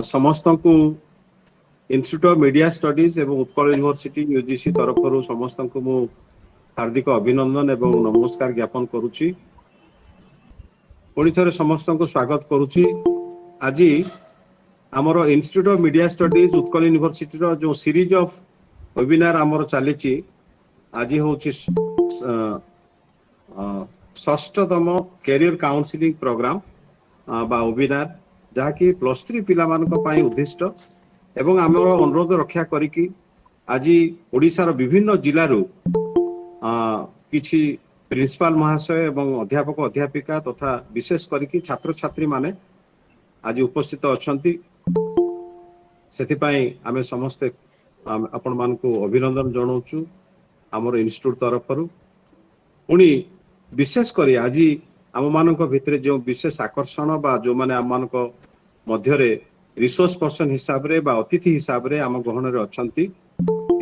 समस्त को institute of media studies एवं उत्कल यूनिवर्सिटी यूजीसी तरफ समस्त को मु हार्दिक अभिनंदन एवं नमस्कार ज्ञापन करुच्ची। पुणी थे समस्त को स्वागत करुच्ची। आज आमर institute of media studies Utkal university जो सीरीज ऑफ वेबिनार आमर चली आज हूँ षष्ठतम कैरियर काउंसलिंग प्रोग्राम बा वेबिनार जहाँकि +3 पिला उद्दिष्ट एवं आमर अनुरोध रक्षा करिकी आज ओडिशार विभिन्न जिल्लारू किछि प्रिंसिपाल महाशय एवं अध्यापक अध्यापिका तथा विशेष करिकी छात्र छात्री माने आज उपस्थित अछंती। सेथिपाई आमे समस्त आपण मानको अभिनंदन जणाउछु आमर इंस्टीट्यूट तरफरु। पुणी विशेष करी आज आम मानक भितरे जो विशेष आकर्षण बा जो माने आम मानक मध्यरे रिसोर्स पर्सन हिसाब रे बा अतिथि हिसाब रे आम गहन रे अछंती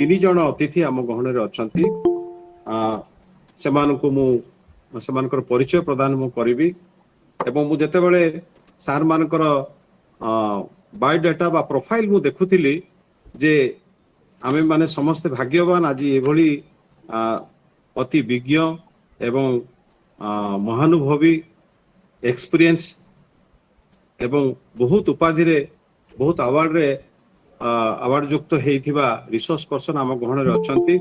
3 जण अतिथि आम गहन रे अछंती। सेमानको मु सेमानकर परिचय प्रदान मु करिवि एवं मु जते बेले सार मानकर बायोडाटा बा प्रोफाइल मु देखुथिली जे आमे माने समस्त भाग्यवान आज एभली अति विज्ञ एवं महानुभवी एक्सपीरियंस एवं बहुत उपाधि रे बहुत अवार्ड रे अवार्ड युक्त हेइथिबा रिसोर्स पर्सन आम गहन रे अछंती।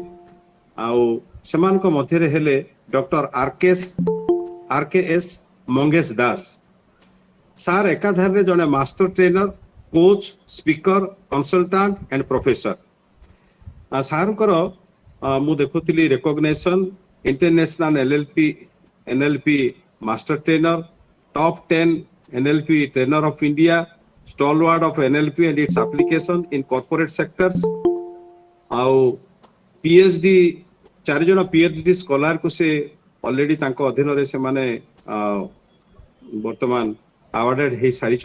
आउ सेमानक मध्य रे हेले डॉक्टर आरकेएस मंगेश दास सार एकाधार रे जने master trainer coach speaker consultant and professor सार मु देखुली recognition international NLP master trainer top 10 NLP trainer of India stalwart of NLP and its application in corporate sectors आउ पीएचडी 4 जन पीएचडी स्कॉलर को से ऑलरेडी तांको अधीन रे से माने वर्तमान अवार्डेड हे सारी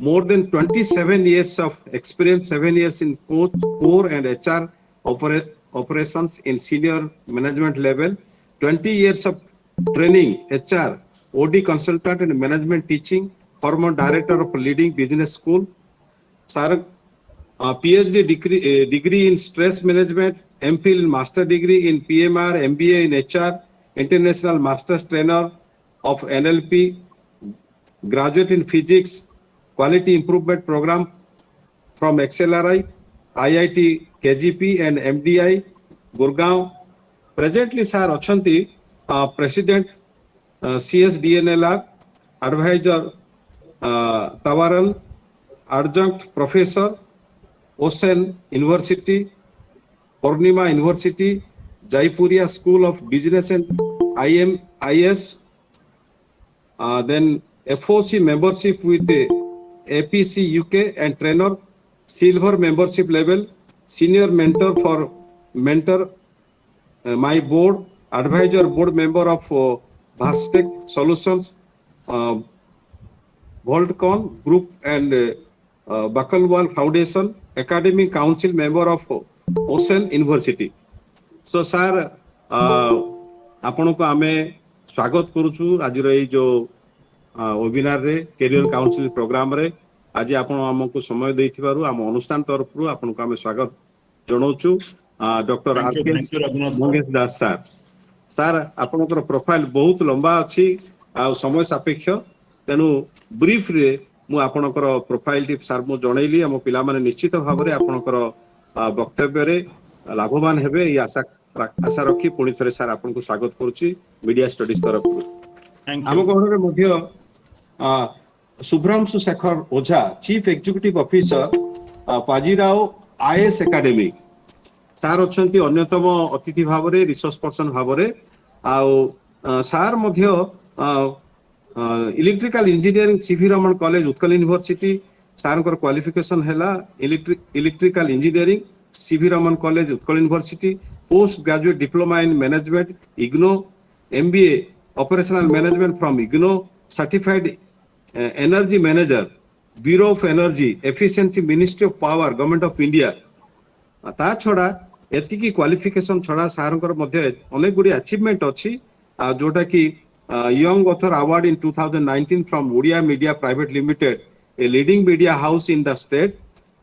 more than 27 years of experience 7 years in core and HR operations in senior management level 20 years of training HR OD consultant and management teaching former director of leading business school sir PhD degree in stress management MPhil master degree in PMR MBA in HR international master trainer of NLP graduate in physics quality improvement program from XLRI IIT KGP and MDI Gurgaon presently sir achanti president CSDNLR advisor Tawaral adjunct professor Ocean University Purnima University Jaipuria School of Business and IMIS then FOC membership with APC UK and trainer silver membership level senior mentor for mentor my board advisor board member of Vastec Solutions Voltcon Group and Bakalwal Foundation academic council member of Ocean University so sir आपण को आमे स्वागत करूछु आज रे जो webinar रे career council programme रे आज आपण हमको समय देथिबारु हम अनुष्ठान तरफ आपण को आमे स्वागत जणाउछु डॉक्टर आरकेएस मंगेश दास सर सर आपनकर प्रोफाइल बहुत लंबा अछि आ समय सापेक्ष तेनु ब्रीफ रे मु आपनकर प्रोफाइल टिप सर मु जणैली हम पिला माने निश्चित भाव रे आपनकर वक्तव्य रे लाभवान हेबे ई आशा रखी पुणी थरे सर आपन को स्वागत करूची मीडिया स्टडीज तरफ हम गहन रे मध्य Subhransu Shekhar Ojha chief executive officer पाजीराव IAS academy सार अछंती अन्यतम अतिथि भाव रे रिसोर्स पर्सन भाव रे आ सार मध्य electrical engineering C V Raman college Utkal university सार क्वालिफिकेशन हैला electrical engineering C V Raman college Utkal university post graduate diploma in management IGNOU MBA operational management from IGNOU certified energy manager bureau of energy efficiency ministry of power government of India ता छड़ा एतिकी qualification छड़ा सारंकर मध्य अनेक गुडी achievement अछि जोटा कि young author award in 2019 from Odia media private limited a leading media house in the state.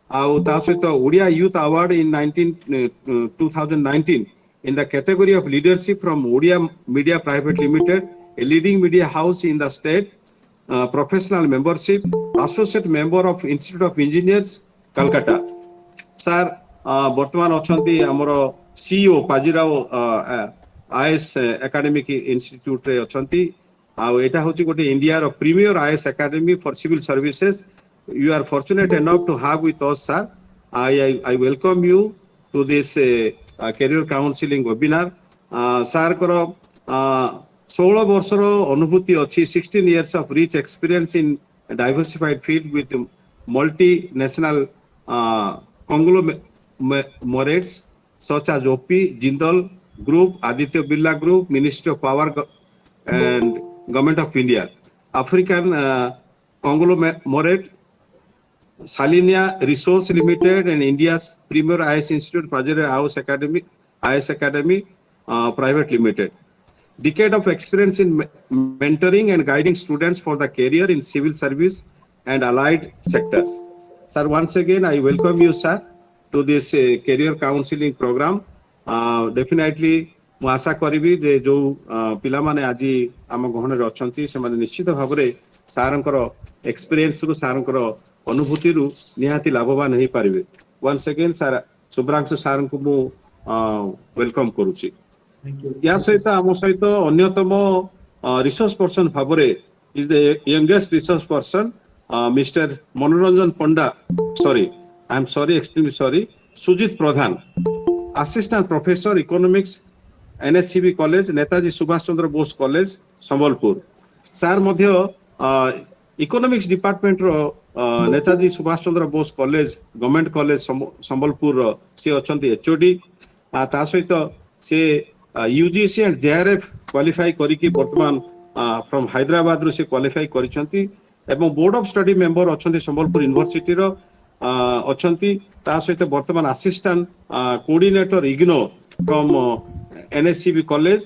Odia Youth Award in 2019 in the category of leadership from Odia Media Private Limited, a leading media house in the state. Professional membership, associate member of Institute of Engineers, Calcutta. Sir, ବର୍ତ୍ତମାନ ଅଛନ୍ତି ଆମର CEO ପାଜିରାଓ IAS Academic Institute ରେ ଅଛନ୍ତି ଆଉ ଏଟା ହଉଛି ଗୋଟେ ଇଣ୍ଡିଆର premier IAS Academy for Civil Services. You are fortunate enough to have with us, sir. I welcome you to this career counseling webinar. Sir କର 16 ବର୍ଷର ଅନୁଭୂତି ଅଛି, 16 years of rich experience in a diversified field with multinational conglomerates such as OP, Jindal Group, Aditya Birla Group, Ministry of Power and Government of India, African conglomerate, Salinia Resource Limited, and India's premier IAS Institute, Pajare IAS Academy Private Limited. Decade of experience in mentoring and guiding students for the career in civil service and allied sectors. Sir, once again, I welcome you, sir, to this career counseling program. Definitely, ମୁଁ ଆଶା କରିବି ଯେ ଯୋଉ ପିଲାମାନେ ଆଜି ଆମ ଗହଣରେ ଅଛନ୍ତି ସେମାନେ ନିଶ୍ଚିତ ଭାବରେ ସାରଙ୍କର ଏକ୍ସପିରିଏନ୍ସରୁ ସାରଙ୍କର ଅନୁଭୂତିରୁ ନିହାତି ଲାଭବାନ ହେଇପାରିବେ. once again, ସାର ଶୁଭ୍ରାଂଶୁ ସାରଙ୍କୁ ମୁଁ ୱେଲକମ୍ କରୁଛି. या सहित आम सहित अन्यतम रिसोर्स पर्सन भावरे is the youngest resource person mister Manoranjan Panda, sorry I am sorry, extremely sorry, Sujit Pradhan, assistant professor economics NSCB college, Netaji Subhash Chandra Bose college, Sambalpur. Sir मध्य इकोनॉमिक्स डिपार्टमेंट रो Netaji Subhash Chandra Bose college government college Sambalpur से अछंती एचओडी. ता सहित से UGC and JRF क्वालिफाई करिकी वर्तमान फ्रॉम हैदराबाद रो से क्वालिफाई करिसंती एवं बोर्ड ऑफ स्टडी मेंबर अछंती संबलपुर यूनिवर्सिटी रो अछंती. ता सहित वर्तमान assistant coordinator IGNOU from NSCB college.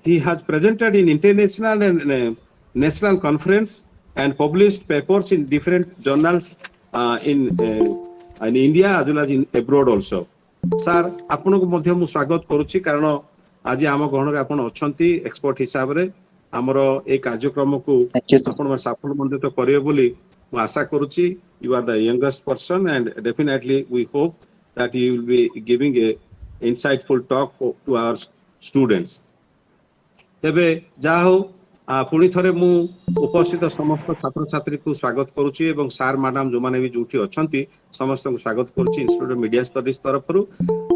He has presented in international and national conference and published papers in different journals in India as well as in abroad also. Sir ଆପଣଙ୍କୁ ମଧ୍ୟ ମୁଁ ସ୍ୱାଗତ କରୁଛି କାରଣ ଆଜି ଆମ ଗହଣରେ ଆପଣ ଅଛନ୍ତି ଏକ୍ସପର୍ଟ ହିସାବରେ. ଆମର এই କାର୍ଯ୍ୟକ୍ରମକୁ ଆପଣମାନେ ସାଫଲ୍ୟମଣ୍ଡିତ କରିବେ ବୋଲି ମୁଁ ଆଶା କରୁଛି. You are the youngest person and definitely we hope that you will be giving a insightful talk to our students. ତେବେ ଯାହା ହଉ ପୁଣି ଥରେ ମୁଁ ଉପସ୍ଥିତ ସମସ୍ତ ଛାତ୍ରଛାତ୍ରୀଙ୍କୁ ସ୍ୱାଗତ କରୁଛି ଏବଂ ସାର୍ ମ୍ୟାଡାମ ଯୋଉମାନେ ବି ଯୋଉଠି ଅଛନ୍ତି ସମସ୍ତଙ୍କୁ ସ୍ୱାଗତ କରୁଛି ଇନଷ୍ଟିଚ୍ୟୁଟ ଅଫ ମିଡିଆ ଷ୍ଟଡିଜ ତରଫରୁ.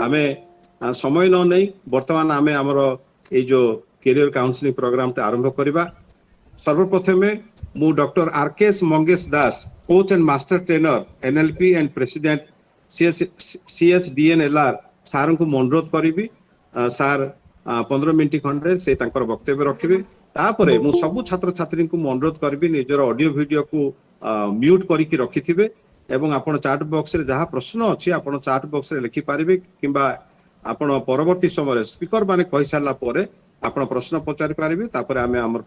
ଆମେ ସମୟ ନ ନେଇ ବର୍ତ୍ତମାନ ଆମେ ଆମର ଏଇ ଯୋଉ କ୍ୟାରିୟର କାଉନସିଲିଂ ପ୍ରୋଗ୍ରାମଟା ଆରମ୍ଭ କରିବା. ସର୍ବପ୍ରଥମେ ମୁଁ doctor RKS Mangesh Das, coach and master trainer NLP and president CSDNLR ସାରଙ୍କୁ ମୁଁ ଅନୁରୋଧ କରିବି. ସାର୍ 15 ମିନିଟ୍ ଖଣ୍ଡେ ସେ ତାଙ୍କର ବକ୍ତବ୍ୟ ରଖିବେ. ତାପରେ ମୁଁ ସବୁ ଛାତ୍ରଛାତ୍ରୀଙ୍କୁ ମୁଁ ଅନୁରୋଧ କରିବି ନିଜର ଅଡିଓ ଭିଡିଓକୁ ମ୍ୟୁଟ୍ କରିକି ରଖିଥିବେ ଏବଂ ଆପଣ ଚାଟ୍ ବକ୍ସରେ ଯାହା ପ୍ରଶ୍ନ ଅଛି ଆପଣ ଚାଟ୍ ବକ୍ସରେ ଲେଖିପାରିବେ କିମ୍ବା ଆପଣ ପରବର୍ତ୍ତୀ ସମୟରେ ସ୍ପିକର ମାନେ କହିସାରିଲା ପରେ ଆପଣ ପ୍ରଶ୍ନ ପଚାରି ପାରିବେ. ତାପରେ ଆମେ ଆମର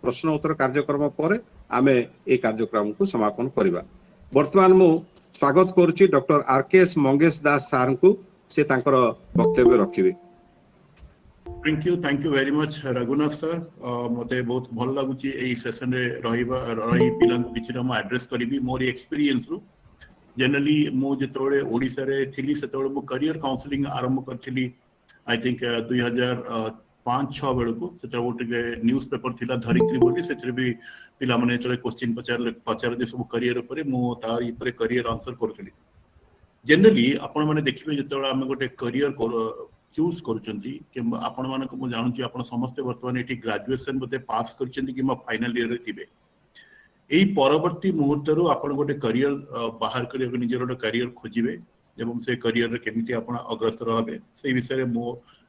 ପ୍ରଶ୍ନ ଉତ୍ତର କାର୍ଯ୍ୟକ୍ରମ ପରେ ଆମେ এই କାର୍ଯ୍ୟକ୍ରମକୁ ସମାପନ କରିବା. ବର୍ତ୍ତମାନ ମୁଁ ସ୍ୱାଗତ କରୁଛି ଡକ୍ଟର RKS ମଙ୍ଗେଶ ଦାସ ସାରଙ୍କୁ. ସେ ତାଙ୍କର ବକ୍ତବ୍ୟ ରଖିବେ. Thank you very much Raghunath sir. मते बहुत भल लागुची एई सेशन रे रही पिलांको किछिरा म एड्रेस करबी मोर एक्सपीरियंस रु. जनरली मो जेतोळे ओडिसा रे थिली सेतोळे मो करियर काउंसलिंग आरंभ करथिली आई थिंक 2005-6 बेलको. सेता गोटे न्यूज पेपर थिला धरित्री बोली, सेतरे भी पिला माने जेतोळे क्वेश्चन पचार जे सब करियर ऊपर मो तार ऊपर करियर आंसर करथिली. जनरली आपण माने देखिबे जेतोळे हम गोटे करियर चूज करूचंती कि आपण मानको मु जानुची आपण समस्त वर्तमान एठी ग्रेजुएशन बते पास करचंती कि फाइनल ईयर रे थिबे. एई परवर्ती मुहूर्त रु आपण गोटे करियर बाहर करियो निजर गोटे करियर खोजिबे एवं से करियर रे केमिति आपण अग्रसर होबे से विषय रे मो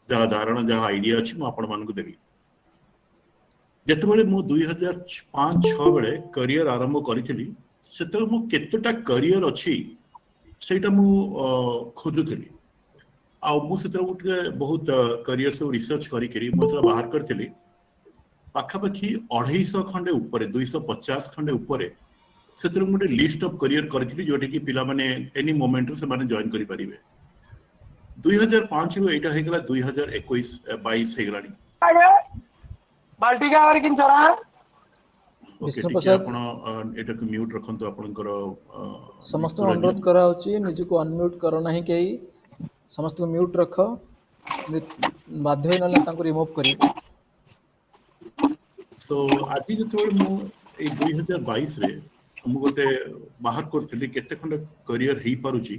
जहा धारणा जहा आईडिया अछि मु आपण मानको देबी. जेतबेले मु 2005-6 बेले करियर आरंभ करिथिली सेतबेले मु केतटा करियर अछि सेटा मु खोजुथिली. आ मु सेतबेले गोटे बहुत करियर से रिसर्च करी मु से बाहर करथिली पाखापाखि 250 खंडे ऊपर 250 खंडे ऊपर ସେଥିରୁ ମୁଁ ଗୋଟେ ଲିଷ୍ଟ ଅଫ କରିୟର କରିଥିଲି ଯୋଉଟା କି ପିଲାମାନେ ଏନି ମୋମେଣ୍ଟରୁ ସେମାନେ ଜଏନ୍ କରିପାରିବେ। 2005 ରୁ ଏଇଟା ହେଇଗଲା 2021-22 ହେଇଗଲାଣି। बाल्टी का और किन चोरा ଓକେ ବିଷ୍ଣୁ ଟିକେ ପ୍ରସାଦ ଆପଣ ଏଟାକୁ ମ୍ୟୁଟ୍ ରଖନ୍ତୁ ଆପଣଙ୍କର ସମସ୍ତଙ୍କୁ ମିତ୍ର ଅନୁରୋଧ କରାହଉଛି ନିଜକୁ ଅନମ୍ୟୁଟ୍ କର ନାହିଁ କେହି ସମସ୍ତଙ୍କୁ ମ୍ୟୁଟ୍ ରଖ ବାଧ୍ୟ ହୋଇ ନହେଲେ ତାଙ୍କୁ ରିମୁଭ୍ କରିବେ। ସୋ ଆଜି ଯେତେବେଳେ ମୁଁ ଏଇ 2022 ରେ ମୁଁ ଗୋଟେ ବାହାର କରିଥିଲି କେତେ ଖଣ୍ଡ କରିୟର ହେଇପାରୁଛି,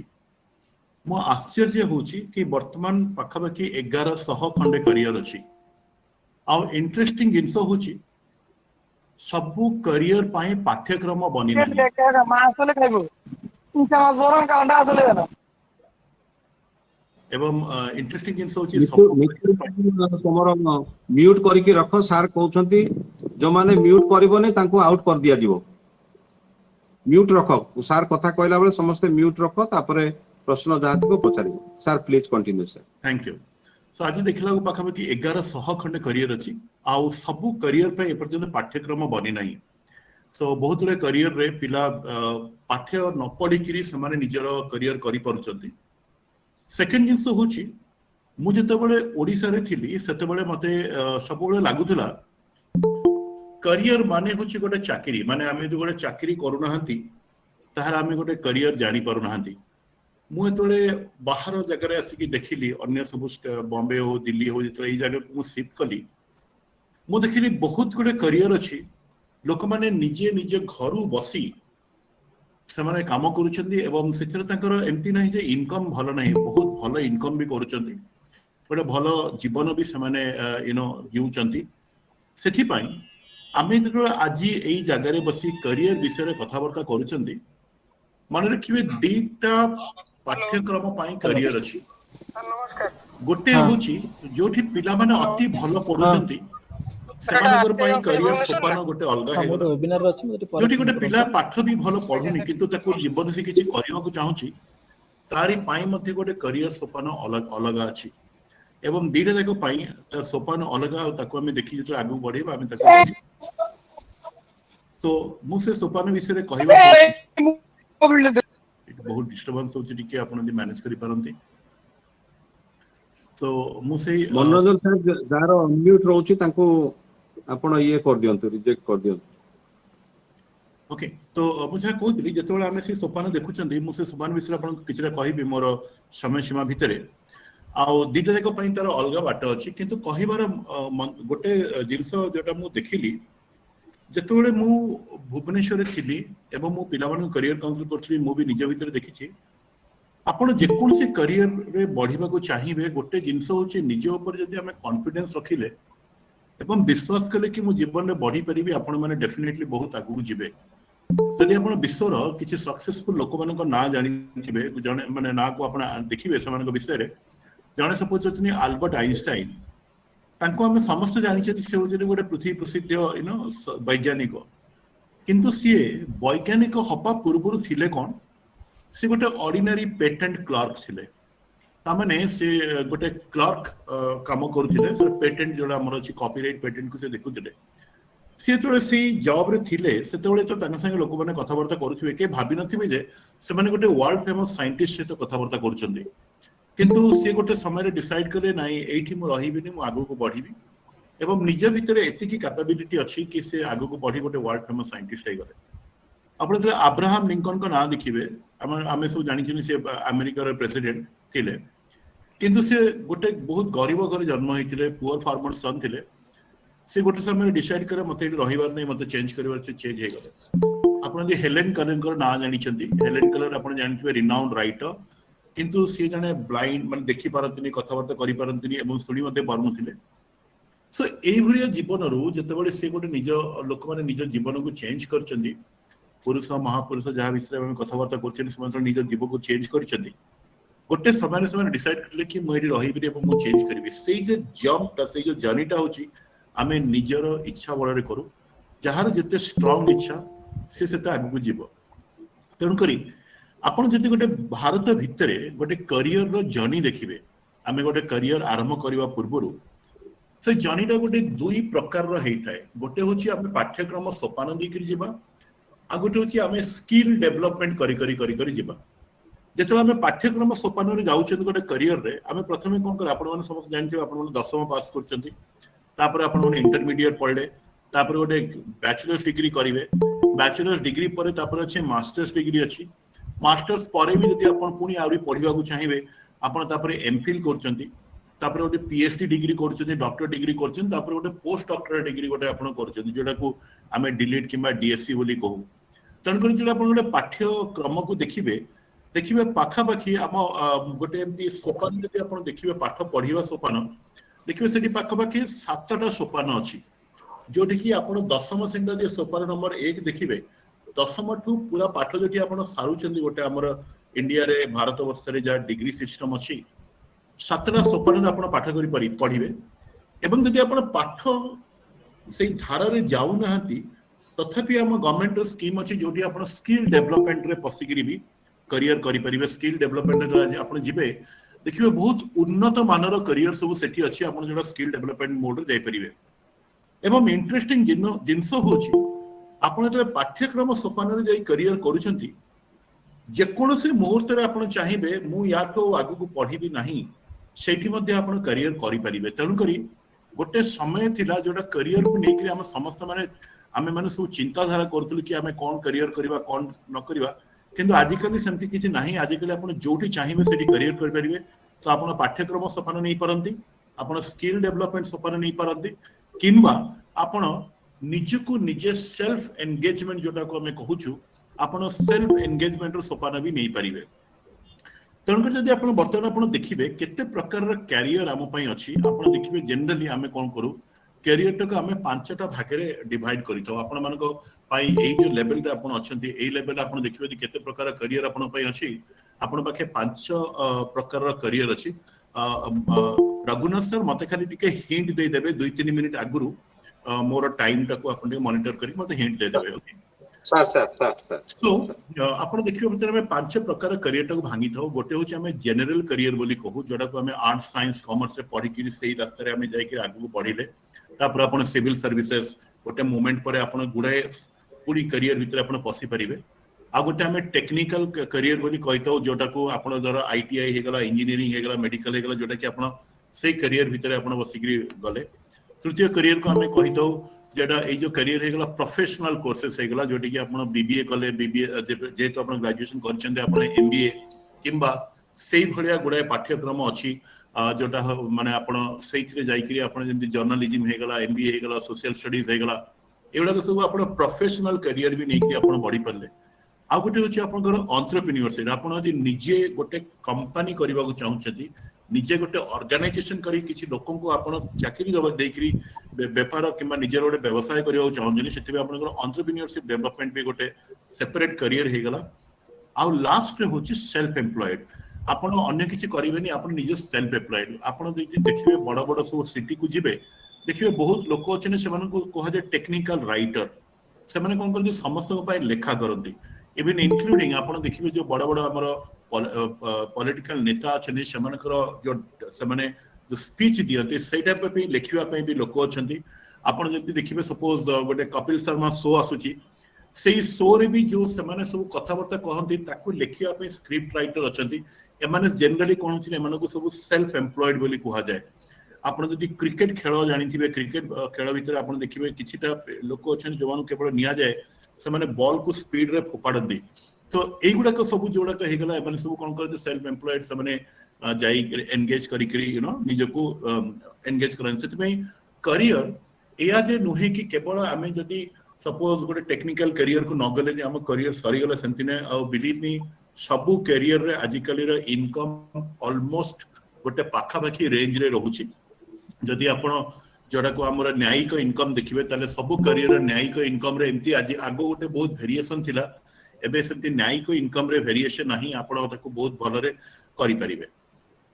ମୁଁ ଆଶ୍ଚର୍ଯ୍ୟ ହଉଛି କି ବର୍ତ୍ତମାନ ପାଖାପାଖି 1100 ଖଣ୍ଡେ କରିୟର ଅଛି। ଆଉ ଇଣ୍ଟରେଷ୍ଟିଂ ଜିନିଷ ହଉଛି ସବୁ କରିୟର ପାଇଁ ପାଠ୍ୟକ୍ରମ ବନି ନାହିଁ। देखा मास ले खाइबो इंचा मास बोरन का अंडा आसले देना ଏବଂ ଇଣ୍ଟରେଷ୍ଟିଂ ଜିନିଷ ହଉଛି ମିଠୁ ସବୁ ମିଠୁ career ପାଇଁ ତମର ମ୍ୟୁଟ କରିକି ରଖ। ସାର୍ କହୁଛନ୍ତି ଯୋଉମାନେ ମ୍ୟୁଟ କରିବନି ତାଙ୍କୁ ଆଉଟ କରିଦିଆଯିବ। ମ୍ୟୁଟ ରଖ। ସାର୍ କଥା କହିଲା ବେଳେ ସମସ୍ତେ ମ୍ୟୁଟ ରଖ, ତାପରେ ପ୍ରଶ୍ନ ଯାହା ଥିବ ପଚାରିବ। Sir please continue sir. Thank you. So ଆଜି ଦେଖିଲାକୁ ପାଖାପାଖି 1100 ଖଣ୍ଡେ କରିୟର ଅଛି, ଆଉ ସବୁ କରିୟର ପାଇଁ ଏପର୍ଯ୍ୟନ୍ତ ପାଠ୍ୟକ୍ରମ ବନି ନାହିଁ। ସୋ ବହୁତ ଗୁଡେ କରିୟରରେ ପିଲା ପାଠ୍ୟ ନ ପଢିକିରି ସେମାନେ ନିଜର କରିୟର କରିପାରୁଛନ୍ତି। ସେକେଣ୍ଡ ଜିନିଷ ହଉଛି ମୁଁ ଯେତେବେଳେ ଓଡ଼ିଶାରେ ଥିଲି ସେତେବେଳେ ମତେ ସବୁବେଳେ ଲାଗୁଥିଲା କରିୟର ମାନେ ହଉଛି ଗୋଟେ ଚାକିରି, ମାନେ ଆମେ ଯଦି ଗୋଟେ ଚାକିରି କରୁନାହାନ୍ତି ତାହେଲେ ଆମେ ଗୋଟେ କରିୟର ଜାଣିପାରୁନାହାନ୍ତି। ମୁଁ ଯେତେବେଳେ ବାହାର ଜାଗାରେ ଆସିକି ଦେଖିଲି ଅନ୍ୟ ସବୁ ବମ୍ବେ ହଉ ଦିଲ୍ଲୀ ହଉ, ଯେତେବେଳେ ଏଇ ଜାଗାକୁ ମୁଁ ସିଫ୍ଟ କଲି ମୁଁ ଦେଖିଲି ବହୁତ ଗୁଡେ କରିୟର ଅଛି। ଲୋକମାନେ ନିଜେ ନିଜ ଘରୁ ବସି ସେମାନେ କାମ କରୁଛନ୍ତି ଏବଂ ସେଥିରେ ତାଙ୍କର ଏମିତି ନାହିଁ ଯେ ଇନକମ୍ ଭଲ ନାହିଁ, ବହୁତ ଭଲ ଇନକମ୍ ବି କରୁଛନ୍ତି, ଗୋଟେ ଭଲ ଜୀବନ ବି ସେମାନେ ଜିଉଛନ୍ତି। ସେଥିପାଇଁ ଆମେ ଯେତେବେଳେ ଆଜି ଏଇ ଜାଗାରେ ବସି କରିୟର ବିଷୟରେ କଥାବାର୍ତ୍ତା କରୁଛନ୍ତି, ମନେ ରଖିବେ ଦିଟା ପାଠ୍ୟକ୍ରମ ପାଇଁ ହ୍ୟାଲୋ କରିୟର ଅଛି। नमस्कार ଗୋଟେ ହଁ ହଉଛି ଯୋଉଠି ପିଲାମାନେ ଅତି ଭଲ ହଁ ପଢୁଛନ୍ତି ସେମାନଙ୍କର ପାଇଁ କରିୟର ସୋପାନ ଗୋଟେ ଅଲଗା ହଁ ମୁଁ ହେଇଗଲା। ଗୋଟେ ୱେବିନାରରେ ଅଛି ମୁଁ ଏଠି ପରେ ଯୋଉଠି ଫୋନ୍ ଗୋଟେ ପିଲା କରନ୍ତୁ। ପାଠ ବି ଭଲ ପଢୁନି କିନ୍ତୁ ତାକୁ ଜୀବନ ସେ କିଛି କରିବାକୁ ଚାହୁଁଛି, ତାରି ପାଇଁ ମଧ୍ୟ ଗୋଟେ କରିୟର ସୋପାନ ଅଲଗା ଅଛି। ଏବଂ ଦିଟା ଯାକ ପାଇଁ ତାର ସୋପାନ ଅଲଗା, ଆଉ ତାକୁ ଆମେ ଦେଖି ଯେତେବେଳେ ଆଗକୁ ବଢେଇବା ଆମେ ତାକୁ ବଢିବା। ସୋ ମୁଁ ସେ ସୋପାନ ବିଷୟରେ କହିବା ପୂର୍ବରୁ मोबाइल ବହୁତ ଡିଷ୍ଟର୍ବାନ୍ସ ହଉଛି, ଟିକେ ଆପଣ ଯଦି ମ୍ୟାନେଜ କରିପାରନ୍ତି। ତ ମୁଁ ସେଇ ମନୋରଞ୍ଜନ ସାର୍ ଯାହାର ଅନମ୍ୟୁଟ ରହୁଛି ତାଙ୍କୁ ଆପଣ ଇଏ କରିଦିଅନ୍ତୁ, ରିଜେକ୍ଟ କରିଦିଅନ୍ତୁ। ଓକେ, ତ ମୁଁ ଯାହା କହୁଥିଲି ଯେତେବେଳେ ଆମେ ସେ ସୋପାନ ଦେଖୁଛନ୍ତି, ମୁଁ ସେ ସୋପାନ ବିଷୟରେ ଆପଣଙ୍କୁ କିଛିଟା କହିବି ମୋର ସମୟ ସୀମା ଭିତରେ। ଆଉ ଦିଟା ଯାକ ପାଇଁ ତାର ଅଲଗା ବାଟ ଅଛି, କିନ୍ତୁ କହିବାର ଗୋଟେ ଜିନିଷ ଯୋଉଟା ମୁଁ ଦେଖିଲି ଯେତେବେଳେ ମୁଁ ଭୁବନେଶ୍ୱରରେ ଥିଲି ଏବଂ ମୁଁ ପିଲାମାନଙ୍କୁ କରିୟର କାଉନସିଲ କରୁଥିଲି, ମୁଁ ବି ନିଜ ଭିତରେ ଦେଖିଛି ଆପଣ ଯେକୌଣସି କରିୟରରେ ବଢିବାକୁ ଚାହିଁବେ ଗୋଟେ ଜିନିଷ ହଉଛି ନିଜ ଉପରେ ଯଦି ଆମେ କନଫିଡେନ୍ସ ରଖିଲେ ଏବଂ ବିଶ୍ୱାସ କଲେ କି ମୁଁ ଜୀବନରେ ବଢିପାରିବି, ଆପଣ ମାନେ ଡେଫିନେଟଲି ବହୁତ ଆଗକୁ ଯିବେ। ଯଦି ଆପଣ ବିଶ୍ୱର କିଛି ସକ୍ସେସଫୁଲ ଲୋକମାନଙ୍କ ନାଁ ଜାଣିଥିବେ, ଜଣେ ମାନେ ନାଁକୁ ଆପଣ ଦେଖିବେ ସେମାନଙ୍କ ବିଷୟରେ, ଜଣେ ସପୋଜ ଅଛନ୍ତି ଆଲବର୍ଟ ଆଇନଷ୍ଟାଇନ। ତାଙ୍କୁ ଆମେ ସମସ୍ତେ ଜାଣିଛନ୍ତି ସେ ହଉଛନ୍ତି ଗୋଟେ ପୃଥିବୀ ପ୍ରସିଦ୍ଧ ବୈଜ୍ଞାନିକ, କିନ୍ତୁ ସିଏ ବୈଜ୍ଞାନିକ ହବା ପୂର୍ବରୁ ଥିଲେ କଣ, ସେ ଗୋଟେ ଅର୍ଡିନାରୀ ପେଟେଣ୍ଟ କ୍ଲର୍କ ଥିଲେ। ତାମାନେ ସେ ଗୋଟେ କ୍ଲର୍କ କାମ କରୁଥିଲେ, ସେ ପେଟେଣ୍ଟ ଯୋଉଟା ଆମର ଅଛି କପିରାଇଟ ପେଟେଣ୍ଟକୁ ସେ ଦେଖୁଥିଲେ। ସେ ଯେତେବେଳେ ସେଇ ଜବରେ ଥିଲେ ସେତେବେଳେ ତ ତାଙ୍କ ସାଙ୍ଗେ ଲୋକମାନେ କଥାବାର୍ତ୍ତା କରୁଥିବେ, କେହି ଭାବିନଥିବେ ଯେ ସେମାନେ ଗୋଟେ ୱାର୍ଲଡ ଫେମସ ସାଇଣ୍ଟିଷ୍ଟ ସହିତ କଥାବାର୍ତ୍ତା କରୁଛନ୍ତି। କିନ୍ତୁ ସେ ଗୋଟେ ସମୟରେ ଡିସାଇଡ କଲେ ନାଇଁ ଏଇଠି ମୁଁ ରହିବିନି, ମୁଁ ଆଗକୁ ବଢିବି ଏବଂ ନିଜ ଭିତରେ ଏତିକି କ୍ୟାପାବିଲିଟି ଅଛି କି ସେ ଆଗକୁ ବଢି ଗୋଟେ ୱାର୍ଲଡ ଫେମସ ସାଇଣ୍ଟିଷ୍ଟ ହେଇଗଲେ। ଆପଣ ଯେତେବେଳେ ଆବ୍ରାହମ ଲିଙ୍କନଙ୍କ ନାଁ ଦେଖିବେ, ଆମେ ସବୁ ଜାଣିଛନ୍ତି ସେ ଆମେରିକାର ପ୍ରେସିଡେଣ୍ଟ ଥିଲେ, କିନ୍ତୁ ସେ ଗୋଟେ ବହୁତ ଗରିବ ଘରେ ଜନ୍ମ ହେଇଥିଲେ, ପୁଅର ଫାର୍ମର ସନ୍ ଥିଲେ। ସେ ଗୋଟେ ସମୟରେ ଡିସାଇଡ କଲେ ମତେ ଏଠି ରହିବାର ନାହିଁ, ମତେ ଚେଞ୍ଜ କରିବାର ଅଛି, ଚେଞ୍ଜ ହେଇଗଲେ। ଆପଣ ଯଦି ହେଲେନ କଲରଙ୍କର ନାଁ ଜାଣିଛନ୍ତି, ହେଲେନ କଲର ଆପଣ ଜାଣିଥିବେ ରିନାଉଣ୍ଡ ରାଇଟର, କିନ୍ତୁ ସିଏ ଜଣେ ବ୍ଲାଇଣ୍ଡ, ମାନେ ଦେଖିପାରନ୍ତିନି, କଥାବାର୍ତ୍ତା କରିପାରନ୍ତିନି ଏବଂ ଶୁଣି ମଧ୍ୟ ପାରୁନଥିଲେ। ସୋ ଏଇଭଳିଆ ଜୀବନରୁ ଯେତେବେଳେ ସେ ଗୋଟେ ଲୋକମାନେ ନିଜ ଜୀବନକୁ ଚେଞ୍ଜ କରିଛନ୍ତି, ପୁରୁଷ ମହାପୁରୁଷ ଯାହା ବିଷୟରେ ଆମେ କଥାବାର୍ତ୍ତା କରୁଛନ୍ତି ସେମାନେ ନିଜ ଜୀବନକୁ ଚେଞ୍ଜ କରିଛନ୍ତି। ଗୋଟେ ସମୟରେ ସେମାନେ ଡିସାଇଡ କଲେ କି ମୁଁ ଏଠି ରହିବିନି ଏବଂ ମୁଁ ଚେଞ୍ଜ କରିବି। ସେଇ ଯେ ଜମ୍ପଟା, ସେଇ ଯୋଉ ଜର୍ଣ୍ଣିଟା ହଉଛି ଆମେ ନିଜର ଇଚ୍ଛା ବଳରେ କରୁ। ଯାହାର ଯେତେ ଷ୍ଟ୍ରଙ୍ଗ ଇଚ୍ଛା ସେ ସେତେ ଆଗକୁ ଯିବ। ତେଣୁକରି ଆପଣ ଯଦି ଗୋଟେ ଭାରତ ଭିତରେ ଗୋଟେ କରିୟରର ଜର୍ଣ୍ଣି ଦେଖିବେ, ଆମେ ଗୋଟେ କରିୟର ଆରମ୍ଭ କରିବା ପୂର୍ବରୁ ସେ ଜର୍ଣ୍ଣିଟା ଗୋଟେ ଦୁଇ ପ୍ରକାରର ହେଇଥାଏ। ଗୋଟେ ହଉଛି ଆମେ ପାଠ୍ୟକ୍ରମ ସୋପାନ ଦେଇକରି ଯିବା, आ गोटे होची आमे स्किल डेवलपमेंट करी करी करी करी जिबा जेतो आमे पाठ्यक्रम सोपान रे जाउछन गोटे करियर रे आमे प्रथमे कोन कर आपण माने समस्त जानथिबे आपण माने 10वीं पास करछंती तापर आपण माने इंटरमीडिएट पढले तापर गोटे बैचलर्स डिग्री करिवे बैचलर्स डिग्री परे तापर अछि मास्टर्स डिग्री अछि मास्टर्स परे भी जदि आपण पुनी आउरी पढिबा को चाहिबे आपण तापर एमफिल करछंती तापर गोटे पीएचडी डिग्री करछंती डॉक्टर डिग्री करछंती तापर गोटे पोस्ट डॉक्टर डिग्री गोटे आपण करछंती जेटा को आमे डिलीट किबा डीएससी बोली कहू तन करी जेटा आपण गोटे पाठ्यक्रम को देखिबे देखिबे पाखा पाखी आम गोटे एमती सोपान जदि आपण देखिबे पाठ पढिबा सोपान देखिबे सेठी पाखा पाखी 7टा सोपान अछि जोठी कि आपण 10वीं श्रेणी जे सोपान नंबर 1 देखिबे 10वीं ठू पूरा पाठ जदि आपण सारुचंदी गोटे हमर इंडिया रे भारत वर्ष रे जा डिग्री सिस्टम अछि 7टा सोपान आपण पाठ करी पढिबे एवं जदि आपण पाठ सेई धारा रे जाउ नहंती तथापि हम गवर्नमेंट रो स्कीम अछि जोठी आपण स्किल डेवलपमेंट रे पसिकरी भी करियर करि परिबे स्किल डेवलपमेंट रे आपण जिबे देखिबे बहुत उन्नत मानर करियर सब सेठी अछि आपण जेडा स्किल डेवलपमेंट मोड रे जाय परिबे एवं इंटरेस्टिंग जिनस होछि आपण जे पाठ्यक्रम सोपान रे जाय करियर करूछंती जे कोनोसी मुहूर्त रे आपण चाहिबे मु याठो आगु को पढिबी नाही सेठी मध्ये आपण करियर करि परिबे तनु करी गोटे समय थिला जोडा करियर को नेकरी हम समस्त माने आमे माने सब चिंता धारा करथुल कि आमे कोन करियर करबा कोन न करबा किंतु आजिकली सेमती किछि नाही आजिकली आपण जोठी चाहिबे सेठी करियर कर परिबे तो आपण पाठ्यक्रम सोपान नै परंती आपण स्किल डेवलपमेंट सोपान नै परंती किंबा आपण निजको निजे सेल्फ एंगेजमेंट जोटा को हमें कहूछु आपण सेल्फ एंगेजमेंट रो सोपान भी नै परिबे तणकर जदि आपण बर्तमान आपण देखिबे केते प्रकार रो कैरियर हम पई अछि आपण देखिबे जनरली हमें कोन करू कैरियर टक हमें 5टा भागरे डिवाइड करितो आपण मानको पाई एई जो लेवल रे आपण अछंती एई लेवल आपण देखिबे कि केते प्रकार कैरियर आपण पई अछि आपण पाखे 5 प्रकार रो कैरियर अछि रघुनाथ सर मते खाली टिके हिंट दे देबे 2-3 मिनिट आगुरु मोर टाइम टाको आपण मॉनिटर करी मते हिंट दे देबे ओके सर सो आपण देखिबे मतलब हमें 5 प्रकार कैरियर टाको भांगी थाओ गोटे होची हमें जनरल कैरियर बोली कहू जोटा को हमें आर्ट्स साइंस कॉमर्स से पढी कि सेही रास्ता रे हमें जाय कि आगु पढिले तापर आपण सिविल सर्विसेज गोटे मोमेंट परे आपण गुडे पूरी कैरियर भीतर आपण पसी परिबे आ गोटे हमें टेक्निकल कैरियर बोली कहताओ जोटा को आपण द्वारा आईटीआई हे गला इंजीनियरिंग हे गला मेडिकल हे गला जोटा कि आपण सेही कैरियर भीतर आपण बसिकरी गले तृतीय कैरियर को हमें कहताओ जेटा ए जो कैरियर हे गला प्रोफेशनल कोर्सेस हे गला जोटी कि आपण बीबीए कले बीबीए जेतो आपण ग्रेजुएशन करछन्ते आपण एमबीए किंबा सेही भलिया गुडे पाठ्यक्रम अछि जोटा माने आपण सेहिथरे जाईकरी आपण जेंति जर्नलिज्म हे गला एमबीए हे गला सोशल स्टडीज हे गला एवडा सब आपण प्रोफेशनल कैरियर भी नेकी आपण बढ़ी परले आ गोटे होची आपनकर एंटरप्रेन्योरशिप आपण यदि निजे गोटे कंपनी करबा को चाहउछथि निजे गोटे ऑर्गेनाइजेशन करी किछि लोकन को आपण चाकरी देकरी व्यापार किंबा निजे गोटे व्यवसाय करबा को चाहउछथि सेति आपनकर एंटरप्रेन्योरशिप डेवलपमेंट भी गोटे सेपरेट करियर हे गला आ लास्ट रे होची सेल्फ एम्प्लॉयड आपण अन्य किछि करिवेनी आपण निजे सेल्फ एम्प्लॉयड आपण देखिबे बड़ बड़ सब सिटी को जिबे देखिबे बहुत लोक अछने सेमान को कहा जे टेक्निकल राइटर सेमाने कोन करदि समस्त को पाए लेखा करंती इवन इंक्लूडिंग आपण देखिबे जो बड़ बड़ हमर पॉलिटिकल नेता अछने सेमानकर जो सेमाने जो स्पीच दियते सेटा पे लेखिबा पे भी लोक अछंती आपण जति देखिबे सपोज गोटे कपिल शर्मा शो आसुची सेही शो रे भी जो सेमाने सब कथावार्ता कहंती ताकू लेखिबा पे स्क्रिप्ट राइटर अछंती एमाने जनरली कोन छि एमाने को सब सेल्फ एम्प्लॉयड बोली कुहा जाय आपण जति क्रिकेट खेल जानिथिबे क्रिकेट खेल भीतर आपण देखिबे किछिटा लोक अछन जवान केवल निया जाय सेमाने बॉल को स्पीड रे फोपाड़ दी तो एई गुडा को सब जोडा का हेगला एमाने सब कोन करते सेल्फ एम्प्लॉयड सेमाने जाई एंगेज करी करी यू नो निजको एंगेज करन सेति में करियर एया जे नुहे कि केवल आमे जति सपोज गोटे टेक्निकल करियर को नगले जे हम करियर सरी गला सेंतिने आ बिलीव मी सबु करियर रे आजिकली रे इनकम ऑलमोस्ट गोटे पाखा पाखी रेंज रे रहउची जदि आपण जोड़ा को हमर न्यायिक इनकम देखिबे ताले सब करियर न्यायिक इनकम रे एमती आज आगो गोटे बहुत वेरिएशन थिला एबे सेमती न्यायिक इनकम रे वेरिएशन नाही आपण ताको बहुत भलो रे करि परिबे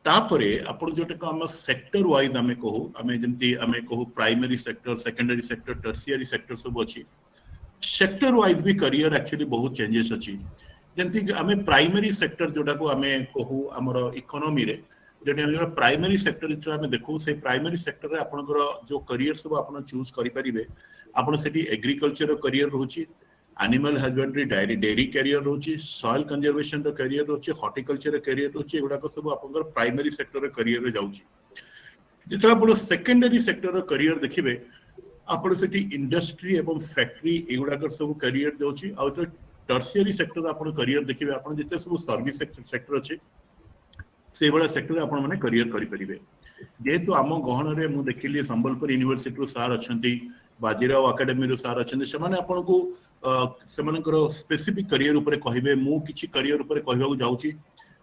तापरे आपण जोटे को हम सेक्टर वाइज हमें कहू हमें जेमती हमें कहू primary sector secondary sector tertiary sector सब अछि सेक्टर वाइज भी करियर एक्चुअली बहुत चेंजेस अछि जेमती हमें प्राइमरी सेक्टर जोटा को हमें कहू हमर इकोनॉमी रे जेटे हम प्राइमरी सेक्टर जो हमें देखू से प्राइमरी सेक्टर रे आपनकर जो करियर सब आपण चूज करि परिबे आपण सेठी एग्रीकल्चर करियर रहउची एनिमल हजबेंड्री डेयरी कैरियर रोचे, सॉइल कंजर्वेशन रो कैरियर रोचे, हॉर्टिकल्चर रो कैरियर रोचे, एगुडा सब आपनकर प्राइमरी सेक्टर रो कैरियर रे जाउची। जेतला आपण सेकेंडरी सेक्टर रो कैरियर देखिबे आपण सेठी इंडस्ट्री एवं फैक्ट्री एगुडा सब कैरियर जाउची। आ तो टर्शियरी सेक्टर आपण कैरियर देखिबे आपण जेते सब सर्विस सेक्टर अछि से बड़ा सेक्टर आपण माने कैरियर करि परिबे। जेहेतु आम गहन रे मु देखिली संबलपुर यूनिवर्सिटी रो सार अछंती, बाजीराव एकेडमी रो सार अछंती, सेमाने आपण को सेमानकर स्पेसिफिक कैरियर ऊपर कहिबे। मु किछि कैरियर ऊपर कहबाकू जाउची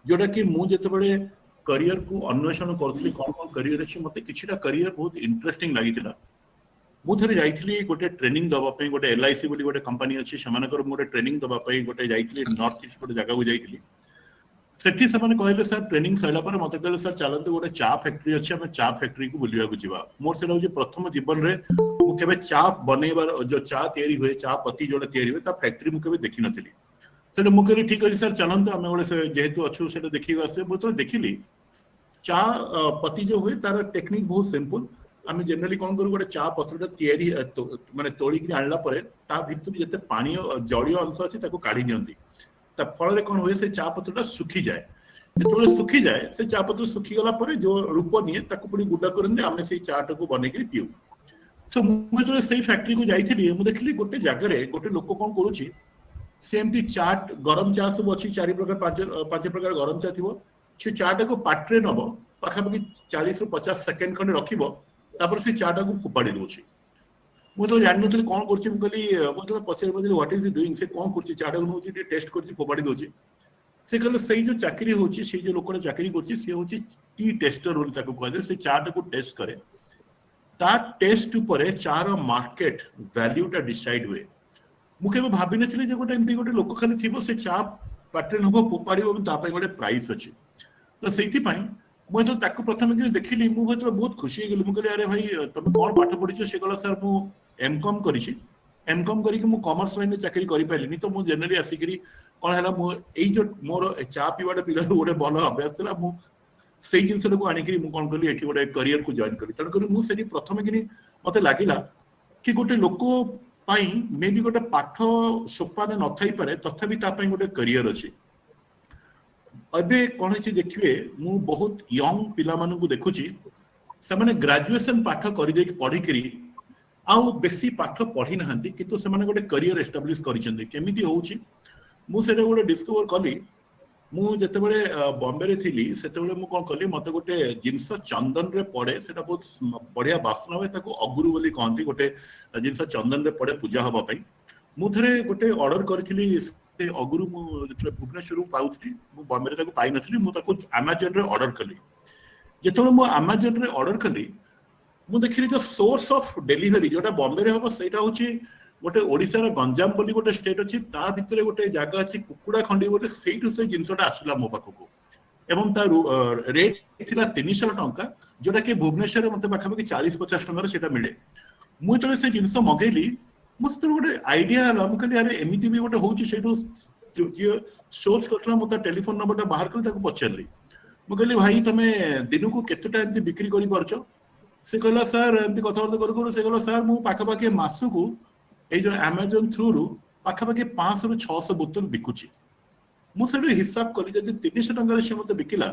जोटा कि मु जेते बळे कैरियर को अन्वेषण करथली कोन कोन कैरियर अछि मते किछिटा कैरियर बहुत इंटरेस्टिंग लागितिला। मु थरे जाइथिली गोटे ट्रेनिंग दबा पई, गोटे एलआईसी बोली गोटे कंपनी अछि सेमानकर गोटे ट्रेनिंग दबा पई गोटे जाइथिली नॉर्थ ईस्ट गोटे जगह को जाइथिली। सेठी सेमाने कहले सर ट्रेनिंग सैला पर मते कहले सर चलंतु गोटे चा फैक्ट्री अछि, हम चा फैक्ट्री को बुलिया को जिबा। मोर सेला जे प्रथम जीवन रे मु केबे चा बनेबार जो चा तयारी होय, चा पत्ती जोडा तयारी होय ता फैक्ट्री मु केबे देखि नथिली। सेले मु कहली ठीक अछि सर चलंतु हम गोटे से जेहेतु अछु सेटा देखिबा। से मु तो देखिली चा पत्ती जो हुए तार टेक्निक बहुत सिंपल। आम जनरली कौन करूँ गोटे चा पत्रटा तैयारी माने तोलिक आनला परे ता भितर जते पानी जलीय अंश अछि ताको काढी दियंती। ता फल कौन हुए से चा पत्रटा सुखी जाए। जेतबेले सुखी जाए से चा पत्र सुखी गला परे जो रूप निये ताको पुनी गुडा करने आमे से चाटा को बने के पिउ। सो मु जो से फैक्ट्री को जाइथिली मु देखली गोटे जगह रे गोटे लोक कौन करूची से एमती चाट गरम चा सब अच्छी 4 प्रकार 5 प्रकार गरम चा थिबो। से चाटा को पाट्रे नबो पाखापाखि 40 ରୁ 50 सेकेंड खंडे रखिबो तापर से चाटा को फोपाड़ी दोची। मु तो जानि नथली कोन करछि। मु कहली मु तो पछरे पछरे व्हाट इज ही डूइंग से कोन करछि चाटा को नोची टेस्ट करछि फोपाड़ी दोची। से कहले सही जो चाकरी होची से जो लोकने चाकरी करछि से होची टी टेस्टर बोली ताको कहदे। से चाटा को टेस्ट करे ता टेस्ट ऊपर चार मार्केट वैल्यूटा डिसाइड हुए। मु केबे भाबी नथली जे गोटे एमती गोटे लोक खाली थिबो से चा पाट्रे नबो फोपाड़िबो ता पय गोटे प्राइस अछि। तो सेठी पय मु जो ताको प्रथम दिन देखिली मु बहुत खुशी हो गेली। मु कहली अरे भाई तुम कौन पाठ पढ़ी से कहला सर मु एमकॉम करिछि। एमकॉम करी कि मु कॉमर्स लाइन में चाकरी करि पाइलिनी। तो मु जनरली आसिकरी कोन हला मु एई जो मोर चा पीवाडा पिला गोटे भल अभ्यास थिला मु सेई जिंस को आनिकरी मु कोन करली एठी गोटे करियर को जॉइन करी। तण करी मु सेठी प्रथम किनी मते लागिला कि गोटे लोक पाई मे बी गोटे पाठ सोपाने न थाई पारे तथापि ता पई गोटे करियर अछि। अबे कौन है देखिए मु बहुत यंग पिला मानू को देखुची से माने ग्रेजुएशन पाठ कर दे पढ़ी करी आउ बेसी पाठ पढ़ी नहांती किंतु से माने गोटे करियर एस्टाब्लिश करिसेंती। केमिति होउची मु सेटा गोटे डिस्कवर कली। मु जते बेले बॉम्बे रे थिली सेते बेले मु कोन कली मते गोटे जिंस चंदन रे पड़े सेटा बहुत बढ़िया बासना होय ताको अगुरु बोली कहंती। गोटे जिंस चंदन रे पड़े पूजा हबा पई मु थरे गोटे ऑर्डर करथिली। से अगुरु मु जते भुवनेश्वर पाउथली मु बॉम्बे रे ताको पाई नथली। मु ताको अमेज़न रे ऑर्डर कली। जेतबेले मु अमेज़न रे ऑर्डर कली मु देखिली जो सोर्स ऑफ डिलीवरी जोटा बॉम्बे रे हबो सेटा होची गोटे ओडिसा रे गंजाम बोली गोटे स्टेट अछि। ता भितरे गोटे जागा अछि कुकुडा खंडी बोले सेइटु से जिंसटा आसिला मो पाखको एवं ता रेट थिला 300 टंका जोटा कि भुवनेश्वर रे मते पाखापाखि 40-50 टंका रे सेटा मिले। मु तले से जिंस मगेली मुझे गोटे आइडिया है मु कहली अरे एमिति भी गोटे होची सेठो जे सोर्स करथला मु ता टेलीफोन नंबरटा बाहर कली ताको पछरली। मु कहली भाई तमे दिन को केतेटा एमति बिक्री करि परछो। से कहला सर एमति कथावर्ता करू से कहला सर मु पाखापाखि मासु को ए जो अमेज़न थ्रू रु पाखापाखि 500 ରୁ 600 बोतल बिकुची। मु सेठो हिसाब कली जदि 300 टंका रे से मते बिकिला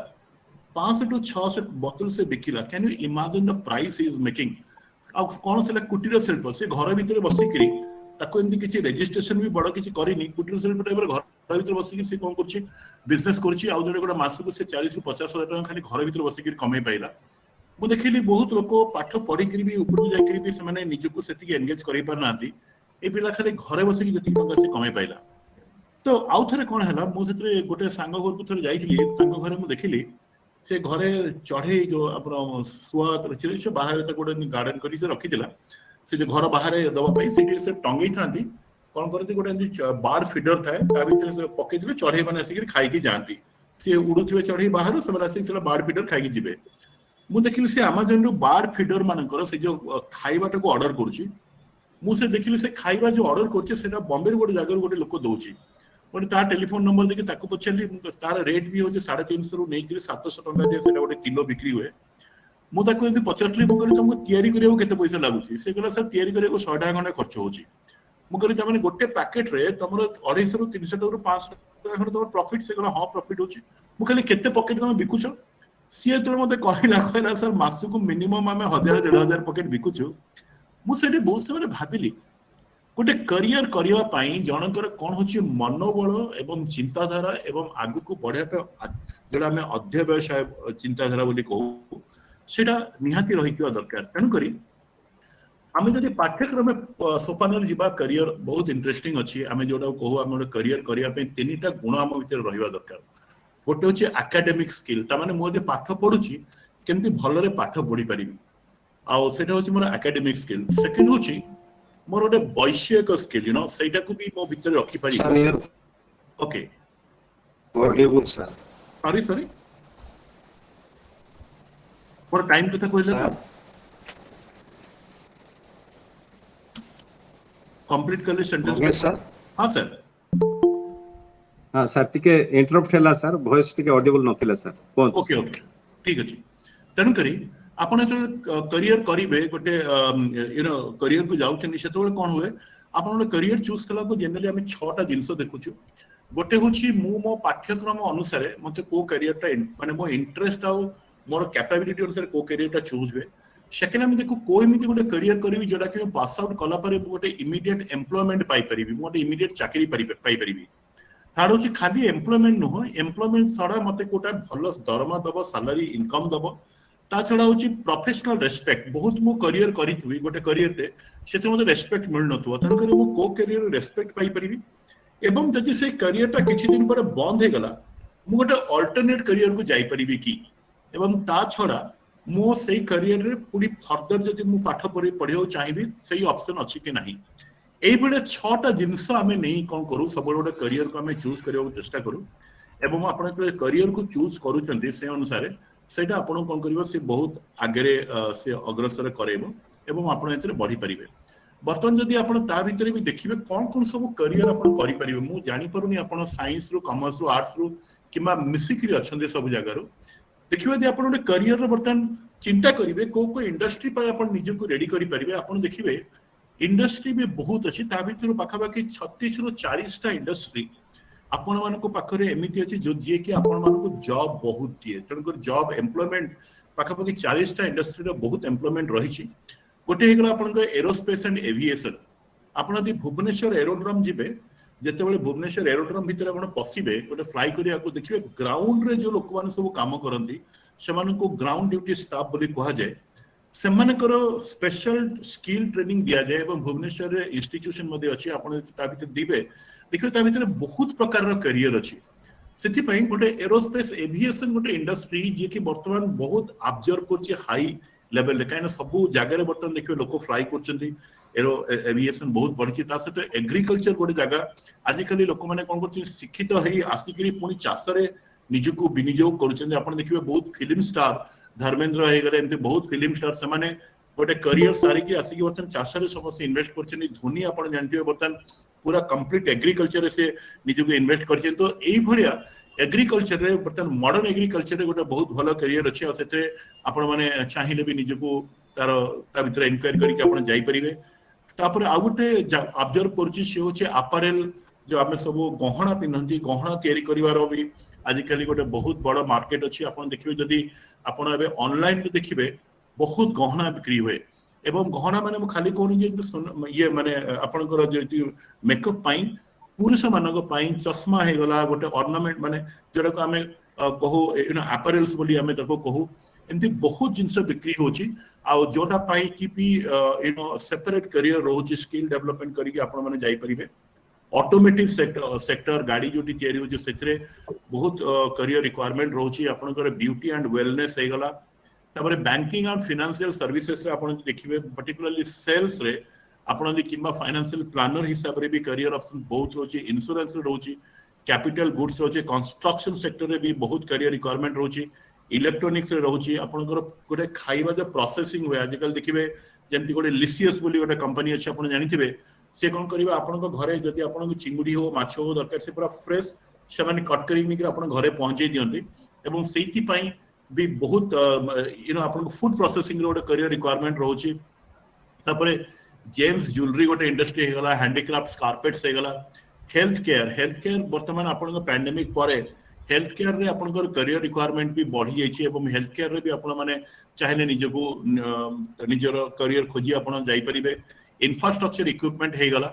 500 ରୁ 600 बोतल से बिकिला can you imagine the price is making. आ कोन सेला कुटीर शिल्प से घर भीतर बसिकरी ताको एमती किछि रजिस्ट्रेशन भी बड़ किछि करिनी। कुटीर शिल्प टाइप रे घर भीतर बसिकी से कोन करछि बिजनेस करछि। आ जोडे गोटा मासु को से 40 ରୁ 50 हजार टका खाली घर भीतर बसिकरी कमाई पाइला। मु देखिली बहुत लोक पाठ पढ़ी करी भी ऊपर जाई भी से माने निजको सेति एंगेज करै पार नाथि। ए पिला खाली घरे बसिकी जति टका से कमाई पाइला। तो आउ थरे कोन हला मु सेतरे गोटे सांग घर को थरे जाइथिली। सांग घरे मु देखिली से घरे चढ़े जो अपन सुआ रखिले से बाहर तक गोटे गार्डन करी से रखी दिला। से जो घर बाहर दबा पई सेठी से टंगई थांती कोन करती गोटे बार्ड फीडर थाए ता भीतर से पके दिले चढ़े माने आसी खाई की जानती। से उड़ुथिबे चढ़े बाहर से माने आसी से बार्ड फीडर खाई की जिवे। मु देखिली से अमेज़न रो बार्ड फीडर मानकर से जो खाइबाटा को ऑर्डर करछि। मु से देखिली से खाइबा जो ऑर्डर करछि सेटा बॉम्बे रे गोटे जगह गोटे लोक दोछि। गोटे तार टेलीफोन नंबर देखि ताको पछली तार रेट भी हो 350 रु नै कि 700 टंका जे सेटा गोटे किलो बिक्री हुए। मु ताको एंती पछरली मु कहली तुमको तयारी करियो केते पैसा लागुची। से कहला सर तयारी करियो 100 टका खंडे खर्च होची। ମୁଁ କହିଲି ତାମାନେ ଗୋଟେ ପ୍ୟାକେଟ ରେ ତମର 250 ରୁ 300 ଟଙ୍କା ରୁ 500 ଟଙ୍କା ଖଣ୍ଡେ ତମର ପ୍ରଫିଟ୍। ସେ କହିଲା ହଁ ପ୍ରଫିଟ୍ ହଉଛି। ମୁଁ କହିଲି କେତେ ପକେଟ ତମେ ବିକୁଛ? ସିଏ ଯେତେବେଳେ ମତେ କହିଲା ସାର୍ ମାସକୁ ମିନିମମ୍ ଆମେ 1000-1500 ପକେଟ ବିକୁଛୁ। ମୁଁ ସେଠି ବହୁତ ସମୟରେ ଭାବିଲି ଗୋଟେ କ୍ୟାରିୟର କରିବା ପାଇଁ ଜଣଙ୍କର କଣ ହଉଛି ମନୋବଳ ଏବଂ ଚିନ୍ତାଧାରା ଏବଂ ଆଗକୁ ବଢିବା ପାଇଁ ଯୋଉଟା ଆମେ ଅଧ୍ୟବସାୟ ଚିନ୍ତାଧାରା ବୋଲି କହୁ, ସେଟା ନିହାତି ରହିଥିବା ଦରକାର। ତେଣୁକରି ଆମେ ଯଦି ପାଠ୍ୟକ୍ରମ ସୋପାନରେ ଯିବା, କ୍ୟାରିୟର ବହୁତ ଇଣ୍ଟରେଷ୍ଟିଂ ଅଛି। ଆମେ ଯୋଉଟା କହୁ ଆମେ ଗୋଟେ କ୍ୟାରିୟର କରିବା ପାଇଁ 3ଟା ଗୁଣ ଆମ ଭିତରେ ରହିବା ଦରକାର। ଗୋଟେ ହଉଛି ଆକାଡେମିକ ସ୍କିଲ୍, ତାମାନେ ମୁଁ ଯଦି ପାଠ ପଢୁଛି କେମିତି ଭଲରେ ପାଠ ପଢି ପାରିବି, ଆଉ ସେଟା ହଉଛି ମୋର ଆକାଡେମିକ ସ୍କିଲ୍। ସେକେଣ୍ଡ ହଉଛି ମୋର ଗୋଟେ ବୈଷୟିକ ସ୍କିଲ୍, ସେଇଟାକୁ ବି ମୋ ଭିତରେ ରଖିପାରିବି। Sir, you're okay, audible, sir. ସରି ମୋର ଟାଇମ କଥା କହିଲେ ତ, Sir, କମ୍ପ୍ଲିଟ କଲେ ସେଣ୍ଟେନ୍ସ। Mangesh sir. ହଁ ସାର୍। ହଁ ସାର୍ ଟିକେ ଇଣ୍ଟରପ୍ଟ ହେଲା ସାର୍, ଭଏସ ଟିକେ ଅଡିବଲ ନଥିଲା ସାର୍, କୁହନ୍ତୁ ଓକେ ସାର୍। ଓକେ, ଠିକ ଅଛି। ତେଣୁକରି ଆପଣ ଯେତେବେଳେ କ୍ୟାରିୟର କରିବେ, ଗୋଟେ କ୍ୟାରିୟରକୁ ଯାଉଛନ୍ତି, ସେତେବେଳେ କଣ ହୁଏ, ଆପଣ ଗୋଟେ କ୍ୟାରିୟର ଚୁଜ୍ କଲାକୁ ଜେନେରାଲି ଆମେ 6ଟା ଜିନିଷ ଦେଖୁଛୁ। ଗୋଟେ ହଉଛି ମୁଁ ମୋ ପାଠ୍ୟକ୍ରମ ଅନୁସାରେ ମତେ କୋଉ କ୍ୟାରିୟରଟା ମାନେ ମୋ ଇଣ୍ଟରେଷ୍ଟ ଆଉ ମୋର କ୍ୟାପାବିଲିଟି ଅନୁସାରେ କୋଉ କ୍ୟାରିୟରଟା ଚୁଜ୍ ହୁଏ। ସେକେଣ୍ଡ ଆମେ ଦେଖୁ କୋଉ ଏମିତି ଗୋଟେ କ୍ୟାରିୟର କରିବି ଯୋଉଟା କି ପାସ୍ ଆଉଟ୍ କଲା ପରେ ମୁଁ ଗୋଟେ ଇମିଡିଏଟ ଏମ୍ପ୍ଲୟମେଣ୍ଟ ପାଇପାରିବି, ମୁଁ ଗୋଟେ ଇମିଡିଏଟ ଚାକିରି ପାଇପାରିବି। ତାର ହଉଛି ଖାଲି ଏମ୍ପ୍ଲୟମେଣ୍ଟ ନୁହଁ, ଏମ୍ପ୍ଲୟମେଣ୍ଟ ଛଡା ମତେ କୋଉଟା ଭଲ ଦରମା ଦବ, ସାଲାରୀ ଇନକମ୍ ଦବ। ତା ଛଡା ହଉଛି ପ୍ରଫେସନାଲ ରେସପେକ୍ଟ। ବହୁତ ମୁଁ କ୍ୟାରିୟର କରିଥିବି ଗୋଟେ କ୍ୟାରିୟରରେ, ସେଥିରେ ମତେ ରେସପେକ୍ଟ ମିଳୁନଥିବ। ତେଣୁକରି ମୁଁ କୋଉ କ୍ୟାରିୟରରେ ରେସପେକ୍ଟ ପାଇପାରିବି, ଏବଂ ଯଦି ସେଇ କ୍ୟାରିୟରଟା କିଛି ଦିନ ପରେ ବନ୍ଦ ହେଇଗଲା, ମୁଁ ଗୋଟେ ଅଲ୍ଟରନେଟ କ୍ୟାରିୟରକୁ ଯାଇପାରିବି କି, ଏବଂ ତା ଛଡା ମୁଁ ସେଇ କ୍ୟାରିୟରରେ ପୁଣି ଫର୍ଦର ଯଦି ମୁଁ ପାଠ ପଢିବାକୁ ଚାହିଁବି, ସେଇ ଅପସନ ଅଛି କି ନାହିଁ। এইভাবে 6টা ଜିନିଷ ଆମେ ନେଇ କଣ କରୁ, ସବୁବେଳେ ଗୋଟେ କ୍ୟାରିୟରକୁ ଆମେ ଚୁଜ୍ କରିବାକୁ ଚେଷ୍ଟା କରୁ। ଏବଂ ଆପଣ ଯେତେବେଳେ କ୍ୟାରିୟରକୁ ଚୁଜ୍ କରୁଛନ୍ତି ସେ ଅନୁସାରେ ସେଇଟା ଆପଣଙ୍କୁ କଣ କରିବ, ସେ ବହୁତ ଆଗରେ ସେ ଅଗ୍ରସର କରାଇବ ଏବଂ ଆପଣ ଏଥିରେ ବଢିପାରିବେ। ବର୍ତ୍ତମାନ ଯଦି ଆପଣ ତା ଭିତରେ ବି ଦେଖିବେ କଣ କଣ ସବୁ କ୍ୟାରିୟର ଆପଣ କରିପାରିବେ। ମୁଁ ଜାଣିପାରୁନି ଆପଣ ସାଇନ୍ସରୁ, କମର୍ସରୁ, ଆର୍ଟ୍ସରୁ କିମ୍ବା ମିଶିକିରି ଅଛନ୍ତି ସବୁ ଜାଗାରୁ। ଦେଖିବେ ଯଦି ଆପଣ ଗୋଟେ କ୍ୟାରିୟର ବର୍ତ୍ତମାନ ଚିନ୍ତା କରିବେ କୋଉ କୋଉ ଇଣ୍ଡଷ୍ଟ୍ରି ପାଇଁ ଆପଣ ନିଜକୁ ରେଡି କରିପାରିବେ, ଆପଣ ଦେଖିବେ ଇଣ୍ଡଷ୍ଟ୍ରି ବି ବହୁତ ଅଛି। ତା ଭିତରୁ ପାଖାପାଖି 36ରୁ 40ଟା ଇଣ୍ଡଷ୍ଟ୍ରି ଆପଣ ମାନଙ୍କ ପାଖରେ ଏମିତି ଅଛି ଯିଏକି ଆପଣ ମାନଙ୍କୁ ଜବ୍ ବହୁତ ଦିଏ। ତେଣୁକରି ଜବ୍ ଏମ୍ପ୍ଲୟମେଣ୍ଟ ପାଖାପାଖି 40ଟା ଇଣ୍ଡଷ୍ଟ୍ରିର ବହୁତ ଏମ୍ପ୍ଲୟମେଣ୍ଟ ରହିଛି। ଗୋଟେ ହେଇଗଲା ଆପଣଙ୍କ ଏରୋସ୍ପେସ୍ ଆଣ୍ଡ ଏଭିଏସନ। ଆପଣ ଯଦି ଭୁବନେଶ୍ୱର ଏରୋଡ୍ରମ ଯିବେ, ଯେତେବେଳେ ଭୁବନେଶ୍ୱର ଏରୋଡ୍ରମ ଭିତରେ ଆପଣ ପଶିବେ ଗୋଟେ ଫ୍ଲାଇ କରିବାକୁ, ଦେଖିବେ ଗ୍ରାଉଣ୍ଡରେ ଯୋଉ ଲୋକମାନେ ସବୁ କାମ କରନ୍ତି ସେମାନଙ୍କୁ ଗ୍ରାଉଣ୍ଡ ଡ୍ୟୁଟି ଷ୍ଟାଫ ବୋଲି କୁହାଯାଏ। ସେମାନଙ୍କର ସ୍ପେଶାଲ ସ୍କିଲ୍ ଟ୍ରେନିଂ ଦିଆଯାଏ ଏବଂ ଭୁବନେଶ୍ୱରରେ ଇନଷ୍ଟିଚ୍ୟୁସନ ମଧ୍ୟ ଅଛି। ଆପଣ ଯଦି ତା ଭିତରେ ଯିବେ ଦେଖିବେ ତା ଭିତରେ ବହୁତ ପ୍ରକାରର କ୍ୟାରିୟର ଅଛି। ସେଥିପାଇଁ ଗୋଟେ ଏରୋସ୍ପେସ୍ ଏଭିଏସନ ଗୋଟେ ଇଣ୍ଡଷ୍ଟ୍ରି ଯିଏକି ବର୍ତ୍ତମାନ ବହୁତ ଆବଜର୍ଭ କରୁଛି ହାଇ ଲେଭେଲରେ, କାହିଁକିନା ସବୁ ଜାଗାରେ ବର୍ତ୍ତମାନ ଦେଖିବେ ଲୋକ ଫ୍ଲାଇ କରୁଛନ୍ତି, ଏଭିଏସନ ବହୁତ ବଢିଛି। ତା ସହିତ ଏଗ୍ରିକଲଚର ଗୋଟେ ଜାଗା, ଆଜିକାଲି ଲୋକମାନେ କଣ କରୁଛନ୍ତି, ଶିକ୍ଷିତ ହେଇ ଆସିକିରି ପୁଣି ଚାଷରେ ନିଜକୁ ବିନିଯୋଗ କରୁଛନ୍ତି। ଆପଣ ଦେଖିବେ ବହୁତ ଫିଲ୍ମ ଷ୍ଟାର, ଧର୍ମେନ୍ଦ୍ର ହେଇଗଲେ, ଏମିତି ବହୁତ ଫିଲ୍ମ ଷ୍ଟାର, ସେମାନେ ଗୋଟେ କ୍ୟାରିୟର ସାରିକି ଆସିକି ବର୍ତ୍ତମାନ ଚାଷରେ ସମସ୍ତେ ଇନଭେଷ୍ଟ କରୁଛନ୍ତି। ଧୋନି ଆପଣ ଜାଣିଥିବେ ବର୍ତ୍ତମାନ ପୁରା କମ୍ପ୍ଲିଟ ଏଗ୍ରିକଲଚରରେ ସେ ନିଜକୁ ଇନଭେଷ୍ଟ କରିଛନ୍ତି। ତ ଏଇଭଳିଆ ଏଗ୍ରିକଲଚରରେ ବର୍ତ୍ତମାନ ମଡର୍ନ ଏଗ୍ରିକଲଚରରେ ଗୋଟେ ବହୁତ ଭଲ କ୍ୟାରିୟର ଅଛି, ଆଉ ସେଥିରେ ଆପଣ ମାନେ ଚାହିଁଲେ ବି ନିଜକୁ ତା ଭିତରେ ଏନକ୍ୱାରି କରିକି ଆପଣ ଯାଇପାରିବେ। ତାପରେ ଆଉ ଗୋଟେ ଅବଜର୍ଭ କରୁଛି, ସେ ହଉଛି ଆପାରେଲ, ଯୋଉ ଆମେ ସବୁ ଗହଣା ପିନ୍ଧନ୍ତି, ଗହଣା ତିଆରି କରିବାର ବି ଆଜିକାଲି ଗୋଟେ ବହୁତ ବଡ ମାର୍କେଟ ଅଛି। ଆପଣ ଦେଖିବେ ଯଦି ଆପଣ ଏବେ ଅନଲାଇନରେ ଦେଖିବେ ବହୁତ ଗହଣା ବିକ୍ରି ହୁଏ। ଏବଂ ଗହଣା ମାନେ ମୁଁ ଖାଲି କହୁନି ଯେ ଇଏ ମାନେ ଆପଣଙ୍କର ଯେହେତୁ ମେକଅପ୍ ପାଇଁ, ପୁରୁଷ ମାନଙ୍କ ପାଇଁ ଚଷମା ହେଇଗଲା, ଗୋଟେ ଅର୍ଣ୍ଣାମେଣ୍ଟ ମାନେ ଯୋଉଟାକୁ ଆମେ କହୁ ଆପାରେଲ୍ସ ବୋଲି ଆମେ ତାକୁ କହୁ, ଏମିତି ବହୁତ ଜିନିଷ ବିକ୍ରି ହଉଛି। ଆଉ ଯୋଉଟା ପାଇଁ କି ବି ସେପାରେଟ କ୍ୟାରିୟର ରହୁଛି, ସ୍କିଲ୍ ଡେଭଲପମେଣ୍ଟ କରିକି ଆପଣ ମାନେ ଯାଇପାରିବେ। ଅଟୋମୋଟିଭ ସେକ୍ଟର ଗାଡି ଯୋଉଠି ତିଆରି ହଉଛି ସେଥିରେ ବହୁତ କ୍ୟାରିୟର ରିକ୍ୱାରମେଣ୍ଟ ରହୁଛି। ଆପଣଙ୍କର ବିୟୁଟି ଆଣ୍ଡ ୱେଲନେସ ହେଇଗଲା। ତାପରେ ବ୍ୟାଙ୍କିଙ୍ଗ ଆଣ୍ଡ ଫିନାନ୍ସିଆଲ ସର୍ଭିସେସରେ ଆପଣ ଦେଖିବେ, ପର୍ଟିକୁଲାରଲି ସେଲ୍ସରେ ଆପଣ ଯଦି କିମ୍ବା ଫାଇନାନ୍ସିଆଲ ପ୍ଲାନର ହିସାବରେ ବି କ୍ୟାରିୟର ଅପସନ ବହୁତ ରହୁଛି। ଇନ୍ସୁରାନ୍ସରେ ରହୁଛି, କ୍ୟାପିଟାଲ ଗୁଡ୍ସ ରହୁଛି, କନଷ୍ଟ୍ରକ୍ସନ ସେକ୍ଟରରେ ବି ବହୁତ କ୍ୟାରିୟର ରିକ୍ୱାରମେଣ୍ଟ ରହୁଛି, ଇଲେକ୍ଟ୍ରୋନିକ୍ସରେ ରହୁଛି। ଆପଣଙ୍କର ଗୋଟେ ଖାଇବା ଯୋଉ ପ୍ରୋସେସିଂ ହୁଏ, ଆଜିକାଲି ଦେଖିବେ ଯେମିତି ଗୋଟେ ଲିସିୟସ୍ ବୋଲି ଗୋଟେ କମ୍ପାନୀ ଅଛି, ଆପଣ ଜାଣିଥିବେ, ସେ କଣ କରିବେ ଆପଣଙ୍କ ଘରେ ଯଦି ଆପଣଙ୍କୁ ଚିଙ୍ଗୁଡି ହଉ ମାଛ ହଉ ଦରକାର, ସେ ପୁରା ଫ୍ରେଶ ସେମାନେ କଟ୍ କରିକି ନେଇକି ଆପଣଙ୍କ ଘରେ ପହଞ୍ଚେଇ ଦିଅନ୍ତି। ଏବଂ ସେଇଥିପାଇଁ ବି ବହୁତ ଆପଣଙ୍କୁ ଫୁଡ ପ୍ରୋସେସିଂର ଗୋଟେ କ୍ୟାରିୟର ରିକ୍ୱାରମେଣ୍ଟ ରହୁଛି। ତାପରେ जेम्स ज्वेलरी गोटे इंडस्ट्री हो गला, हैंडीक्राफ्ट्स कार्पेट्स हो गला, हेल्थ केयर वर्तमान आपन पैंडेमिक परे हेल्थ केयर रे आपन करियर रिक्वायरमेंट भी बढ़ी जाइए एवं हेल्थ केयर रे भी आपण माने चाहे निजको निजर करियर खोजी आपण जाई परिबे। इंफ्रास्ट्रक्चर इक्विपमेंट हो गला,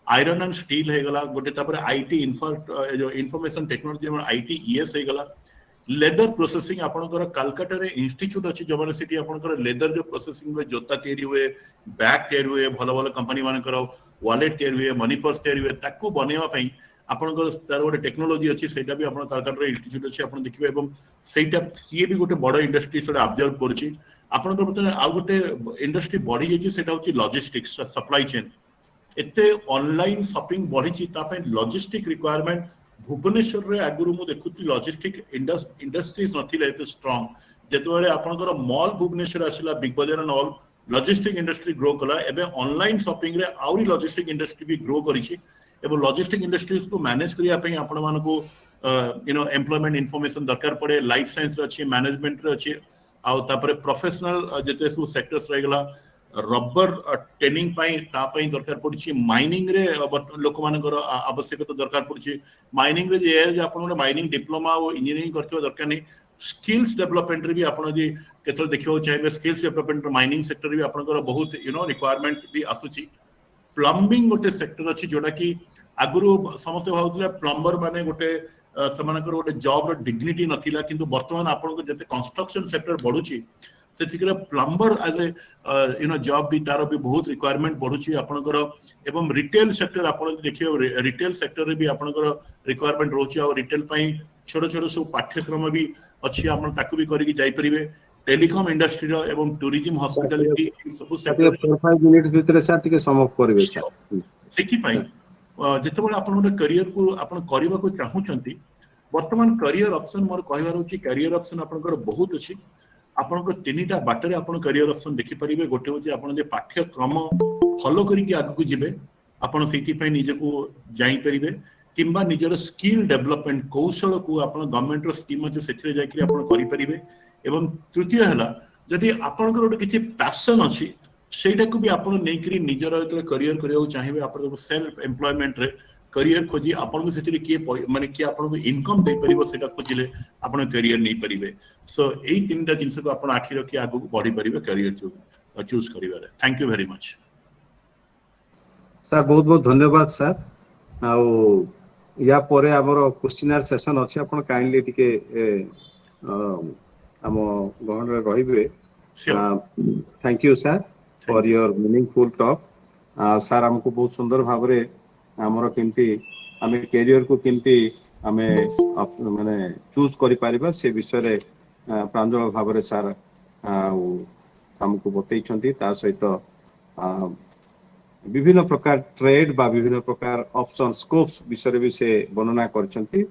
आयरन एंड स्टील हो गला गोटे, तापर आईटी जो इंफॉर्मेशन टेक्नोलॉजी आईटी ईएस हो गला, लेदर प्रोसेसिंग आपनकर कलकत्ता रे इंस्टीट्यूट अछि जमन सिटी आपनकर लेदर जो प्रोसेसिंग में जोता तैयारी हुए, बैग तैयारी हुए, भल भल कंपनी मानकर वॉलेट तैयारी हुए, मनी पर्स तैयारी हुए, ताकू बनेवा पई आपनकर तार गोटे टेक्नोलॉजी अछि, सेटा भी आपन कलकत्ता रे इंस्टीट्यूट अछि आपन देखिबे, एवं सेटा सीए भी गोटे बड़ इंडस्ट्री सेटा ऑब्जर्व करछि। आपनकर बर्तमान आ गोटे इंडस्ट्री बढ़ी जाइछि, सेटा होछि लॉजिस्टिक्स सप्लाई चेन। एते ऑनलाइन शॉपिंग बढ़ी लॉजिस्टिक रिक्वायरमेंट भुवनेश्वर रे आगुरु मु देखुती लॉजिस्टिक इंडस्ट्रीज नथिले एते स्ट्रांग, जेतेबेले आपनकर मॉल भुवनेश्वर आसिला, बिग बाजार and all logistic industry grow कला, एबे ऑनलाइन शॉपिंग रे आउरी लॉजिस्टिक इंडस्ट्री भी ग्रो करिछि। एबे लॉजिस्टिक इंडस्ट्रीज को मैनेज करिया पई आपण मानको एम्प्लॉयमेंट इंफॉर्मेशन दरकार पड़े, लाइफ साइंस रे अछि, मैनेजमेंट रे अछि, आ तापरे प्रोफेशनल जेते सब सेक्टर्स रहगला, रबर ट्रेनिंग दरकार पड़ी, माइनिंग रे लोक मानकर आवश्यकता दरकार पड़ी। माइनिंग रे जे आपण माइनिंग डिप्लोमा और इंजीनियरिंग करथिबा दरकार नहीं, स्किल्स डेवलपमेंट रे भी आपण जे केतल देखियो चाहिए, स्किल्स डेवलपमेंट माइनिंग सेक्टर भी आपनकर बहुत रिक्वायरमेंट भी आसुची। प्लम्बिंग गोटे सेक्टर अच्छी जोटा कि आगुरु समस्त भावुले प्लम्बर माने गोटे सेमानकर गोटे जॉब रो डिग्निटी नथिला, किंतु वर्तमान आपनको जते कंस्ट्रक्शन सेक्टर बढ़ुची से प्लम्बर एज ए जॉब भी तार भी बहुत रिक्वायरमेंट बढ़ुची आपनकर। एवं रिटेल सेक्टर आपण देखियो, रिटेल सेक्टर रे भी आपनकर रिक्वायरमेंट रोची, और रिटेल पई छोट छोट सब पाठ्यक्रम भी अच्छी, आपण ताकू भी करिक जाई परिबे। टेलीकॉम इंडस्ट्री रो एवं टूरिज्म हॉस्पिटैलिटी सब सेक्टर 4-5 मिनिट भितर सर टिके समअप करबे सर। सेखि पई जेतेबेले आपण गोटे करियर को आपण करबा को चाहूचंती, वर्तमान करियर ऑप्शन मोर कहबार होची, करियर ऑप्शन आपनकर बहुत अछि। आपनकर तीनटा बाटरे आपण करियर ऑप्शन देखि परिबे। गोटे होची आपण जे पाठ्यक्रम फॉलो करिक आगु जिबे, आपण सेति पई निजे को जाई परिबे, किंबा निजर स्किल डेवलपमेंट कौशल को आपण गवर्नमेंट रो स्कीम अछि सेथिरे जाई कि आपण करि परिबे। एवं तृतीय हला जदि आपनकर गोटे किछि पैशन अछि, सेटा को भी आपण नै करी निजर करियर करियो चाहिबे, आपण सेल्फ एम्प्लॉयमेंट रे करियर खोजी आपण को सेति के माने कि आपण को इनकम दे परिबो, सेटा खोजिले आपण करियर नै परिबे। सो एई तीनटा जिंस को आपण आखि रखि आगु बढ़ी परिबे करियर चूज करिवारे। Thank you very much sir, बहुत बहुत धन्यवाद सर। आउ या परे हमर क्वेश्चनर सेशन अछि, आपण काइंडली टिके हम गहन रे रहिबे। Thank you sir for your meaningful talk. Sir हमको बहुत सुंदर भाव रे हमर केमती हमें कैरियर को केमती हमें माने चूज करि पारिबा से विषय रे प्रांजल भाव रे सर हमको बतैछंती। ता सहित विभिन्न प्रकार ट्रेड बा विभिन्न प्रकार ऑप्शन स्कोप्स विषय भी से वर्णना करछंती।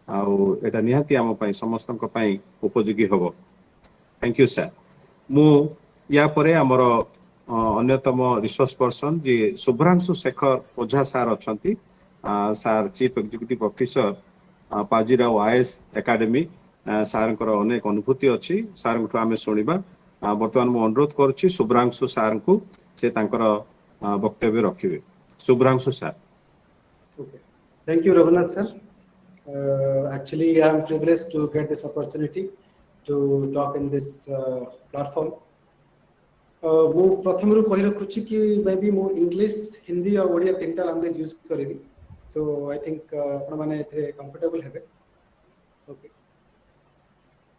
आउ एटा निहाती हम पई समस्तन पई उपयोगी हबो। Thank you sir. मु या परे हमर अन्यतम रिसोर्स पर्सन जे शुभ्रांशु शेखर ओझा सर अछंती। Sir chief executive officer पाजीराव IAS academy. Sir को अनेक अनुभूति अच्छी, सर को आम शुणा। बर्तमान मु अनुरोध करुच्ची शुभ्रांशु सर को से वक्तव्य रखिए। Shubhranshu sir. Okay. Thank you, Raghunath sir. Actually, I am privileged to get this opportunity to talk in this platform. ମୁଁ ପ୍ରଥମରୁ କହି ରଖୁଛି କି ମେ ବି ମୁଁ ଇଂଲିଶ, ହିନ୍ଦୀ ଆଉ ଓଡ଼ିଆ ତିନିଟା ଲାଙ୍ଗୁଏଜ ୟୁଜ୍ କରିବି। ସୋ ଆଇ ଥିଙ୍କ ଆପଣମାନେ ଏଥିରେ କମ୍ଫର୍ଟେବଲ୍ ହେବେ। ଓକେ।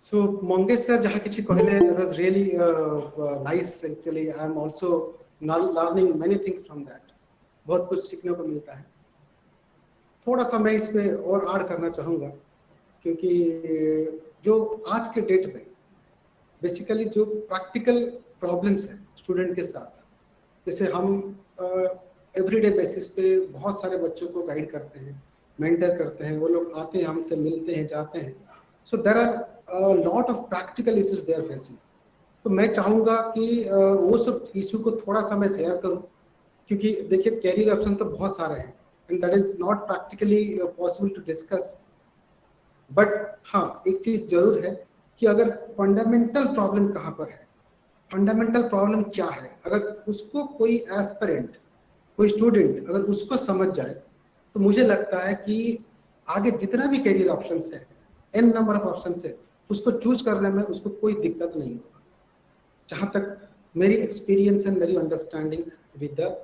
ସୋ ମଙ୍ଗେଶ ସାର୍ ଯାହା କିଛି କହିଲେ, that was really nice actually. I am also learning many things from that. बहुत कुछ सीखने को मिलता है। थोड़ा सा मैं इस पे और ऐड करना चाहूँगा, क्योंकि जो आज के डेट में बेसिकली जो प्रैक्टिकल प्रॉब्लम्स हैं स्टूडेंट के साथ, जैसे हम एवरीडे बेसिस पे बहुत सारे बच्चों को गाइड करते हैं, मेंटर करते हैं, वो लोग आते हैं हमसे मिलते हैं, जाते हैं। So there are lot of practical issues they are facing. तो मैं चाहूँगा कि वो सब इशू को थोड़ा सा मैं शेयर करूँ, क्योंकि देखिए कैरियर ऑप्शन तो बहुत सारे हैं and that is not practically possible to discuss. But हाँ, एक चीज जरूर है कि अगर फंडामेंटल प्रॉब्लम कहाँ पर है, फंडामेंटल प्रॉब्लम क्या है, अगर उसको कोई एस्पिरेंट, कोई स्टूडेंट अगर उसको समझ जाए तो मुझे लगता है कि आगे जितना भी करियर ऑप्शंस है, एन नंबर ऑफ ऑप्शंस है, उसको चूज करने में उसको कोई दिक्कत नहीं होगा, जहां तक मेरी एक्सपीरियंस एंड मेरी अंडरस्टैंडिंग विद द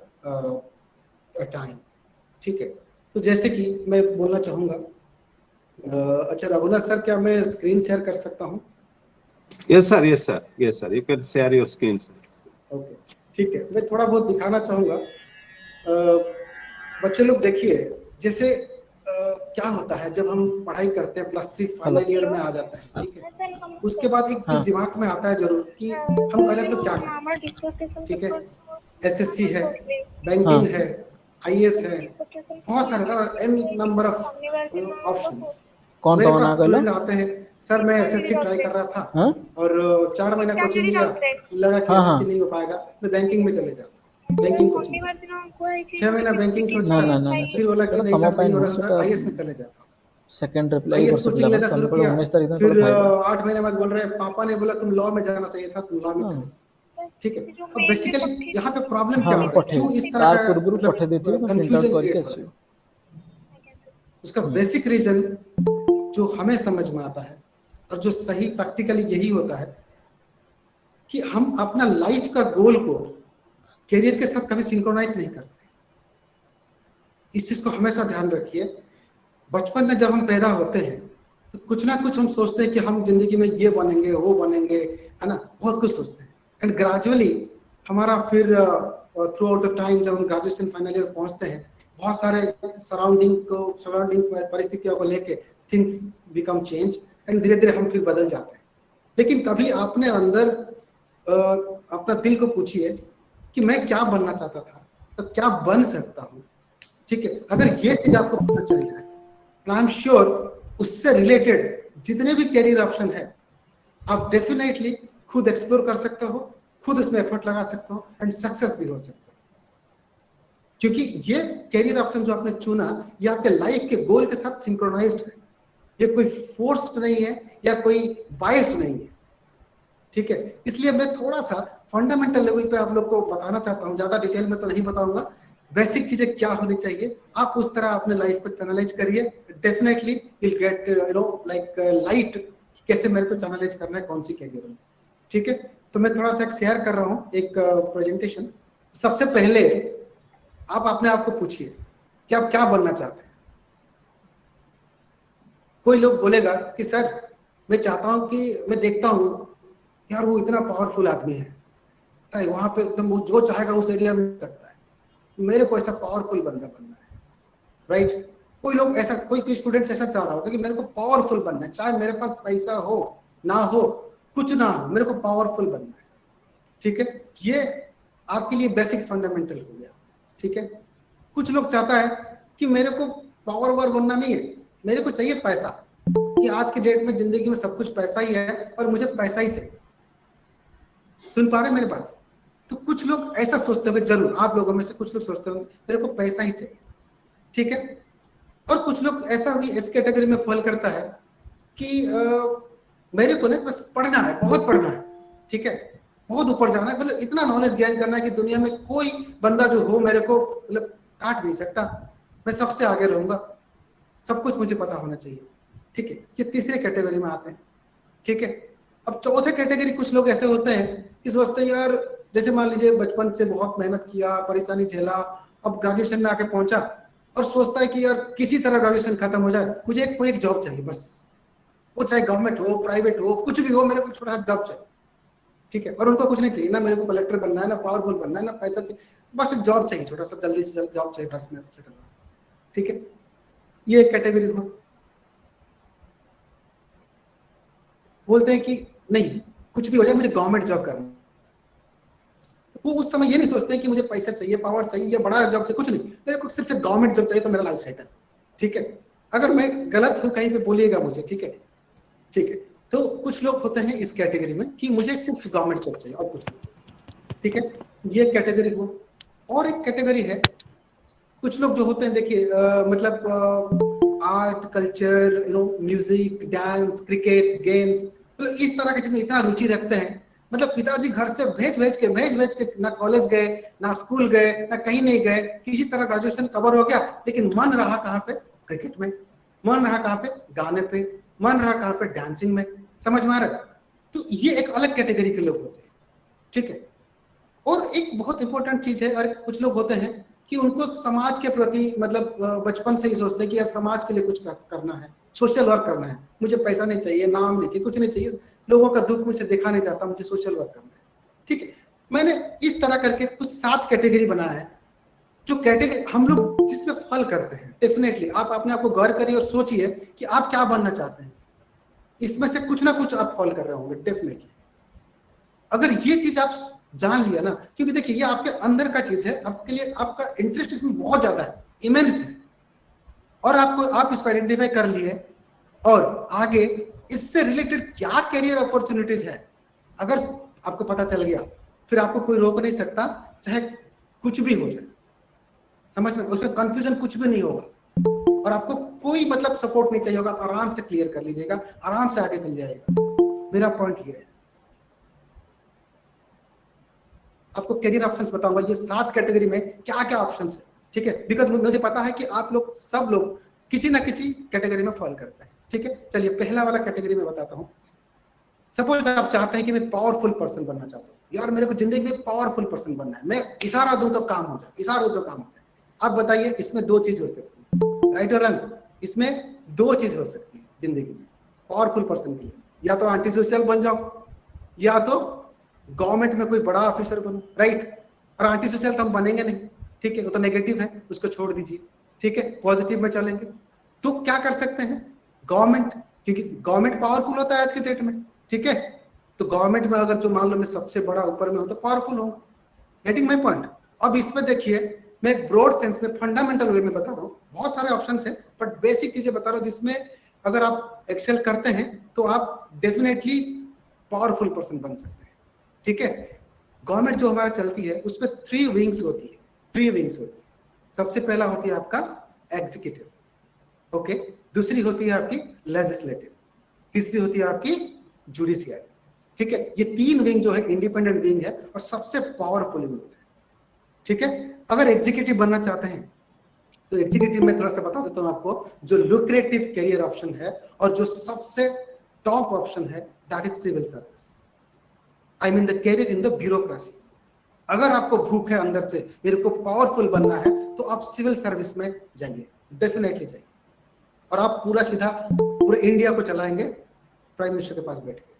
टाइम। ठीक है, तो जैसे कि मैं बोलना चाहूंगा, अच्छा रघुनाथ सर, क्या मैं स्क्रीन शेयर कर सकता हूँ? Yes, sir. Yes, sir. Yes, sir. You can share your screen, sir. Okay, ठीक है, मैं थोड़ा बहुत दिखाना चाहूंगा। बच्चे लोग देखिए, जैसे क्या होता है जब हम पढ़ाई करते हैं, +3 फाइनल ईयर में आ जाता है, ठीक है, उसके बाद एक चीज दिमाग में आता है जरूर कि हम करें तो क्या करें। ठीक है, एसएससी है, बैंकिंग है, आईएएस है, बहुत सारे एन नंबर ऑफ ऑप्शंस। कौन मेरे कौन पास आ गए? स्टूडेंट आते हैं, सर मैं एसएससी ट्राई कर रहा था हाँ? और 4 महीना कोचिंग लिया, लगा कि हाँ, हाँ। एसएससी नहीं हो पाएगा, मैं बैंकिंग में चले जाता, बैंकिंग कोचिंग 6 महीना बैंकिंग सोचा, ना, ना, ना, ना, फिर बोला कि नहीं तम सर पाई नहीं हो नुह रहा, सेटा आईएएस में चले जाता। सेकंड रिप्लाई आईएएस कर कोचिंग सकला लेना शुरू तम किया, 19 तारिख फिर दिन फाइबा 8 महीने बाद बोल रहे हैं पापा ने बोला तुम लॉ में जाना चाहिए था, तुम लॉ में चले जाओ। ठीक है, अब बेसिकली यहाँ पे प्रॉब्लम क्या हाँ है, पठे क्यों इस तार तरह पूर्व पठे देती तो प्रिंट आउट कंफ्यूजन करके क्रिएट हो आसियो। रहा है? उसका बेसिक रीजन जो हमें समझ में आता है और जो सही प्रैक्टिकली यही होता है कि हम अपना लाइफ का गोल को करियर के साथ कभी सिंक्रोनाइज नहीं करते। इस चीज को हमेशा ध्यान रखिए। बचपन में जब हम पैदा होते हैं तो कुछ ना कुछ हम सोचते हैं कि हम जिंदगी में ये बनेंगे वो बनेंगे, है ना, बहुत कुछ सोचते हैं। एंड ग्रेजुअली हमारा फिर थ्रू आउट द टाइम जब हम ग्रेजुएशन फाइनल ईयर पहुंचते हैं, बहुत सारे सराउंडिंग परिस्थितियों को लेके थिंग्स बिकम चेंज एंड धीरे धीरे हम फिर बदल जाते हैं। लेकिन कभी आपने अंदर अपना दिल को पूछिए कि मैं क्या बनना चाहता था, तो क्या बन सकता हूँ। ठीक है, अगर ये चीज आपको पता चल जाए, आई एम श्योर उससे रिलेटेड जितने भी करियर ऑप्शन है आप डेफिनेटली खुद एक्सप्लोर कर सकते हो, खुद इसमें एफर्ट लगा सकते हो एंड सक्सेस भी हो सकते हो। क्योंकि ये करियर ऑप्शन जो आपने चुना ये आपके लाइफ के गोल के साथ सिंक्रोनाइज्ड है, ये कोई फोर्स्ड नहीं है या कोई बायस्ड नहीं है। ठीक है, इसलिए मैं थोड़ा सा फंडामेंटल लेवल पे आप लोग को बताना चाहता हूँ, ज्यादा डिटेल में तो नहीं बताऊंगा। बेसिक चीजें क्या होनी चाहिए, आप उस तरह अपने लाइफ को चैनलाइज करिए, definitely will get like light कैसे मेरे को चैनलाइज करना है, कौन सी कैरियर में। ठीक है, तो मैं थोड़ा सा शेयर कर रहा हूँ एक प्रेजेंटेशन। सबसे पहले आप अपने आप को पूछिए कि आप क्या बनना चाहते हैं। कोई लोग बोलेगा कि सर मैं चाहता हूँ कि मैं देखता हूँ यार वो इतना पावरफुल आदमी है, वहां पे एकदम वो जो चाहेगा उस एरिया में सकता है, मेरे को ऐसा पावरफुल बंदा बनना है। राइट, कोई लोग ऐसा, कोई स्टूडेंट्स ऐसा चाह रहा होगा कि मेरे को पावरफुल बनना है, चाहे मेरे पास पैसा हो ना हो, कुछ ना हो, मेरे को पावरफुल बनना है। ठीक है, ये आपके लिए बेसिक फंडामेंटल हो गया। ठीक है, कुछ लोग चाहता है कि मेरे को पावर बनना नहीं है, मेरे को चाहिए पैसा, कि आज के डेट में जिंदगी में सब कुछ पैसा ही है और मुझे पैसा ही चाहिए। सुन पा रहे हैं मेरी बात? तो कुछ लोग ऐसा सोचते होंगे, जरूर आप लोगों में से कुछ लोग सोचते होंगे मेरे को पैसा ही चाहिए। ठीक है, और कुछ लोग ऐसा भी इस कैटेगरी में फॉल करता है कि मेरे को ना बस पढ़ना है, बहुत पढ़ना है। ठीक है, बहुत ऊपर जाना है, मतलब इतना नॉलेज गेन करना है कि दुनिया में कोई बंदा जो हो मेरे को मतलब काट नहीं सकता, मैं सबसे आगे रहूंगा, सब कुछ मुझे पता होना चाहिए। ठीक है, ये तीसरे कैटेगरी में आते हैं। ठीक है, अब चौथे कैटेगरी कुछ लोग ऐसे होते हैं कि सोचते हैं यार, जैसे मान लीजिए बचपन से बहुत मेहनत किया, परेशानी झेला, अब ग्रेजुएशन में आके पहुंचा और सोचता है कि यार किसी तरह ग्रेजुएशन खत्म हो जाए, मुझे कोई एक जॉब चाहिए बस, वो चाहे गवर्नमेंट हो प्राइवेट हो कुछ भी हो, मेरे को छोटा सा जॉब चाहिए। ठीक है, और उनको कुछ नहीं चाहिए, ना मेरे को कलेक्टर बनना है, ना पावरफुल बनना है, ना पैसा चाहिए, बस एक जॉब चाहिए, छोटा सा जल्दी से जल्द जॉब चाहिए बस मैं सेटल। ठीक है, ये एक कैटेगरी हो। बोलते हैं कि नहीं कुछ भी हो जाए मुझे गवर्नमेंट जॉब करना, वो उस समय ये नहीं सोचते कि मुझे पैसा चाहिए, पावर चाहिए या बड़ा जॉब चाहिए, कुछ नहीं, मेरे को सिर्फ एक गवर्नमेंट जॉब चाहिए तो मेरा लाइफ सेटल। ठीक है, अगर मैं गलत हूँ कहीं पे बोलिएगा मुझे। ठीक है, ठीक है, तो कुछ लोग होते हैं इस कैटेगरी में कि मुझे सिर्फ गवर्नमेंट जॉब चाहिए और कुछ नहीं। ठीक है, ये कैटेगरी हो। और एक कैटेगरी है, कुछ लोग जो होते हैं देखिए मतलब art culture, music, dance, cricket, games, मतलब इस तरह की चीज में इतना रुचि रखते हैं मतलब पिताजी घर से भेज भेज के ना कॉलेज गए, ना स्कूल गए, ना कहीं नहीं गए, किसी तरह ग्रेजुएशन कवर हो गया, लेकिन मन रहा कहाँ पे? क्रिकेट में, मन रहा कहाँ पे? गाने पे, मन रहा कहाँ पे? डांसिंग में। समझ में आ रहा है? तो ये एक अलग कैटेगरी के लोग होते हैं, ठीक है। और एक बहुत इंपॉर्टेंट चीज है, और कुछ लोग होते हैं कि उनको समाज के प्रति मतलब बचपन से ही सोचते हैं कि यार समाज के लिए कुछ करना है, सोशल वर्क करना है, मुझे पैसा नहीं चाहिए, नाम नहीं चाहिए, कुछ नहीं चाहिए, लोगों का दुख मुझे देखा नहीं चाहता, मुझे सोशल वर्क करना है, ठीक है। मैंने इस तरह करके कुछ 7 कैटेगरी बनाया है, जो कैटेगरी हम लोग जिसमें फॉल करते हैं। डेफिनेटली आप अपने आप को गौर करिए और सोचिए कि आप क्या बनना चाहते हैं। इसमें से कुछ ना कुछ आप फॉल कर रहे होंगे डेफिनेटली। अगर ये चीज आप जान लिया ना, क्योंकि देखिए ये आपके अंदर का चीज है, आपके लिए आपका इंटरेस्ट इसमें बहुत ज्यादा है, इमेंस है, और आप इसको आइडेंटिफाई कर लिए, और आगे इससे रिलेटेड क्या करियर अपॉर्चुनिटीज है, अगर आपको पता चल गया, फिर आपको कोई रोक नहीं सकता, चाहे कुछ भी हो जाए। समझ में? उसमें कंफ्यूजन कुछ भी नहीं होगा, और आपको कोई मतलब सपोर्ट नहीं चाहिए होगा, आप आराम से क्लियर कर लीजिएगा, आराम से आगे चल जाएगा। मेरा पॉइंट ये है। आपको करियर ऑप्शंस बताऊंगा, ये 7 कैटेगरी में क्या क्या ऑप्शंस है, ठीक है। बिकॉज मुझे पता है कि आप लोग सब लोग किसी ना किसी कैटेगरी में फॉल करते हैं, ठीक है। चलिए पहला वाला कैटेगरी में बताता हूँ। सपोज आप चाहते हैं कि मैं पावरफुल पर्सन बनना चाहता हूँ, यार मेरे को जिंदगी में पावरफुल पर्सन बनना है, मैं इशारा दूं तो काम हो जाए, इशारा दूं तो काम हो जाए। आप बताइए, इसमें 2 चीज हो सकती है, राइट और रंग? इसमें 2 चीज हो सकती है जिंदगी में पावरफुल पर्सन के लिए, या तो एंटी सोशल बन जाओ, या तो गवर्नमेंट में कोई बड़ा ऑफिसर बनो, राइट। और एंटी सोशल तो हम बनेंगे नहीं, ठीक है, वो तो नेगेटिव है, उसको छोड़ दीजिए, ठीक है, पॉजिटिव में चलेंगे। तो क्या कर सकते हैं? गवर्नमेंट, क्योंकि गवर्नमेंट पावरफुल होता है आज के डेट में, ठीक है। तो गवर्नमेंट में अगर जो मान लो मैं सबसे बड़ा ऊपर में हो तो पावरफुल हूँ, गेटिंग माय पॉइंट। अब इसमें देखिए, मैं एक ब्रॉड सेंस में फंडामेंटल वे में बता रहा हूँ, बहुत सारे ऑप्शन है, बट बेसिक चीजें बता रहा हूँ, जिसमें अगर आप एक्सेल करते हैं तो आप डेफिनेटली पावरफुल पर्सन बन सकते हैं, ठीक है। गवर्नमेंट जो हमारा चलती है उसमें 3 विंग्स होती है, 3 विंग्स होती है। सबसे पहला होती है आपका एग्जीक्यूटिव, ओके, दूसरी होती है आपकी लेजिस्लेटिव, तीसरी होती है आपकी जुडिशियरी, ठीक है। ये 3 विंग जो है इंडिपेंडेंट विंग है और सबसे पावरफुल विंग होता है, ठीक है। अगर एग्जीक्यूटिव बनना चाहते हैं तो एग्जीक्यूटिव में थोड़ा सा बता देता हूं आपको, जो लुक्रेटिव करियर ऑप्शन है और जो सबसे टॉप ऑप्शन है, that is civil service. I mean the career in the bureaucracy. अगर आपको भूख है अंदर से, मेरे को पावरफुल बनना है, तो आप सिविल सर्विस में जाइए, डेफिनेटली जाइए, और आप पूरा सीधा पूरे इंडिया को चलाएंगे प्राइम मिनिस्टर के पास बैठ के,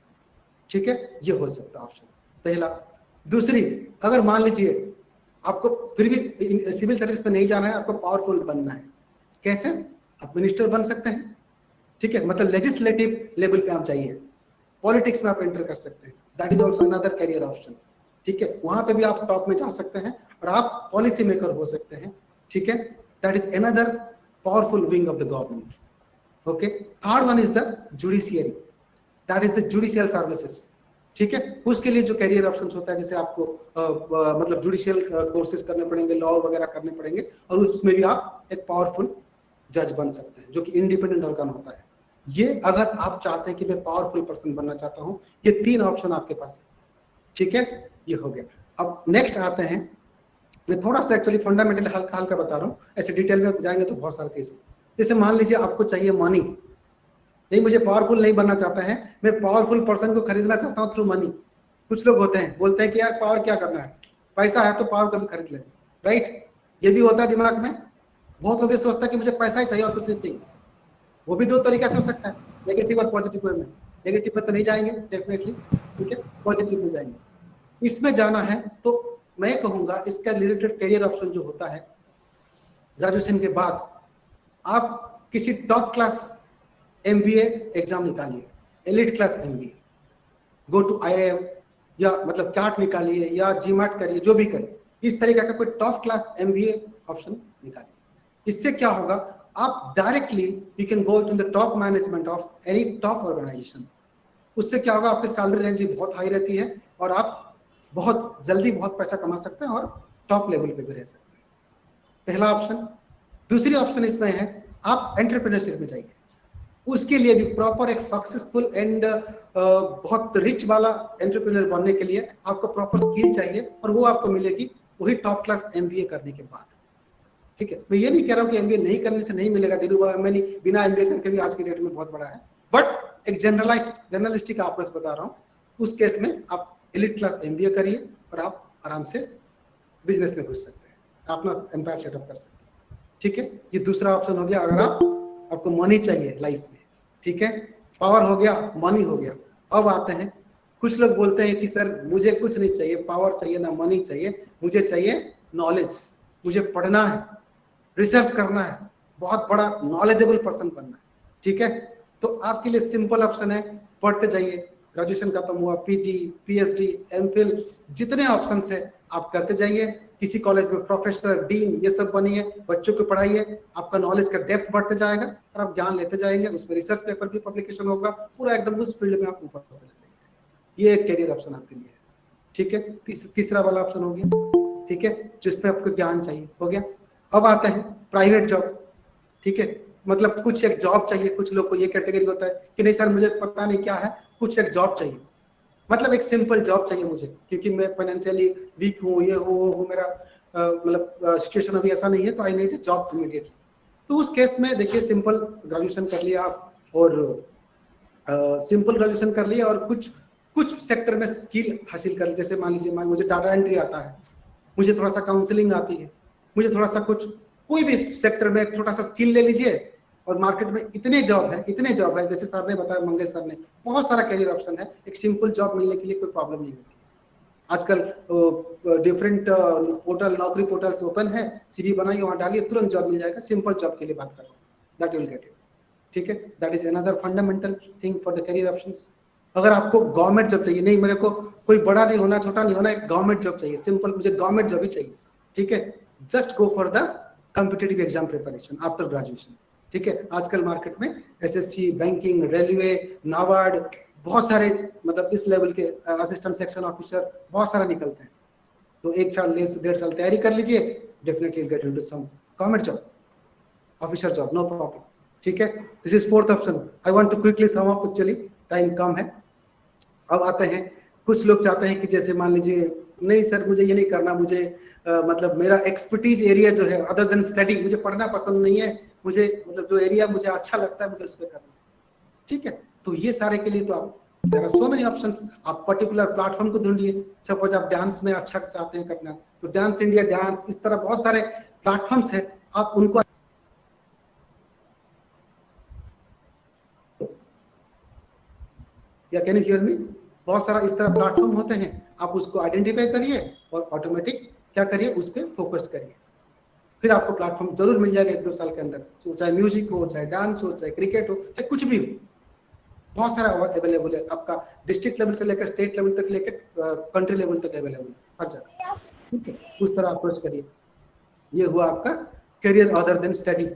ठीक है। ये हो सकता है ऑप्शन पहला। दूसरी, अगर मान लीजिए आपको फिर भी सिविल सर्विस में नहीं जाना है, आपको पावरफुल बनना है, कैसे? आप मिनिस्टर बन सकते हैं, ठीक है, मतलब लेजिस्लेटिव लेवल पे आप जाइए, पॉलिटिक्स में आप एंटर कर सकते हैं, that is also another career option, ठीक है। वहां पे भी आप टॉप में जा सकते हैं और आप पॉलिसी मेकर हो सकते हैं, ठीक है। That is another powerful wing of the government, okay. Third one is the judiciary, that is the judicial services, ठीक है। उसके लिए जो करियर ऑप्शंस होता है, जैसे आपको मतलब जुडिशियल कोर्सेज करने पड़ेंगे, लॉ वगैरह करने पड़ेंगे, और उसमें भी आप एक पावरफुल जज बन सकते हैं, जो कि इंडिपेंडेंट ऑर्गन होता है। ये अगर आप चाहते हैं कि मैं पावरफुल पर्सन बनना चाहता हूं, ये 3 ऑप्शन आपके पास है, ठीक है। ये हो गया। अब नेक्स्ट आते हैं, मैं थोड़ा सा एक्चुअली फंडामेंटल हल्का हल्का बता रहा हूँ, ऐसे डिटेल में जाएंगे तो बहुत सारी चीजें। जैसे मान लीजिए आपको चाहिए मनी, नहीं मुझे पावरफुल नहीं बनना चाहता है, मैं पावरफुल पर्सन को खरीदना चाहता हूँ थ्रू मनी। कुछ लोग होते हैं, बोलते हैं कि यार पावर क्या करना है, पैसा है तो पावर कभी खरीद ले, राइट। ये भी होता है दिमाग में। बहुत लोग सोचता है कि मुझे पैसा ही चाहिए और कुछ नहीं चाहिए। वो भी 2 तरीका से हो सकता है, नेगेटिव और पॉजिटिव वे में। नेगेटिव में तो नहीं जाएंगे डेफिनेटली, ठीक है, पॉजिटिव में जाएंगे। इसमें जाना है तो मैं कहूंगा इसका रिलेटेड करियर ऑप्शन जो होता है, ग्रेजुएशन के बाद आप किसी टॉप क्लास MBA एग्जाम निकालिए, elite class MBA, go to IIM या मतलब कैट निकालिए या GMAT करिए, जो भी करिए, इस तरीके का कोई टॉप क्लास MBA ऑप्शन निकालिए। इससे क्या होगा, आप directly you can go to the top management of any top organisation. उससे क्या होगा, आपकी सैलरी रेंज भी बहुत हाई रहती है और आप बहुत जल्दी बहुत पैसा कमा सकते हैं और टॉप लेवल पे भी रह सकते हैं। पहला ऑप्शन। दूसरी ऑप्शन इसमें है, आप एंटरप्रेन्योरशिप में जाइए। उसके लिए भी प्रॉपर एक सक्सेसफुल एंड बहुत रिच वाला एंटरप्रेन्योर बनने के लिए आपको प्रॉपर स्किल चाहिए, और वो आपको मिलेगी वही टॉप क्लास एमबीए करने के बाद। ठीक है, मैं ये नहीं कह रहा हूँ कि एमबीए नहीं करने से नहीं मिलेगा, धीरूभाई अंबानी बिना एमबीए करके भी आज के डेट में बहुत बड़ा है, बट एक जर्नलिस्टिक अप्रोच बता रहा हूँ। उस केस में आप एलिट क्लास एमबीए करिए और आप आराम से बिजनेस में घुस सकते हैं, अपना एम्पायर सेटअप कर सकते हैं। ठीक है, ये दूसरा ऑप्शन हो गया। अगर आपको मनी चाहिए लाइफ में, ठीक है, पावर हो गया, मनी हो गया। अब आते हैं, कुछ लोग बोलते हैं कि सर मुझे कुछ नहीं चाहिए, पावर चाहिए ना मनी चाहिए, मुझे चाहिए नॉलेज, मुझे पढ़ना है, रिसर्च करना है, बहुत बड़ा नॉलेजेबल पर्सन बनना है। ठीक है, तो आपके लिए सिंपल ऑप्शन है, पढ़ते जाइए, ग्रेजुएशन खत्म हुआ, पीजी, पीएचडी, एमफिल, जितने ऑप्शन है आप करते जाइए। किसी कॉलेज में प्रोफेसर, डीन, ये सब बनिए, बच्चों को पढ़ाइए, आपका नॉलेज का डेप्थ बढ़ते जाएगा और आप ज्ञान लेते जाएंगे, उसमें रिसर्च पेपर भी पब्लिकेशन होगा, पूरा एकदम उस फील्ड में आप ऊपर चले जाएंगे। ये एक करियर ऑप्शन आपके लिए है। ठीक है, तीसरा वाला ऑप्शन हो गया। ठीक है, जिसमें आपको ज्ञान चाहिए, हो गया। अब आते हैं प्राइवेट जॉब। ठीक है, मतलब कुछ एक जॉब चाहिए। कुछ लोग को ये कैटेगरी होता है कि नहीं सर मुझे पता नहीं क्या है, कुछ एक जॉब चाहिए, मतलब एक सिंपल जॉब चाहिए मुझे, क्योंकि मैं फाइनेंशियली वीक हूँ, ये हूँ, मेरा मतलब सिचुएशन अभी ऐसा नहीं है, तो I need a job immediately. तो उस केस में देखिए, सिंपल ग्रेजुएशन कर लिया आप, और सिंपल ग्रेजुएशन कर लिया, और कुछ सेक्टर में स्किल हासिल कर ली। जैसे मान लीजिए मुझे डाटा एंट्री आता है, मुझे थोड़ा सा काउंसलिंग आती है, मुझे थोड़ा सा कुछ, कोई भी सेक्टर में छोटा सा स्किल ले लीजिए, और मार्केट में इतने जॉब है, जैसे सर ने बताया, मंगेश सर ने, बहुत सारा करियर ऑप्शन है। एक सिंपल जॉब मिलने के लिए कोई प्रॉब्लम नहीं होती। आजकल डिफरेंट पोर्टल, नौकरी पोर्टल्स ओपन है, सीवी बनाइए, वहां डालिए, तुरंत जॉब मिल जाएगा। सिंपल जॉब के लिए बात कर रहा हूँ, that you will get it. ठीक है, that is another fundamental thing for the career options. अगर आपको गवर्नमेंट जॉब चाहिए, नहीं मेरे को कोई बड़ा नहीं होना, छोटा नहीं होना, एक गवर्नमेंट जॉब चाहिए, सिंपल मुझे गवर्नमेंट जॉब ही चाहिए। ठीक है, just go for the competitive exam preparation after graduation. ठीक है, आजकल मार्केट में एसएससी, बैंकिंग, रेलवे, नाबार्ड, बहुत सारे मतलब इस लेवल के असिस्टेंट सेक्शन ऑफिसर बहुत सारा निकलते हैं। तो 1 साल 1.5 साल तैयारी कर लीजिए, definitely get into some government job, officer job, no problem. ठीक है, this is fourth option. I want to quickly sum up, actually time कम है। अब आते हैं, कुछ लोग चाहते हैं कि जैसे मान लीजिए, नहीं सर मुझे ये नहीं करना, मुझे मतलब मेरा एक्सपर्टीज एरिया जो है अदर देन स्टडी, मुझे पढ़ना पसंद नहीं है, मुझे मतलब जो एरिया मुझे अच्छा लगता है मुझे उस पर करना। ठीक है, तो ये सारे के लिए तो आप, there are so many options. आप पर्टिकुलर प्लेटफॉर्म को ढूंढिए। सपोज आप डांस में अच्छा चाहते हैं करना, तो डांस इंडिया, डांस, इस तरह बहुत सारे प्लेटफॉर्म्स है, आप उनको, या कैन यू हियर मी, बहुत सारा इस तरह प्लेटफॉर्म होते हैं, आप उसको आइडेंटिफाई करिए और ऑटोमेटिक क्या करिए, उस पर फोकस करिए, फिर आपको प्लेटफॉर्म जरूर मिल जाएगा 1-2 साल के अंदर। तो चाहे म्यूजिक हो, चाहे डांस हो, चाहे क्रिकेट हो, चाहे कुछ भी हो, बहुत सारा अवेलेबल है। आपका डिस्ट्रिक्ट लेवल से लेकर स्टेट लेवल तक, लेकर कंट्री लेवल तक अवेलेबल है हर जगह। ठीक है, उस तरह अप्रोच करिए। ये हुआ आपका करियर अदर देन स्टडी।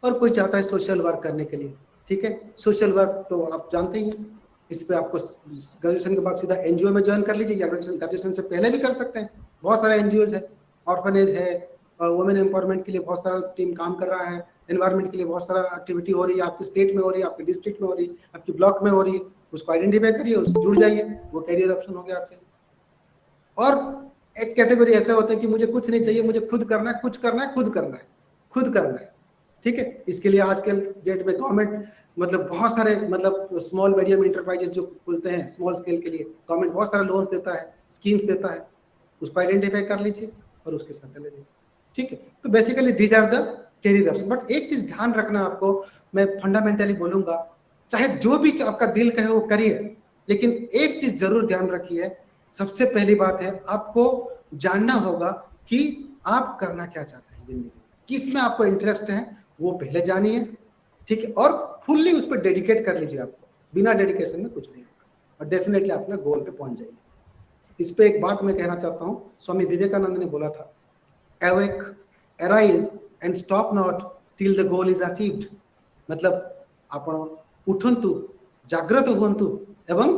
और कोई चाहता है सोशल वर्क करने के लिए, ठीक है, सोशल वर्क तो आप जानते ही हैं, इस पे आपको ग्रेजुएशन के बाद सीधा एनजीओ में ज्वाइन कर लीजिए, या ग्रेजुएशन से पहले भी कर सकते हैं। बहुत सारे एनजीओ है, ऑर्फनेज है, वुमेन एम्पावरमेंट के लिए बहुत सारा टीम काम कर रहा है, एनवायरमेंट के लिए बहुत सारा एक्टिविटी हो रही है, आपके स्टेट में हो रही है, आपके डिस्ट्रिक्ट में हो रही है, आपकी ब्लॉक में हो रही है, उसको आइडेंटिफाई करिए, उससे जुड़ जाइए, वो कैरियर ऑप्शन हो गया आपके लिए। और एक कैटेगरी ऐसा होता है कि मुझे कुछ नहीं चाहिए, मुझे खुद करना है, कुछ करना है, खुद करना है, खुद करना है। ठीक है, इसके लिए आजकल डेट में गवर्नमेंट मतलब बहुत सारे मतलब स्मॉल मीडियम इंटरप्राइजेस जो खुलते हैं स्मॉल स्केल के लिए, गवर्नमेंट बहुत सारे लोन्स देता है, स्कीम्स देता है, उसको आइडेंटिफाई कर लीजिए और उसके साथ चले जाइए। ठीक है, तो basically these are the career option. But एक चीज ध्यान रखना आपको, मैं फंडामेंटली बोलूंगा, चाहे जो भी आपका दिल कहे वो करिए, लेकिन एक चीज जरूर ध्यान रखिए। सबसे पहली बात है, आपको जानना होगा कि आप करना क्या चाहते हैं जिंदगी में, किस में आपको इंटरेस्ट है, वो पहले जानिए। ठीक है, और फुल्ली उस पर डेडिकेट कर लीजिए। आपको बिना डेडिकेशन में कुछ नहीं होगा, और डेफिनेटली अपने गोल पे पहुंच जाइए। इस पे एक बात मैं कहना चाहता हूँ, स्वामी विवेकानंद ने बोला था, awake, arise and stop not till the goal is achieved। मतलब आपण उठंतु, जागृत हुंतु एवं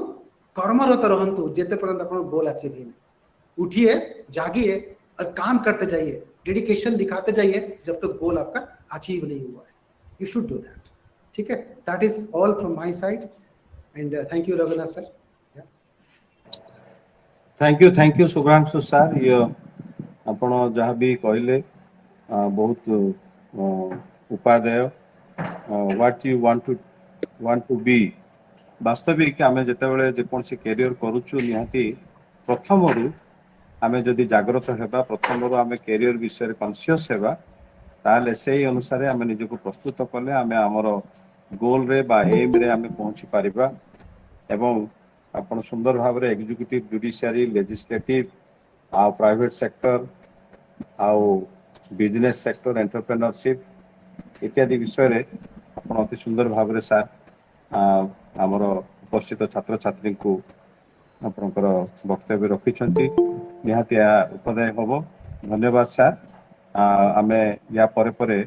कर्मरत रहंतु जेते पर्यंत आपण गोल अचीव ही नहीं। उठिए, जागिए और काम करते जाइए, डेडिकेशन दिखाते जाइए जब तक गोल आपका अचीव नहीं हुआ है। You should do that. ठीक है, that is all from my side, and thank you Raghunath sir. Yeah. Thank you Shubhranshu sir. ये ଆପଣ ଯାହା ବି କହିଲେ ବହୁତ ଉପାଦେୟ। ହ୍ୱାଟ ୟୁ ୱାଣ୍ଟ ଟୁ ବି ବାସ୍ତବିକ ଆମେ ଯେତେବେଳେ ଯେକୌଣସି କ୍ୟାରିୟର କରୁଛୁ ନିହାତି ପ୍ରଥମରୁ ଆମେ ଯଦି ଜାଗ୍ରତ ହେବା, ପ୍ରଥମରୁ ଆମେ କ୍ୟାରିୟର ବିଷୟରେ କନସିୟସ୍ ହେବା, ତାହେଲେ ସେଇ ଅନୁସାରେ ଆମେ ନିଜକୁ ପ୍ରସ୍ତୁତ କଲେ ଆମେ ଆମର ଗୋଲରେ ବା ଏମ୍ରେ ଆମେ ପହଞ୍ଚି ପାରିବା। ଏବଂ ଆପଣ ସୁନ୍ଦର ଭାବରେ ଏକ୍ଜିକ୍ୟୁଟିଭ, ଜୁଡିସିଆରୀ, ଲେଜିସ୍ଲେଟିଭ ଆଉ ପ୍ରାଇଭେଟ ସେକ୍ଟର ଆଉ ବିଜନେସ୍ ସେକ୍ଟର, ଏଣ୍ଟରପ୍ରେନରସିପ୍ ଇତ୍ୟାଦି ବିଷୟରେ ଆପଣ ଅତି ସୁନ୍ଦର ଭାବରେ ସାର୍ ଆମର ଉପସ୍ଥିତ ଛାତ୍ରଛାତ୍ରୀଙ୍କୁ ଆପଣଙ୍କର ବକ୍ତବ୍ୟ ରଖିଛନ୍ତି। ନିହାତି ଏହା ଉପଦାୟ ହେବ। ଧନ୍ୟବାଦ ସାର୍। ଆମେ ୟା ପରେ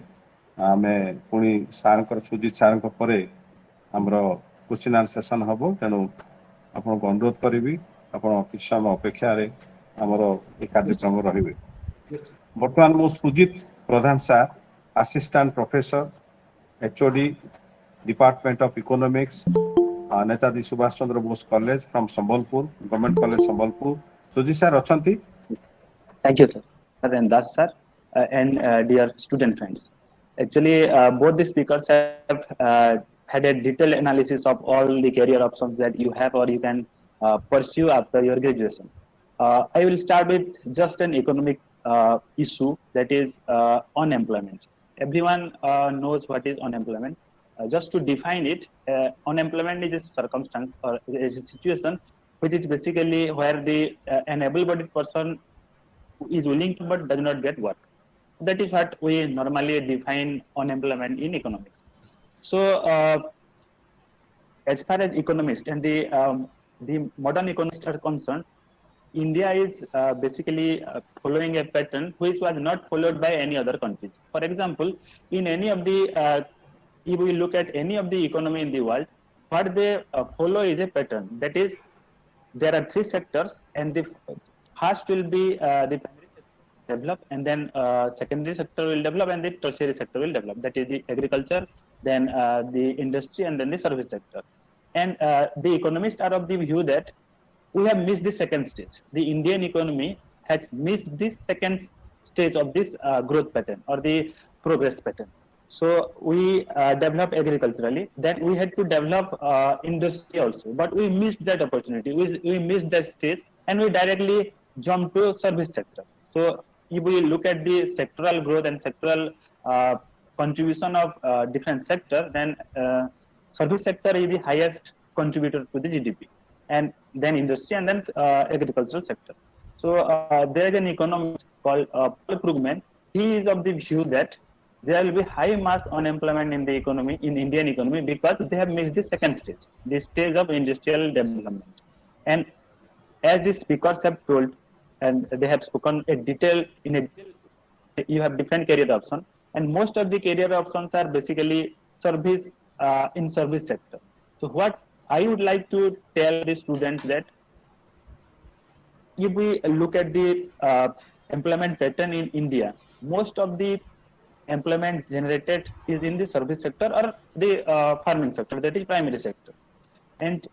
ଆମେ ପୁଣି ସାର୍ଙ୍କର, ସୁଜିତ ସାର୍ଙ୍କ ପରେ ଆମର କ୍ୱେଶ୍ଚିନ୍ ଆନ୍ସର ସେସନ୍ ହେବ। ତେଣୁ ଆପଣଙ୍କୁ ଅନୁରୋଧ କରିବି ଆପଣ କିଛି ସମୟ ଅପେକ୍ଷାରେ ଆମର এই କାର୍ଯ୍ୟକ୍ରମ ରହିବେ। ବର୍ତ୍ତମାନ ମୁଁ Sujit Pradhan sir, assistant professor, HOD, department of economics, Netaji Subhash Chandra Bose college from Sambalpur, government college Sambalpur. सुजी सर अछंती? Thank you, sir. And Das, sir, and dear student friends. Actually, both the speakers have had a detailed analysis of all the career options that you have or you can pursue after your graduation. I will start with just an economic issue, that is unemployment. Everyone knows what is unemployment. Just to define it, unemployment is a circumstance or is a situation which is basically where the an able-bodied person is willing to but does not get work. That is what we normally define unemployment in economics. So, as far as economists and the modern economists are concerned, India is basically following a pattern which was not followed by any other countries. For example, in any of the if we look at any of the economy in the world, what they follow is a pattern. That is, there are three sectors, and the first will be the primary sector develop, and then secondary sector will develop, and the tertiary sector will develop. That is the agriculture, then the industry, and then the service sector. And the economists are of the view that we have missed the second stage. The Indian economy has missed the second stage of this growth pattern or the progress pattern. So we developed agriculturally, then we had to develop industry also, but we missed that opportunity. We missed that stage, and we directly jumped to service sector. So if we look at the sectoral growth and sectoral contribution of different sector, then service sector is the highest contributor to the GDP, and then industry, and then agricultural sector. So there is an economist called Paul Krugman. He is of the view that there will be high mass unemployment in the economy, in Indian economy, because they have missed the second stage, the stage of industrial development. And as the speakers have told, and they have spoken in detail, you have different career options, and most of the career options are basically service in service sector. So what I would like to tell the students that if we look at the employment pattern in India, most of the employment generated is in the service sector or the farming sector, that is primary sector. And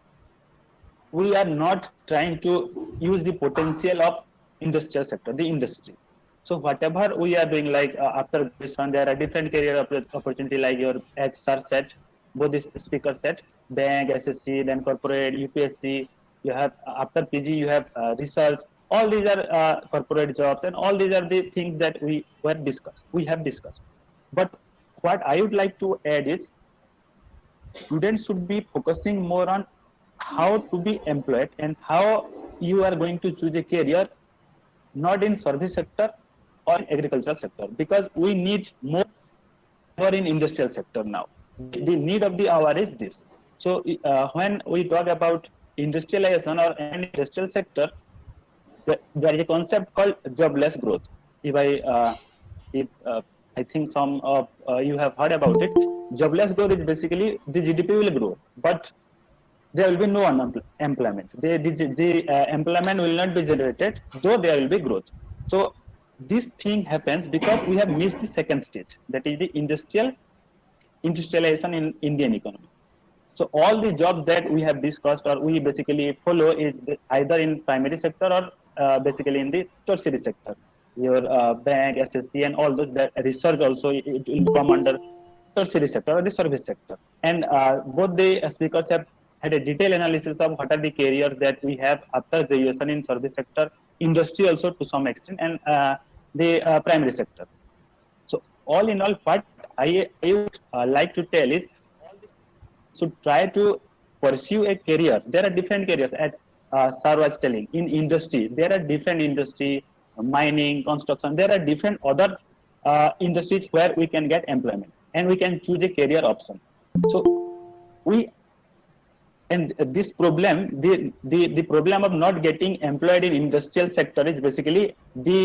we are not trying to use the potential of industrial sector, the industry. So whatever we are doing, like after this one, there are different career opportunity, like your as sir said, both the speakers said, bank, SSC, then corporate, UPSC. You have after PG, you have research. All these are corporate jobs, and all these are the things that we have discussed. But what I would like to add is, students should be focusing more on how to be employed and how you are going to choose a career, not in service sector or in agricultural sector, because we need more in industrial sector now. The need of the hour is this. So when we talk about industrialization or an industrial sector, there is a concept called jobless growth. If I think some of you have heard about it, jobless growth is basically the GDP will grow, but there will be no employment. The employment will not be generated, though there will be growth. So this thing happens because we have missed the second stage, that is the industrial industrialization in Indian economy. So all the jobs that we have discussed or we basically follow is either in primary sector or basically in the tertiary sector. Your bank, SSC, and all those that research also it will come under tertiary sector or the service sector. And both the speakers have had a detailed analysis of what are the careers that we have after graduation in service sector, industry also to some extent, and the primary sector. So all in all, what I would like to tell is should try to pursue a career. There are different careers, as Sir was telling. In industry, there are different industry, mining, construction. There are different other industries where we can get employment, and we can choose a career option. So this problem, the problem of not getting employed in industrial sector is basically the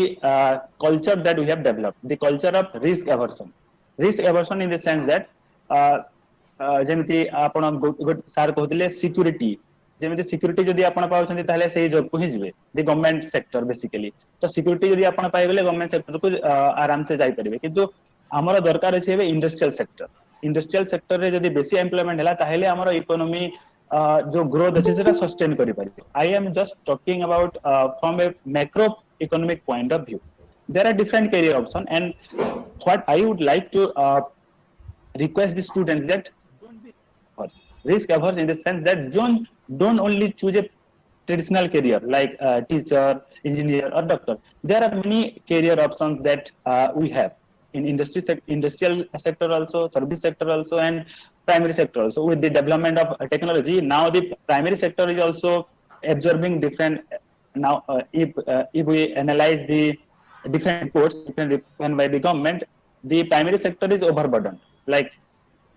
culture that we have developed, the culture of risk aversion. Risk aversion in the sense that ଯେମିତି ଆପଣ sir କହୁଥିଲେ security, ଯେମିତି security ଯଦି ଆପଣ ପାଉଛନ୍ତି ତାହେଲେ ସେଇ ଜବକୁ ହିଁ ଯିବେ, ଦି ଗଭର୍ଣ୍ଣମେଣ୍ଟ ସେକ୍ଟର ବେସିକାଲି। ତ ସିକ୍ୟୁରିଟି ଯଦି ଆପଣ ପାଇଗଲେ ଗଭର୍ଣ୍ଣମେଣ୍ଟ ସେକ୍ଟରକୁ ଆରାମସେ ଯାଇପାରିବେ, କିନ୍ତୁ ଆମର ଦରକାର ଅଛି ଏବେ ଇଣ୍ଡଷ୍ଟ୍ରିଆଲ ସେକ୍ଟର। ଇଣ୍ଡଷ୍ଟ୍ରିଆଲ ସେକ୍ଟରରେ ଯଦି ବେଶୀ ଏମ୍ପ୍ଲୟମେଣ୍ଟ ହେଲା ତାହେଲେ ଆମର ଇକୋନୋମି जो ग्रोथ अच्छे से सस्टेन करि पारिबे। I am just talking about from a macro economic point of view. There are different career options, and what I would like to request the students that don't be risk averse in the sense that don't only choose a traditional career like teacher, engineer, or doctor. There are many career options that we have in industrial sector also, service sector also, and primary sector also. With the development of technology, now the primary sector is also absorbing different. Now, if we analyze the different reports given by the government, the primary sector is overburdened. Like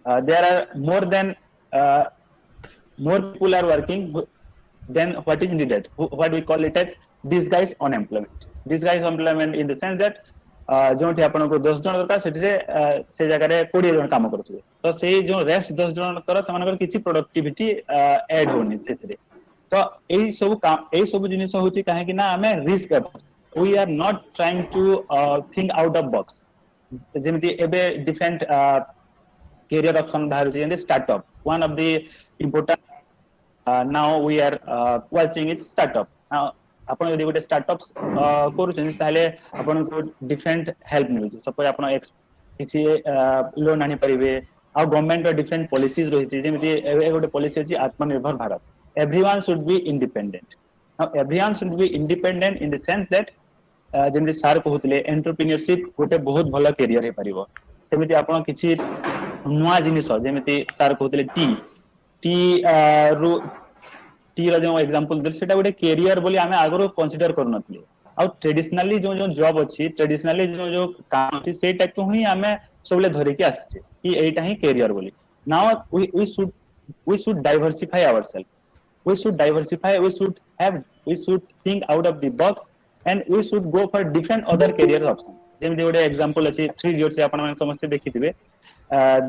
there are more people are working than what is needed. What we call it as disguised unemployment. Disguised unemployment in the sense that जोठी आपनको 10 जन दरकार से जगह 20 जन काम करथुवे, तो से जो rest 10 जन कर समानकर किछि प्रोडक्टिविटी ऐड होनी सेथरे। तो एई सब जिनिस होची काहे कि ना हमें risk averse, we are not trying to think out of box. जेमिति एबे डिफरेंट कैरियर ऑप्शन बाहर होची, जेमिति startup, one of the important now we are watching it startup. आपण यदि गोटे स्टार्टअप्स करूछन ताले आपण को डिफरेंट हेल्प मिलुछ। सपोज आपण किछि लोन आनी परिबे, आ गवर्नमेंट रो डिफरेंट पॉलिसीज रहिछि, जेमिति ए गोटे पॉलिसी अछि Aatmanirbhar Bharat. Everyone should be independent. Now everyone should be independent in the sense that जेमिति सर कहउतले एंटरप्रेन्योरशिप गोटे बहुत भलो कैरियर हे परिबो। जेमिति आपण किछि नुवा जिनिस जेमिति सर कहउतले टी रो जो एग्जांपल दे सेटा गोटे कैरियर बोली हमें आगरो कंसीडर करनथले। आ ट्रेडिशनली जो जॉब अछि, ट्रेडिशनली जो काम अछि सेटा को ही हमें सबले धरि के आछे कि एटा ही कैरियर बोली। Now we should diversify ourself, we should diversify, we should think out of the box, and we should go for different other career options. जेमति गोटे एग्जांपल अछि 3 इडियट्स आपण माने समस्त देखिथिबे।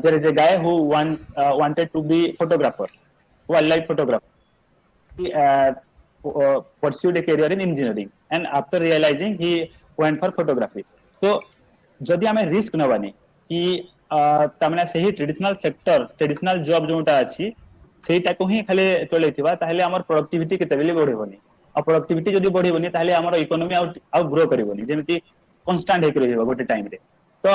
There is a guy who wanted to be photographer, wildlife photographer. He pursued a career in engineering, and after realizing he went for photography. So जदि हमें risk न बने कि तमने सही ट्रेडिशनल सेक्टर, ट्रेडिशनल जॉब जोटा अछि सेटा को ही खाली चलेथिबा ताहले हमर प्रोडक्टिविटी केते बेले बढ़िबोनी। आ प्रोडक्टिविटी जदि बढ़िबोनी ताहले हमर इकोनॉमी आउट ग्रो करिबोनी, जेमिति कांस्टेंट हे करिबो गोटे टाइम रे। तो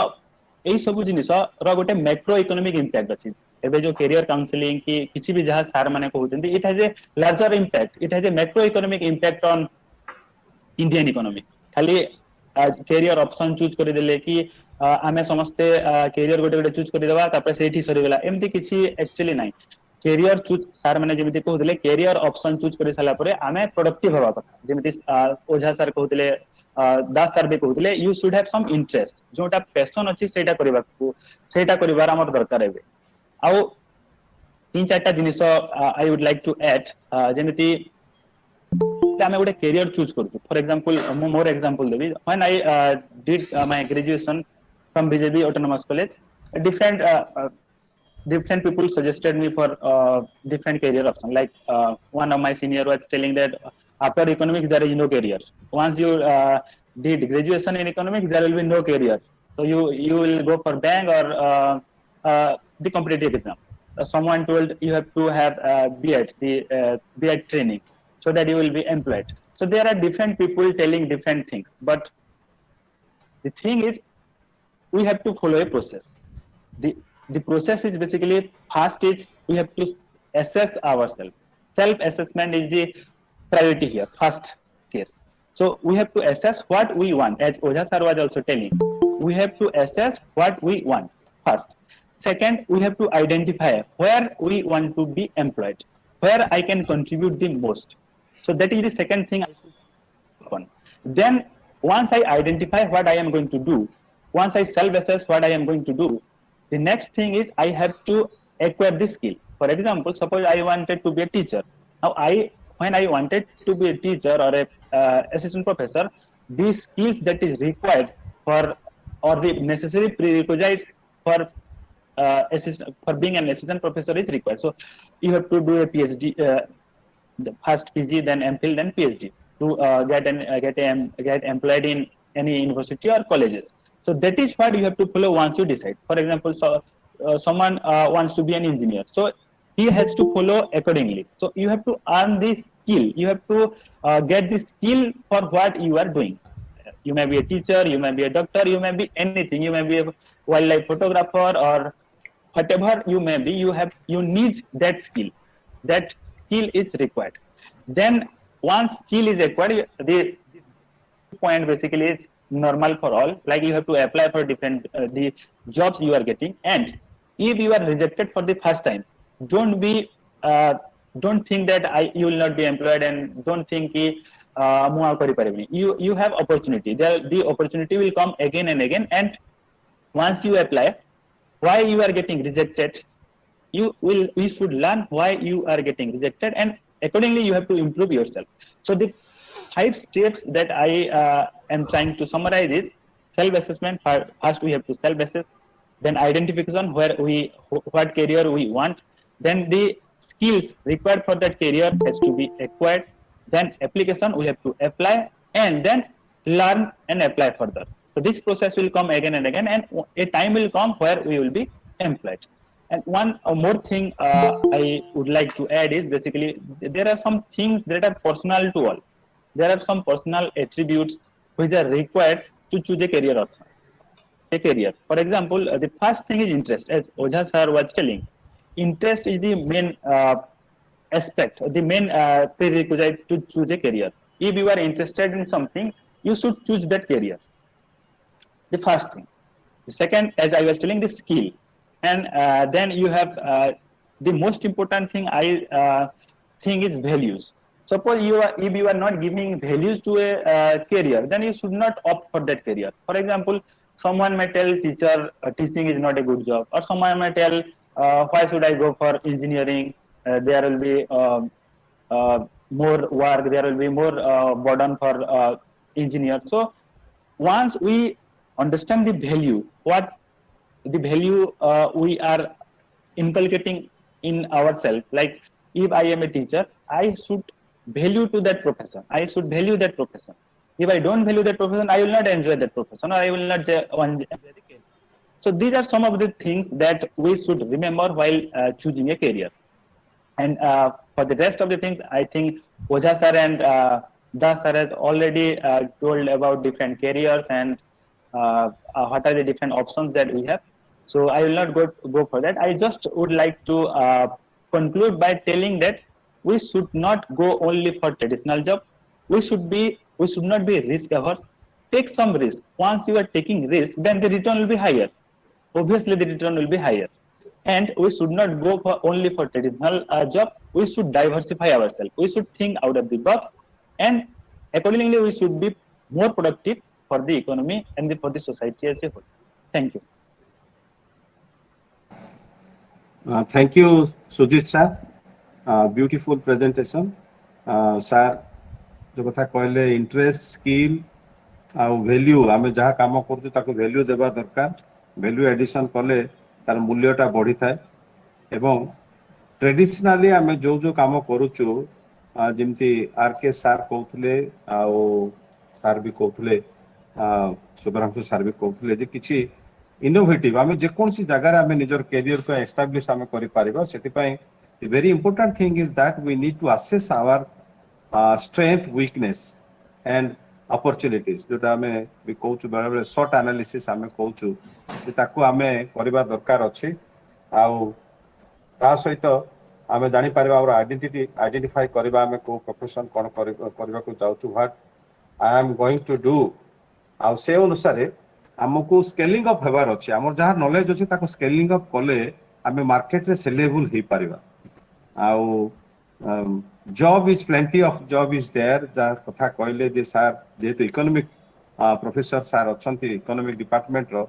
एई सब जिनिस रो गोटे मैक्रो इकोनॉमिक इंपैक्ट अछि। एबे जो कैरियर काउंसलिंग की किछि भी जहां सार माने कहउतंती, it has a larger impact, it has a macro economic impact on Indian economy. खाली कैरियर ऑप्शन चूज करि देले कि आमे समस्ते कैरियर गोटे गोटे चूज करि देबा तापर सेठी सरी गेला, एमति किछि एक्चुअली नाही। कैरियर चूज सार माने जेमिति कहउतले कैरियर ऑप्शन चूज करि साला परे आमे प्रोडक्टिव होबा कथा। जेमिति ओझा सर कहउतले, दास सर भी कहउतले, you should have some interest, जोटा पैशन अछि सेटा करिबार हमर दरकार हेबे। आउ तीन चारटा जिनिस I would like to add, जेमिति आमे गोटे कैरियर चूज करछु। फॉर एग्जांपल मोर एग्जांपल देबी, when I did my graduation from BJP autonomous college, different people suggested me for different career options. Like one of my senior was telling that after economics there is no career. Once you did graduation in economics, there will be no career. So you will go for bank or the competitive exam. Someone told you have to have B.Ed, the B.Ed training, so that you will be employed. So there are different people telling different things, but the thing is, we have to follow a process. The process is basically, first is we have to assess ourselves. Self-assessment is the priority here, first case. So we have to assess what we want, as Ojha sir was also telling. We have to assess what we want first. Second, we have to identify where we want to be employed, where I can contribute the most. So that is the second thing I should work on. Then once I identify what I am going to do, once I self-assess what I am going to do, the next thing is I have to acquire this skill. For example, suppose I wanted to be a teacher. Now when I wanted to be a teacher or a assistant professor, these skills that is required for, or the necessary prerequisites for being an assistant professor is required. So you have to do a PhD, the first PG, then MPhil, then PhD to get employed in any university or colleges. So that is what you have to follow once you decide. For example, someone wants to be an engineer, so he has to follow accordingly. So you have to earn this skill. You have to get the skill for what you are doing. You may be a teacher, you may be a doctor, you may be anything. You may be a wildlife photographer or whatever you may be. You need that skill. That skill is required. Then once skill is acquired, the point basically is normal for all. Like you have to apply for different the jobs you are getting, and if you are rejected for the first time, don't think that you will not be employed, and don't think you have opportunity. The opportunity will come again and again, and once you apply, why you are getting rejected, you should learn why you are getting rejected, and accordingly you have to improve yourself. So the 5 steps that I am trying to summarize is self-assessment. First we have to self-assess, then identification what career we want, then the skills required for that career has to be acquired, then application, we have to apply, and then learn and apply further. So this process will come again and again, and a time will come where we will be employed. And one more thing I would like to add is basically there are some things that are personal to all. There are some personal attributes which are required to choose a career option. For example, the first thing is interest. As Ojha sir was telling, interest is the main aspect, the main prerequisite to choose a career. If you are interested in something, you should choose that career. The first thing. The second, as I was telling, the skill. And then you have the most important thing I think is values. Suppose if you are not giving values to a career, then you should not opt for that career. For example, someone may tell teaching is not a good job, or someone may tell why should I go for engineering? There will be more work, there will be more burden for engineers. So once we understand the value, what the value we are inculcating in ourselves, like if I am a teacher, I should value to that profession. I should value that profession. If I don't value that profession, I will not enjoy that profession, or I will not enjoy the career. So these are some of the things that we should remember while choosing a career. And for the rest of the things, I think Ojha sir and Das sir has already told about different careers and what are the different options that we have. So I will not go for that. I just would like to conclude by telling that we should not go only for traditional job. We should not be risk averse. Take some risk. Once you are taking risk, then the return will be higher. Obviously, the return will be higher. And we should not go only for traditional job. We should diversify ourselves. We should think out of the box, and accordingly, we should be more productive for the economy and for the society as a whole. Thank you. Thank you, Sujit sir. Beautiful presentation. Sir, जो कथा कहले interest skill आ value आमे जहा काम करछु ताको value देबा दरकार value addition कले तार मूल्यटा बढ़ी थाए एवं ट्रेडिशनली आमे जो जो काम करूछु जेमती आर के सर कहउथले आ सर भी कहउथले सुब्रह्मण्य सर भी कहउथले जे किछि इनोवेटिव आम जेकोसी जगार आम निजर कैरियर को एस्टाब्लिश आम कर very important thing is that we need to assess our strength weakness and opportunities जोटा आम भी कहूँ बेले बेले शॉर्ट एनालिसिस आम कहूँ ताकू आम करबा दरकार अच्छी आउ ता सहित आम जानी पारिबा आवर आइडेंटिफाई करबा आम को प्रोफेशन कोन करबा को चाहूँ what I am going to do आ से अनुसार आमको स्केलिंग अप हेबार अच्छे आम जहाँ नॉलेज अच्छे ताको स्केलिंग अप कले आम मार्केट रे सेलेबल हो पारिबा आउ job is plenty of job is there जहाँ कथा कहले जे सर जेहेतु इकोनॉमिक प्रोफेसर सर अच्छी इकोनॉमिक डिपार्टमेंट रो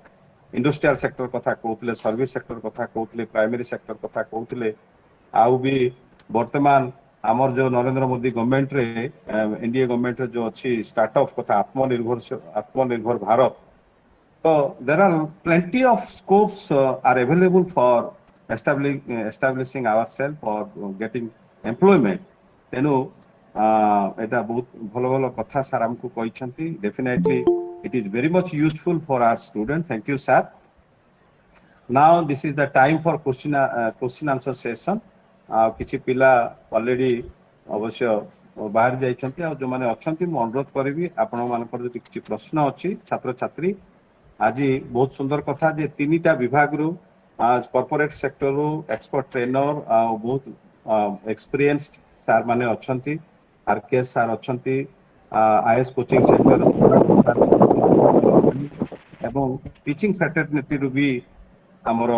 इंडस्ट्रियल सेक्टर कथा कहते सर्विस सेक्टर कथा कहते प्राइमरी सेक्टर कथा कहते आउ भी वर्तमान आमर जो नरेंद्र मोदी गवर्नमेंट रे एनडीए गवर्नमेंट रे जो अच्छी स्टार्टअप कथा आत्मनिर्भर भारत तो there are plenty of scopes are available for establishing ourselves or getting employment तेनु एटा बहुत भलो भलो कथा सर हमको कहिसंती definitely it is very much useful for our student thank you sir now this is the time for question answer session किछि पिला already अवश्य बाहर जाइछंती आ जो माने अछंती म अनुरोध करबी आपण मानकर जदि किछि प्रश्न अछि छात्र छात्री आज बहुत सुंदर कथा जे तीनटा विभाग रु आज कॉर्पोरेट सेक्टर रो एक्सपर्ट ट्रेनर बहुत एक्सपीरियंस्ड सर माने अछंती आरकेएस सर अछंती आईएएस कोचिंग सेंटर एवं टीचिंग फैकल्टी रु भी हमर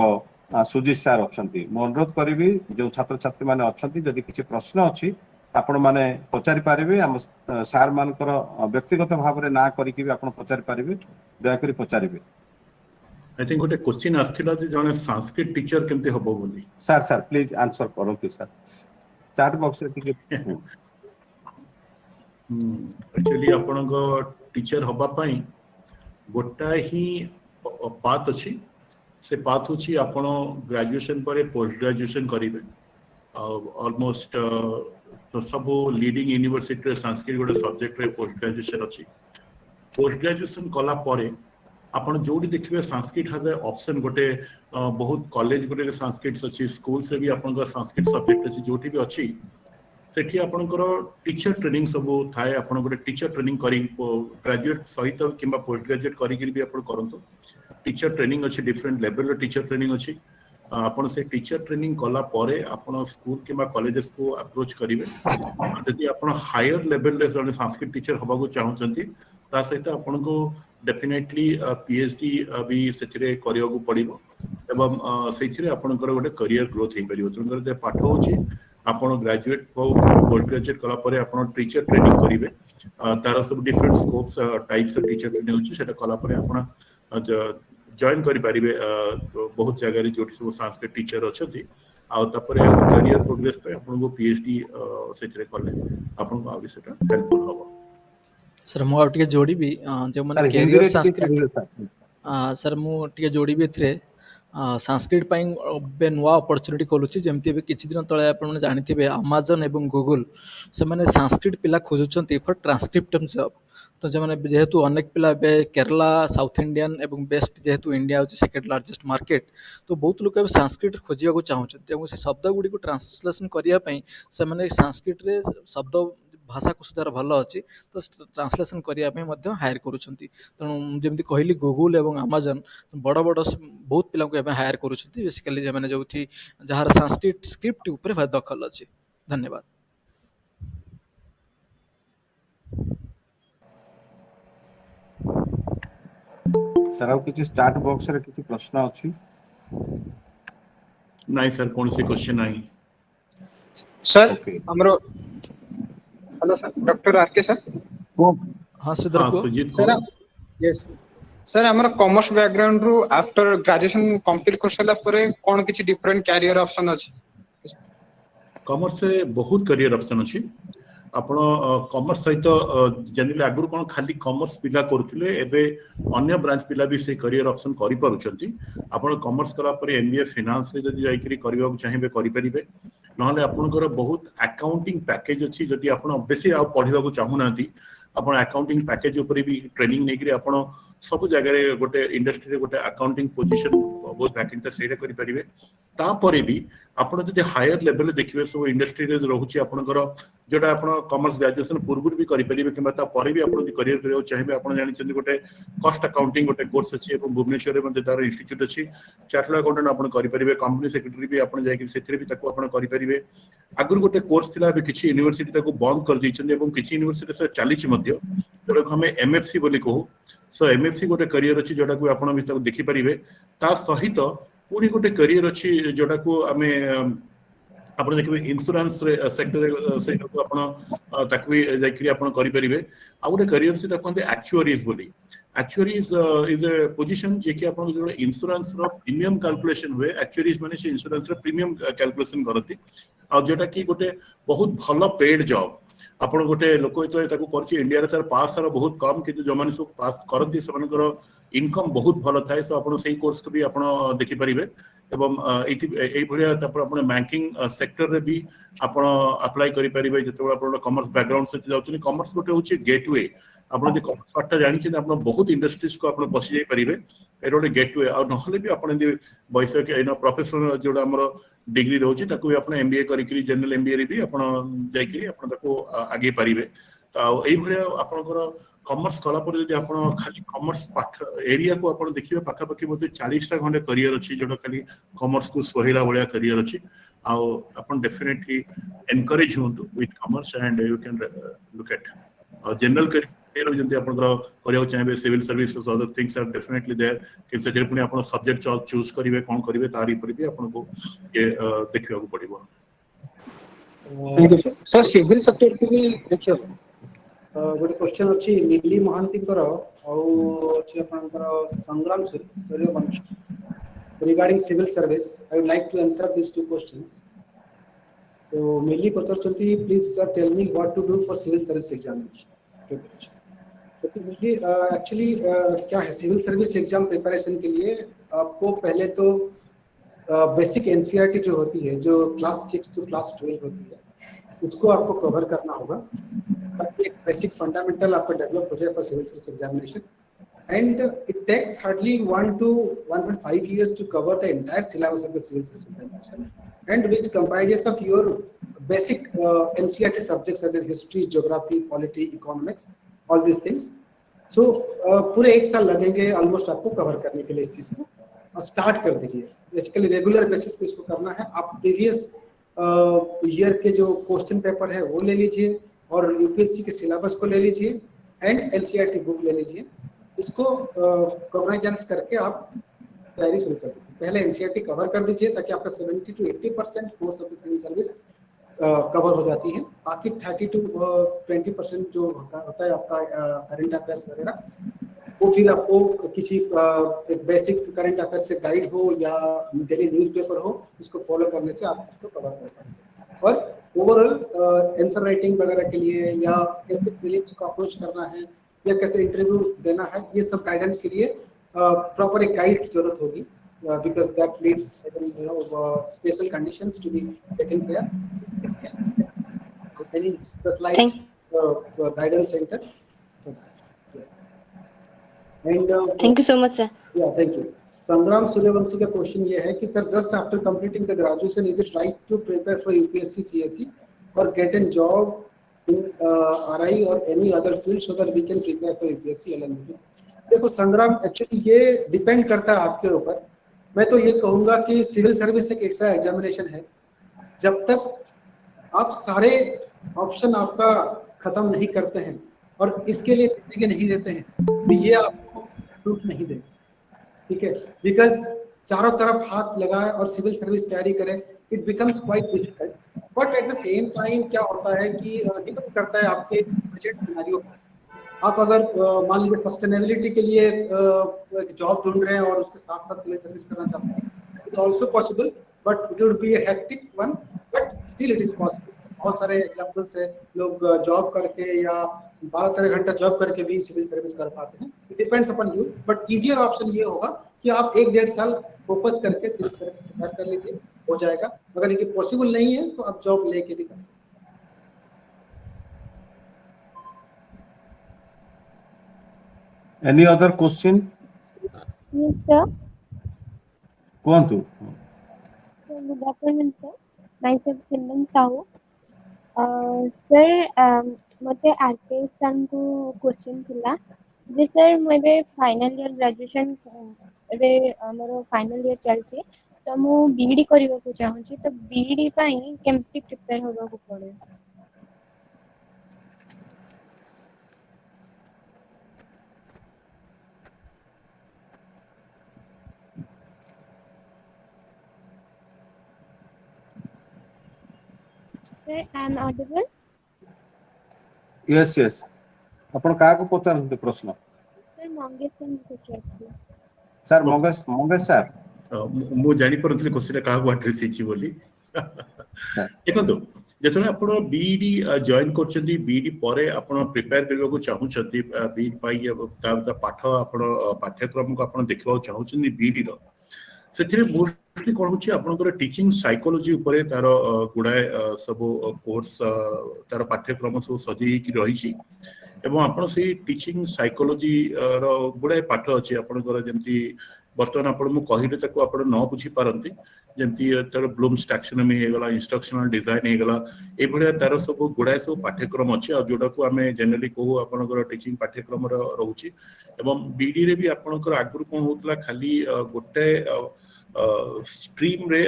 सुजीत सर अछंती म अनुरोध करबी जो छात्र छात्री माने अछंती जदि किछि प्रश्न अछि आपण माने पचारि पारिबे हम सर मानकर व्यक्तिगत भाव रे ना करि कि आपण पचारि पारिबे दया करी पचारिबे आई थिंक गोटे क्वेश्चन आस्थिला जे जने संस्कृत टीचर केमते हबो बोली सर प्लीज आंसर करंतु सर चैट बॉक्स रे टिके एक्चुअली आपण को टीचर हबा पई गोटा ही पाथ अछि से पाथ होछि आपण ग्रेजुएशन पर पोस्ट ग्रेजुएशन करिवे ऑलमोस्ट तो सब लीडिंग यूनिवर्सिटी रे संस्कृत गोटे सब्जेक्ट रे पोस्ट ग्रेजुएशन अछि पोस्ट ग्रेजुएशन कला परे आपण जोडी देखिबे संस्कृत हैज ए ऑप्शन गोटे बहुत कॉलेज गोटे संस्कृत अछि स्कूल से भी आपण का संस्कृत सब्जेक्ट अछि जोटी भी अछि सेठी आपणकर टीचर ट्रेनिंग सब थाए आपण गोटे टीचर ट्रेनिंग करी ग्रेजुएट सहित किंबा पोस्ट ग्रेजुएट करी भी आपण करंतो टीचर ट्रेनिंग अछि डिफरेंट लेवल रो टीचर ट्रेनिंग अछि आपण से टीचर ट्रेनिंग कला परे आपण स्कूल किंबा कॉलेजेस को अप्रोच करिवे यदि आपण हायर लेवल रे जने संस्कृत टीचर हबा को चाहउचंती ता सहित आपण को डेफिनेटली पीएचडी भी सेथिरे करियो को पड़िबो एवं सेथिरे आपणकर गोटे करियर ग्रोथ हे परिबो तनकर जे पाठ होची आपण ग्रेजुएट हो पोस्ट ग्रेजुएट कला परे आपण टीचर ट्रेनिंग करिवे तार सब different scopes types of teacher training होची सेटा कला परे आपण जॉइन करि परिबे बहुत जगह रे जोटी सब संस्कृत टीचर अछथि आ तपरे करियर प्रोग्रेस पे आपण को पीएचडी सेथिरे करले आपण को आबि सेटा हेल्पफुल होबो सर मु आउटे जोड़ी भी जो माने कैरियर संस्कृत सर मु टिके जोड़ी भी एथिरे संस्कृत पाई बे नुआ अपॉर्चुनिटी खोलुची जेमती भी किछि दिन तळे आपण जानिथिबे अमेजन एवं गूगल से माने संस्कृत पिला खोजुचंती फॉर ट्रांसक्रिप्शन जॉब तो जे माने जेहेतु अनेक पिला बे केरला साउथ इंडियन एवं बेस्ट जेहेतु इंडिया होची सेकंड लार्जेस्ट मार्केट तो बहुत लोक संस्कृत खोजिया को चाहउचंती एवं से शब्द गुडी को ट्रांसलेशन करिया पई से माने संस्कृत रे शब्द भाषा को सुधार भल अच्छी तो ट्रांसलेशन करने हायर करुँच तेणु जमी कहली गूगल एवं अमेजन बड़ बड़ बहुत पिला हायर करुँच बेसिकली जो जार संस्कृत स्क्रिप्ट उपर दखल अच्छी धन्यवाद सर किसी स्टार्ट बॉक्स रे किसी प्रश्न अछि नहीं सर कौन सी क्वेश्चन नहीं सर हमरो hello sir doctor R K sir हाँ श्रीधर को सुजीत सर यस सर हमरो कॉमर्स बैकग्राउंड रू आफ्टर ग्रेजुएशन कंप्लीट कर सला परे कोन किछि डिफरेंट कैरियर ऑप्शन अछि कॉमर्स से बहुत करियर ऑप्शन अछि आपण कॉमर्स सहित जनरली आगुर कोन खाली कॉमर्स पिला करथले एबे अन्य ब्रांच पिला भी से करियर ऑप्शन करि पारुचंती आपण कॉमर्स कला परे एमबीए फाइनेंस से जदि जाइकरी करबा चाहिबे करि परिबे नहले आपनकर बहुत अकाउंटिंग पैकेज अछि जदि आपण बेसी आ पढिबा को चाहू नांती आपण अकाउंटिंग पैकेज ऊपर भी ट्रेनिंग नहीं करी आपण सब जगह गोटे इंडस्ट्री रे गोटे अकाउंटिंग पोजीशन बहुत वैकेंट सेटा करि परिबे तापरे भी आपण जदि हायर लेवल देखिबे सब इंडस्ट्री रे रहउची आपनकर जोटा आपण कॉमर्स ग्रेजुएशन पूर्व भी करि परिबे किबा ता परे भी आपण करियर करियो चाहिबे आपण जानि चंदी गोटे कॉस्ट अकाउंटिंग गोटे कोर्स अछि एवं भुवनेश्वर रे तार इंस्टीट्यूट अछि चार्टर्ड अकाउंटेंट आपण करि परिबे कंपनी सेक्रेटरी भी आपण जाय कि सेथरे भी ताको आपण करि परिबे आगुर गोटे कोर्स थिला बे किछि यूनिवर्सिटी ताको बंद कर दैछन एवं किछि यूनिवर्सिटी से चलीछि मध्य जोटा हमें एमएफसी बोली कहू सो एमएफसी गोटे करियर अछि जोटा को आपण भी ताको देखि परिबे ता सहित पूरी गोटे करियर अछि जोटा को हमें आपण देखिबे इंश्योरेंस सेक्टर से को आपण ताकू भी जायकरी आपण करि परिबे आ गोटे करियर से ताको एक्चुअरीज बोली एक्चुअरीज इज अ पोजीशन जे कि आपण जो इंश्योरेंस रो प्रीमियम कैलकुलेशन हुए एक्चुअरीज माने से इंश्योरेंस रो प्रीमियम कैलकुलेशन करती आ जोटा कि गोटे बहुत भलो पेड जॉब आपण गोटे लोक तो ताकू करछि इंडिया रे तार पास रो बहुत कम किंतु जो माने सब पास करती सेमानकर इनकम बहुत भलो थाए सो आपण सेही कोर्स को भी आपण देखि परिबे एवं एई भलिया तापर आपण बैंकिंग सेक्टर रे भी आपण अप्लाई करि परिबे जते आपण कॉमर्स बैकग्राउंड से जाउतनी कॉमर्स गोटे होछि गेटवे आपण जे कॉमर्स पार्टटा जानि छिन आपण बहुत इंडस्ट्रीज को आपण पसि जाई परिबे एटा गोटे गेटवे आ नहले भी आपण जे वैषयिक इन प्रोफेशनल जोडा हमर डिग्री रहउछि ताकू भी आपण एमबीए करिकरी जनरल एमबीए रे भी आपण जाइकरी आपण ताको आगे परिबे तो एई भलिया आपनकर कॉमर्स कला पर यदि आपण खाली कॉमर्स पाठ एरिया को आपण देखिबे पाखा पाखी मते 40 टा घंटे करियर अछि जोटा खाली कॉमर्स को सोहिला बळिया करियर अछि आ आपण डेफिनेटली एनकरेज होंतु with commerce and you can look at general career जंती आपण करियो चाहेबे civil services other things are definitely there कि से पुनी आपण सब्जेक्ट चूज करिवे कोन करिवे तारी पर भी आपण को ये देखियो को पड़िबो thank you sir civil sector को भी देखियो गोटे क्वेश्चन अच्छी मिली महांती अच्छी आपनकर Sangram Suryavanshi regarding civil service I would like to answer this two questions so मिली पचारचंती please sir tell me what to do for civil service examination preparation तो मिली एक्चुअली क्या है सिविल सर्विस एग्जाम प्रिपरेशन के लिए आपको पहले तो बेसिक एनसीईआरटी जो होती है जो क्लास 6 टू क्लास 12 होती है उसको आपको कवर करना होगा ताकि एक बेसिक फंडामेंटल आपको डेवलप हो जाए for civil service examination and it takes hardly 1 to 1.5 years to cover the entire syllabus of the civil service examination and which comprises of your basic NCERT subjects such as history, geography, polity, economics, all these things. So पूरे एक साल लगेंगे almost आपको cover करने के लिए इस चीज को और स्टार्ट कर दीजिए बेसिकली रेगुलर बेसिस पे इसको करना है आप प्रीवियस ईयर के जो क्वेश्चन पेपर है वो ले लीजिए और यूपीएससी के सिलेबस को ले लीजिए एंड एनसीईआरटी बुक ले लीजिए इसको कवरेजेंस करके आप तैयारी शुरू कर दीजिए पहले एनसीईआरटी कवर कर दीजिए ताकि आपका 70 to 80% course of the civil service cover हो जाती है बाकी 30 to 20% जो होता है आपका करंट अफेयर्स वगैरह वो फिर आपको किसी एक बेसिक करंट अफेयर से गाइड हो या डेली न्यूज़पेपर हो उसको फॉलो करने से आप उसको कवर कर पाएंगे और ओवरऑल आंसर राइटिंग वगैरह के लिए या कैसे प्रीलिम्स को अप्रोच करना है या कैसे इंटरव्यू देना है ये सब गाइडेंस के लिए प्रॉपर एक गाइड की जरूरत होगी because that needs special conditions to be taken care any specialized guidance center and thank you so much sir yeah thank you संग्राम सूर्यवंशी का क्वेश्चन ये है कि sir just after completing the graduation is it right to prepare for UPSC CSE or get an job in RI or any other field so that we can prepare for UPSC LMB देखो Sangram actually ये depend करता है आपके ऊपर मैं तो ये कहूंगा कि सिविल सर्विस एक ऐसा एग्जामिनेशन है जब तक आप सारे ऑप्शन आपका खत्म नहीं करते हैं और इसके लिए जिंदगी नहीं देते हैं तो ये आपको टूट नहीं देगा ठीक है बिकॉज चारों तरफ हाथ लगाए और सिविल सर्विस तैयारी करें it becomes quite difficult but at the same time क्या होता है कि डिपेंड करता है आपके बजट सिनेरियो पर आप अगर मान लीजिए सस्टेनेबिलिटी के लिए एक जॉब ढूंढ रहे हैं और उसके साथ साथ सिविल सर्विस करना चाहते हैं it also possible but it would be a hectic one but still it is possible बहुत सारे एग्जांपल्स है लोग जॉब करके या 12-13 घंटा जॉब करके भी सिविल सर्विस कर पाते हैं it depends upon you but easier option ये होगा कि आप 1-1.5 साल फोकस करके सिविल सर्विस प्रिपेयर कर लीजिए हो जाएगा अगर ये पॉसिबल नहीं है तो आप जॉब लेके भी कर सकते हैं Any other question? Yes, sir. କୁହନ୍ତୁ। So, good afternoon, sir. Myself, Simran Sahu. Sir, ମୋତେ RK ସାର୍ଙ୍କୁ କ୍ୱେଶ୍ଚିନ୍ ଥିଲା ଯେ ସାର୍ ମୁଁ ଏବେ ଫାଇନାଲ୍ ଇୟର୍ ଗ୍ରାଜୁଏସନ୍ ଏବେ ଆମର ଫାଇନାଲ୍ ଇୟର୍ ଚାଲିଛି ତ ମୁଁ ବିଇଡ଼ି କରିବାକୁ ଚାହୁଁଛି ତ ବିଇଡ଼ି ପାଇଁ କେମିତି ପ୍ରିପେୟାର ହେବାକୁ ପଡ଼ିବ? Sir, I am audible? Yes, yes. ଆପଣ କାହାକୁ ପଚାରୁଛନ୍ତି ପ୍ରଶ୍ନ? Sir, ମଙ୍ଗେଶ ସାର୍ଙ୍କୁ ପଚାରୁଥିଲି। Sir Mangesh sir. ମୁଁ ଜାଣିପାରୁଥିଲି କୋଶ୍ଚିନ୍ଟା କାହାକୁ ଆଡ୍ରେସ୍ ହେଇଛି ବୋଲି। ଦେଖନ୍ତୁ, ଯେତେବେଳେ ଆପଣ ବିଇଡି ଜଏନ୍ କରୁଛନ୍ତି, ବିଇଡି ପରେ ଆପଣ ପ୍ରିପେୟାର କରିବାକୁ ଚାହୁଁଛନ୍ତି ବିଇଡି ପାଇଁ ତା ପାଠ ଆପଣ ପାଠ୍ୟକ୍ରମକୁ ଆପଣ ଦେଖିବାକୁ ଚାହୁଁଛନ୍ତି ବିଇଡିର, ସେଥିରେ ମୋଷ୍ଟଲି କ'ଣ ହେଉଛି ଆପଣଙ୍କର ଟିଚିଂ ସାଇକୋଲୋଜି ଉପରେ ତାର ଗୁଡ଼ାଏ ସବୁ କୋର୍ସ ତାର ପାଠ୍ୟକ୍ରମ ସବୁ ସଜେଇ ହେଇକି ରହିଛି ଏବଂ ଆପଣ ସେଇ ଟିଚିଂ ସାଇକୋଲୋଜିର ଗୁଡ଼ାଏ ପାଠ ଅଛି ଆପଣଙ୍କର, ଯେମିତି ବର୍ତ୍ତମାନ ଆପଣ ମୁଁ କହିଲେ ତାକୁ ଆପଣ ନ ବୁଝିପାରନ୍ତି, ଯେମିତି ତାର ବ୍ଲୁମ୍ସ ଟାକ୍ସୋନମି ହେଇଗଲା, ଇନଷ୍ଟ୍ରକ୍ସନାଲ ଡିଜାଇନ ହେଇଗଲା, ଏଇଭଳିଆ ତାର ସବୁ ଗୁଡ଼ାଏ ସବୁ ପାଠ୍ୟକ୍ରମ ଅଛି ଆଉ ଯୋଉଟାକୁ ଆମେ ଜେନେରାଲି କହୁ ଆପଣଙ୍କର ଟିଚିଂ ପାଠ୍ୟକ୍ରମର ରହୁଛି। ଏବଂ ବିଇଡିରେ ବି ଆପଣଙ୍କର ଆଗରୁ କ'ଣ ହଉଥିଲା, ଖାଲି ଗୋଟେ ଷ୍ଟ୍ରିମ୍ରେ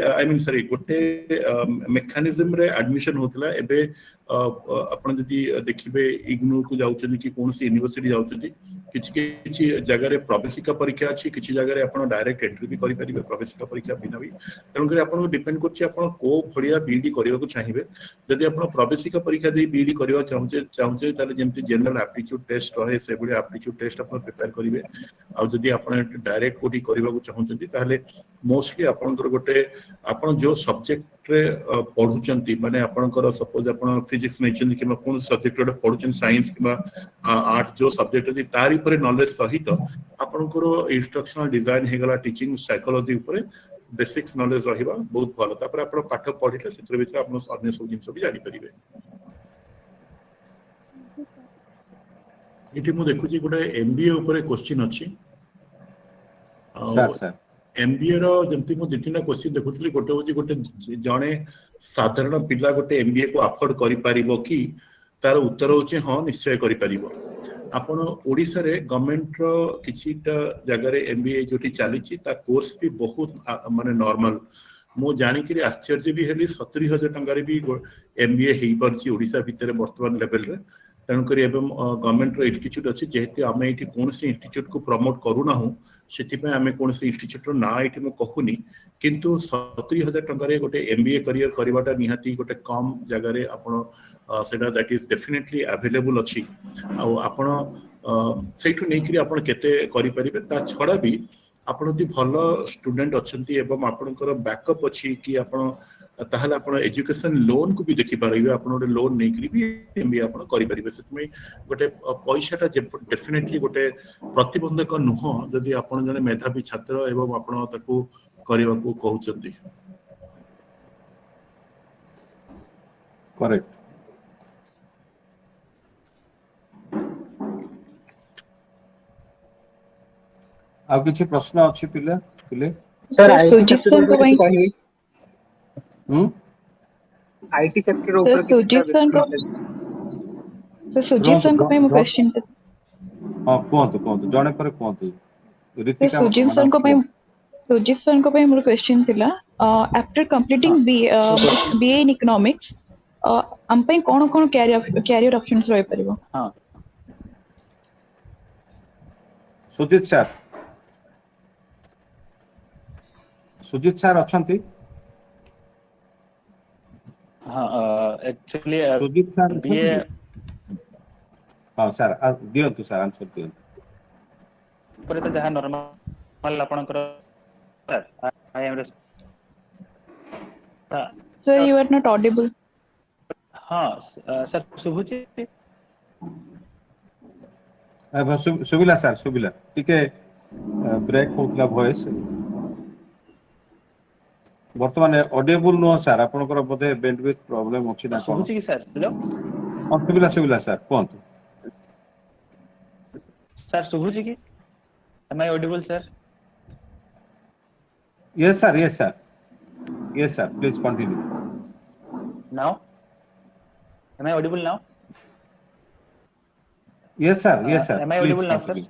ଗୋଟେ ମେକାନିଜମରେ ଆଡମିସନ ହଉଥିଲା। ଏବେ ଆପଣ ଯଦି ଦେଖିବେ ଇଗ୍ନୋକୁ ଯାଉଛନ୍ତି କି କୌଣସି ୟୁନିଭର୍ସିଟି ଯାଉଛନ୍ତି, କିଛି କିଛି ଜାଗାରେ ପ୍ରବେଶିକା ପରୀକ୍ଷା ଅଛି, କିଛି ଜାଗାରେ ଆପଣ ଡାଇରେକ୍ଟ ଏଣ୍ଟ୍ରି ବି କରିପାରିବେ ପ୍ରବେଶିକା ପରୀକ୍ଷା ବିନା ବି। ତେଣୁକରି ଆପଣଙ୍କୁ ଡିପେଣ୍ଡ କରୁଛି ଆପଣ କୋଉ ଭଳିଆ ବିଇଡି କରିବାକୁ ଚାହିଁବେ। ଯଦି ଆପଣ ପ୍ରବେଶିକା ପରୀକ୍ଷା ଦେଇ ବିଇଡି କରିବାକୁ ଚାହୁଁଛେ ତାହେଲେ ଯେମିତି ଜେନେରାଲ ଆପ୍ଟିଚ୍ୟୁଡ ଟେଷ୍ଟ ରହେ ସେଭଳିଆ ଆପ୍ଟିଚ୍ୟୁଡ ଟେଷ୍ଟ ଆପଣ ପ୍ରିପେୟାର କରିବେ। ଆଉ ଯଦି ଆପଣ ଡାଇରେକ୍ଟ କୋଉଠି କରିବାକୁ ଚାହୁଁଛନ୍ତି ତାହେଲେ ମୋଷ୍ଟଲି ଆପଣଙ୍କର ଗୋଟେ ଆପଣ ଯୋଉ ସବଜେକ୍ଟରେ ପଢୁଛନ୍ତି, ମାନେ ଆପଣଙ୍କର ସପୋଜ ଆପଣ ଫିଜିକ୍ସ ନେଇଛନ୍ତି କିମ୍ବା କୌଣସି ସବଜେକ୍ଟ ଗୋଟେ ପଢୁଛନ୍ତି, ସାଇନ୍ସ କିମ୍ବା ଆର୍ଟସ ଯୋଉ ସବଜେକ୍ଟ ଅଛି ତାରି ଉପରେ ନଲେଜ ସହିତ ଆପଣଙ୍କର ଇନଷ୍ଟ୍ରକ୍ସନାଲ ଡିଜାଇନ ହେଇଗଲା, ଟିଚିଂ ସାଇକୋଲୋଜି ଉପରେ ବେସିକ୍ସ ନଲେଜ ରହିବା ବହୁତ ଭଲ। ତାପରେ ଆପଣ ପାଠ ପଢିଲେ ସେଥିରେ ଭିତରେ ଆପଣ ଅନ୍ୟ ସବୁ ଜିନିଷ ବି ଜାଣିପାରିବେ। Thank you, sir. ଏଠି ମୁଁ ଦେଖୁଛି ଗୋଟେ MBA ଉପରେ କ୍ୱେଶ୍ଚିନ୍ ଅଛି। ସାର୍ MBA ର ଯେମିତି ମୁଁ ଦି ତିନିଟା କ୍ୱେଶ୍ଚିନ୍ ଦେଖୁଥିଲି, ଗୋଟେ ହଉଛି ଗୋଟେ ଜଣେ ସାଧାରଣ ପିଲା ଗୋଟେ MBA କୁ ଆଫୋର୍ଡ କରିପାରିବ କି? ତାର ଉତ୍ତର ହଉଛି ହଁ, ନିଶ୍ଚୟ କରିପାରିବ। ଆପଣ ଓଡ଼ିଶାରେ ଗଭର୍ଣ୍ଣମେଣ୍ଟର କିଛିଟା ଜାଗାରେ MBA ଯୋଉଠି ଚାଲିଛି ତା କୋର୍ସ ବି ବହୁତ ମାନେ ନର୍ମାଲ। ମୁଁ ଜାଣିକିରି ଆଶ୍ଚର୍ଯ୍ୟ ବି ହେଲି, 70,000 ଟଙ୍କାରେ ବି MBA ହେଇପାରୁଛି ଓଡ଼ିଶା ଭିତରେ ବର୍ତ୍ତମାନ ଲେଭେଲରେ। ତେଣୁକରି ଏବଂ ଗଭର୍ଣ୍ଣମେଣ୍ଟର ଇନଷ୍ଟିଚ୍ୟୁଟ୍ ଅଛି, ଯେହେତୁ ଆମେ ଏଇଠି କୌଣସି ଇନଷ୍ଟିଚ୍ୟୁଟକୁ ପ୍ରମୋଟ କରୁନାହୁଁ ସେଥିପାଇଁ ଆମେ କୌଣସି ଇନଷ୍ଟିଚ୍ୟୁଟର ନାଁ ଏଇଠି ମୁଁ କହୁନି, କିନ୍ତୁ 70,000 ଟଙ୍କାରେ ଗୋଟେ MBA କ୍ୟାରିୟର କରିବାଟା ନିହାତି ଗୋଟେ କମ୍ ଜାଗାରେ ଆପଣ ସେଇଟା ଦ୍ୟାଟ୍ ଇଜ୍ ଡେଫିନେଟଲି ଆଭେଲେବୁଲ ଅଛି। ଆଉ ଆପଣ ସେଇଠୁ ନେଇକରି ଆପଣ କେତେ କରିପାରିବେ। ତା ଛଡ଼ା ବି ଆପଣ ଯଦି ଭଲ ଷ୍ଟୁଡେଣ୍ଟ ଅଛନ୍ତି ଏବଂ ଆପଣଙ୍କର ବ୍ୟାକଅପ୍ ଅଛି କି ଆପଣ, ତାହେଲେ ଆପଣ ଏଜୁକେସନ ଲୋନକୁ ବି ଦେଖିପାରିବେ। ଆପଣ ଗୋଟେ ଲୋନ ନେଇକରି ବି MBA ଆପଣ କରିପାରିବେ। ସେଥିପାଇଁ ଗୋଟେ ପଇସାଟା ଡେଫିନେଟଲି ଗୋଟେ ପ୍ରତିବନ୍ଧକ ନୁହଁ ଯଦି ଆପଣ ଜଣେ ମେଧାବୀ ଛାତ୍ର ଏବଂ ଆପଣ ତାକୁ କରିବାକୁ କହୁଛନ୍ତି। କରେକ୍ଟ। ଆଉ କିଛି ପ୍ରଶ୍ନ ଅଛି ପିଲା ଥିଲେ? Sir sir IT Sujit sector sir ऊपर को किसी कहिबे? आईटी सेक्टर ऊपर किसी सुजीत सर को सर सुजीत सर को मैं क्वेश्चन हाँ कुहतु कुहतु जड़े पर कुहतु सर ऋतिका सुजीत सर को मैं सुजीत सर को मैं मोर क्वेश्चन थिला after completing BA in economics हम पे कोन कोन कैरियर ऑप्शंस रहि परिबो? हाँ सुजीत सर अछंती? हाँ एक्चुअली सुजीत सर बीए हाँ सर दियंतु सर आंसर दियंतु। पर तो जहाँ नॉर्मल आपनकर I am sir you are not audible. हाँ सर सुबुची सुबिला सर सुबिला टिके ब्रेक होतला वॉइस वर्तमान ऑडिबल नो सर आपनकर बोधे बैंडविड्थ प्रॉब्लम अछि ना कोन? सुबुची की sir hello सुबिला सुबिला sir cone? Sir, Subhuji ki? Am I audible, sir? Yes, sir. Yes, sir. Yes, sir. Please continue. Now? Am I audible now? Yes, sir. Yes, sir. Am I Please audible now, sir? continue.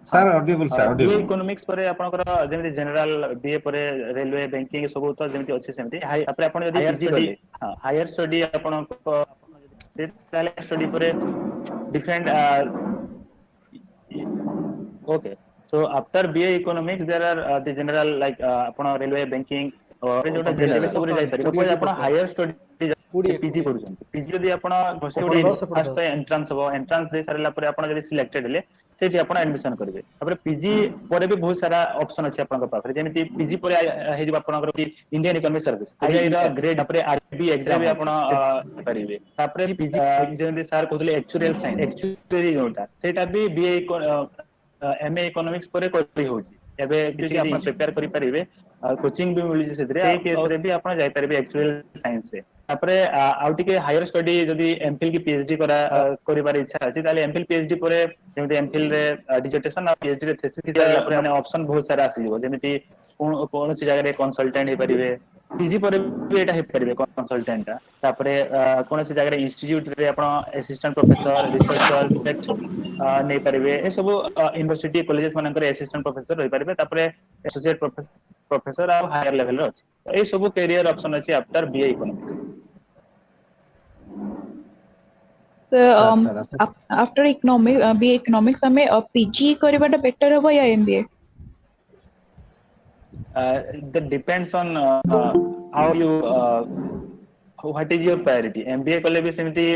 Sir, audible, sir. BA Audible. Economics परे आपनकर जेमिति general BA परे railway banking सब तो जेमिति अछि सेमिति आपरे आपण यदि PG कले हां हायर स्टडी आपण ताले स्टडी परे different okay, so after BA economics there are the general like आपण रेलवे बैंकिंग और जोटा जनरल सब रे जाय परिबो कोइ आपण हायर स्टडी पीजी करूछन पीजी यदि आपण फर्स्ट एंट्रेंस हो एंट्रेंस दे सारला परे आपण यदि सिलेक्टेड हेले सेठी आपण एडमिशन करबे तापर पीजी परे भी बहुत सारा ऑप्शन अछि आपण पाखरे जेमिति पीजी परे हे जे आपणकर कि इंडियन इकोनॉमिक सर्विस आईआई रा ग्रेड तापर आरबी एग्जाम भी आपण परिबे तापर पीजी जेमिति सर कहले एक्चुअल साइंस एक्चुअली जोटा सेटा भी बीए एमए इकोनॉमिक्स परे करि होची एबे किछि आपण प्रिपेयर करि परिबे कोचिंग भी मिलि सेतरे ए केस रे भी आपण जाय परिबे एक्चुअल साइंस रे तापरे आउटिके हायर स्टडी जदी एमफिल की पीएचडी करिबार इच्छा अछि ताले एमफिल पीएचडी परे जेमिति एमफिल रे डिसर्टेशन और पीएचडी रे थीसिस करला परे माने ऑप्शन बहुत सारा आसी जेबो जेमिति कोन सी जगह रे कंसल्टेंट हे परिबे पीजी परे भी एटा हे परिबे कंसल्टेंट तापरे कोन सी जगह रे इंस्टीट्यूट रे आपण असिस्टेंट प्रोफेसर रिसर्चर प्रोजेक्ट नै परिबे ए सब यूनिवर्सिटी कॉलेजेस मानकर असिस्टेंट प्रोफेसर होई परिबे तापरे एसोसिएट प्रोफेसर आ हायर लेवल रो अछि ए सब कैरियर ऑप्शन अछि after BA economics So after economic BA economics हमें PG करिबाटा बेटर हो या MBA? That depends on how you what is your priority. MBA कले भी सेमिति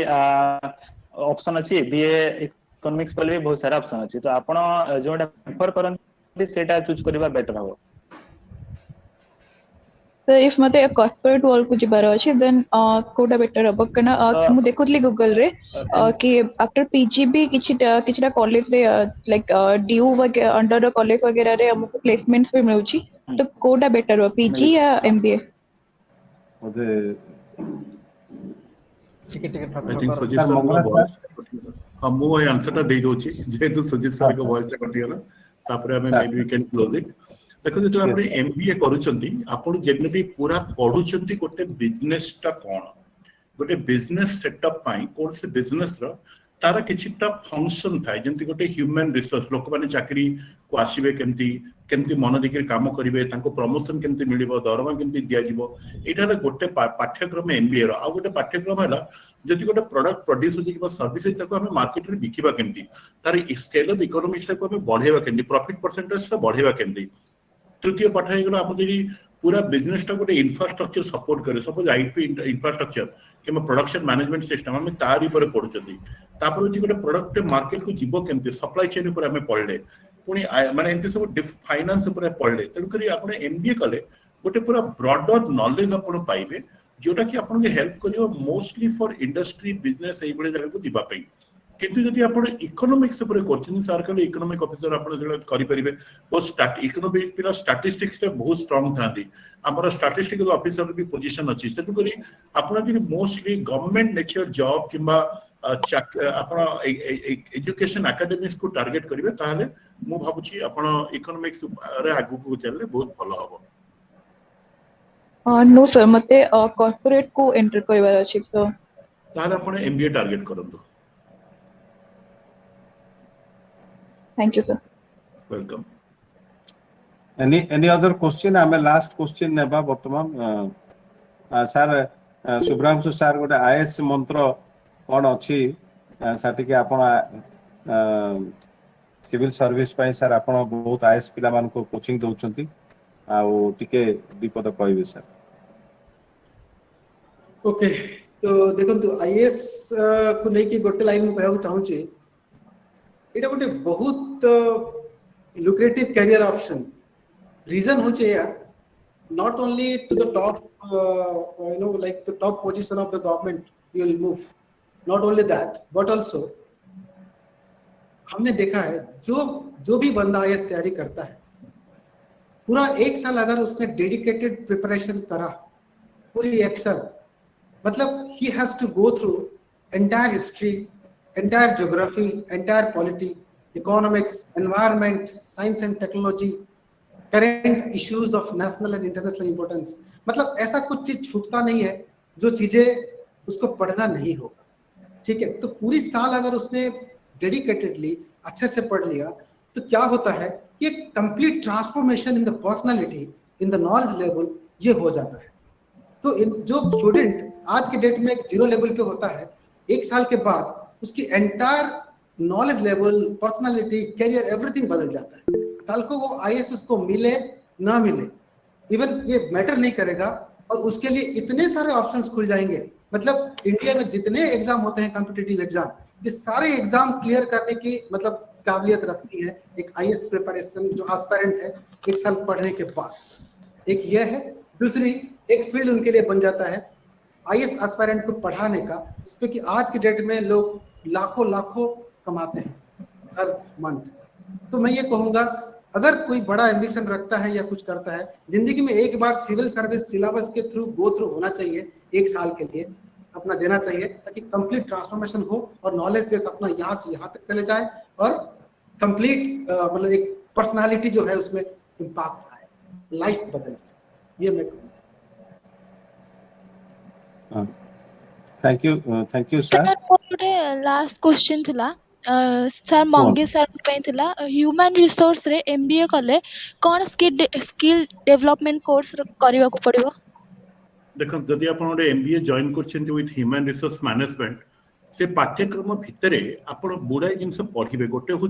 ऑप्शन अछि BA इकोनॉमिक्स कले भी बहुत सारा ऑप्शन अछि तो आपण जोटा प्रेफर करन सेटा चूज करिबा बेटर हो. So if मते कॉर्पोरेट वर्ल्ड को जिबार अछि देन कोडा बेटर हो कना मु देखुतली गूगल रे कि आफ्टर पीजी भी किछटा कॉलेज रे लाइक ड्यू अंडर कॉलेज वगैरह रे हमको प्लेसमेंट्स भी मिलुची तो कोडा बेटर हो पीजी या MBA? Okay I think Sujit sir को वॉइस हम मो आंसर ता दे दोची जेतु सुजीत सर को वॉइस ता कटियला तापर हमें maybe can close it देखो जो आपने एमबीए करूछंती आपण जनरली पूरा पढुछंती गोटे बिजनेस ता कोन गोटे बिजनेस सेटअप पाई कोन से बिजनेस रो तारा किछिटा फंक्शन थाय जेंति गोटे ह्यूमन रिसोर्स लोक माने चाकरी को आसीबे केमती केमती मन देखि काम करिवे तांको प्रमोशन केमती मिलिबो दरमा केमती दिया जिवो एटा गोटे पाठ्यक्रम एमबीए रो आ गोटे पाठ्यक्रम हला जति गोटे प्रोडक्ट प्रोड्यूस होछि कि सर्विस ताको हमें मार्केट रे बिकिबा केमती तार स्केल ऑफ इकोनॉमिक्स ताको हमें बढ़ेबा केमती प्रॉफिट परसेंटेज ता बढ़ेबा केमती तृतीय पाठ हेगला आप जदि पूरा बिजनेस टा गोटे इंफ्रास्ट्रक्चर सपोर्ट करे सपोज आईटी इंफ्रास्ट्रक्चर केमा प्रोडक्शन मैनेजमेंट सिस्टम हम तारी पर पढुचती तापर जे गोटे प्रोडक्ट मार्केट को जीवो केमते सप्लाई चेन ऊपर हमें पढले पुनी माने एंती सब फाइनेंस ऊपर पढले तन करी आपण एमबीए कले गोटे पूरा ब्रॉडर नॉलेज आपण पाइबे जोटा कि आपण के हेल्प करियो मोस्टली फॉर इंडस्ट्री बिजनेस एई बळे जगह को दिबा पई किंतु जदि आपण इकोनॉमिक्स ऊपर करछन सर कले इकोनॉमिक ऑफिसर आपण जळे करि परिबे ओ इकोनॉमिक पिला स्टैटिस्टिक्स रे बहुत स्ट्रांग थांदी हमर स्टैटिस्टिकल ऑफिसर भी पोजीशन अछि तेतु करी आपण जदि मोस्टली गवर्नमेंट नेचर जॉब किबा आपण एजुकेशन एकेडमिक्स को टारगेट करिवे ताले मु भाबुची आपण इकोनॉमिक्स रे आगु को चलले बहुत भलो हबो. नो सर मते कॉर्पोरेट को एंटर करबार अछि तो ताले आपण एमबीए टारगेट करंतु. Thank you, sir. Welcome. Any other question? I'm a last question नेबा वर्तमान सर सुब्रह्मण्य सर गोटे आईएएस मंत्र कोन अछि साथि के आपण सिविल सर्विस पय सर आपण बहुत आईएएस पिला मान को कोचिंग दउचंती आ टिके दीपद कहबे सर. ओके तो देखंतु आईएएस को नै कि गोटे लाइन में कहउ चाहू छी इटा गोटे बहुत lucrative career option. Reason hoche ya not only to the top like the top position of the government you will move, not only that but also हमने देखा है जो भी बंदा आईएएस तैयारी करता है पूरा 1 साल अगर उसने डेडिकेटेड प्रिपरेशन करा पूरी 1 साल मतलब he has to go through entire history entire geography, entire polity, economics, environment, science and technology, current issues of national and international importance. मतलब ऐसा कुछ चीज छूटता नहीं है जो चीजें उसको पढ़ना नहीं होगा, ठीक है। तो पूरी साल अगर उसने डेडिकेटेडली अच्छे से पढ़ लिया तो क्या होता है कि एक complete transformation in the personality, in the knowledge level ये हो जाता है। तो जो स्टूडेंट आज के डेट में 0 लेवल पे होता है, 1 साल के बाद उसकी entire knowledge level, personality, career, everything बदल जाता है। कल को वो आईएएस उसको मिले ना मिले, इवन ये मैटर नहीं करेगा, और उसके लिए इतने सारे ऑप्शंस खुल जाएंगे। मतलब इंडिया में जितने एग्जाम होते हैं कॉम्पिटिटिव एग्जाम, ये सारे एग्जाम क्लियर करने की मतलब काबिलियत रखती है एक आईएएस प्रिपरेशन जो एस्पायरेंट है 1 साल पढ़ने के बाद। एक ये है। दूसरी एक फील्ड उनके लिए बन जाता है आईएएस एस्पायरेंट को पढ़ाने का, जिसपे कि आज के डेट में लोग लाखों लाखों कमाते हैं हर मंथ। तो मैं ये कहूंगा अगर कोई बड़ा एम्बिशन रखता है या कुछ करता है, जिंदगी में एक बार सिविल सर्विस सिलेबस के थ्रू गो थ्रू होना चाहिए, 1 साल के लिए अपना देना चाहिए, ताकि कंप्लीट ट्रांसफॉर्मेशन हो और नॉलेज बेस अपना यहाँ से यहाँ तक चले जाए और कंप्लीट मतलब एक पर्सनालिटी जो है उसमें इम्पैक्ट आए, लाइफ बदल जाए। ये मैं कहूँगा। Thank you sir. गोटे लास्ट क्वेश्चन थिला सर मंगे सर पे थिला ह्यूमन रिसोर्स रे एमबीए कले कोन स्किल डेवलपमेंट कोर्स करबा को पड़िबो? देखो जदि आपण गोटे एमबीए जॉइन करछन विथ ह्यूमन रिसोर्स मैनेजमेंट, से पाठ्यक्रम भितर आपण बुढ़ाई जिनस पढ़े। गोटे हूँ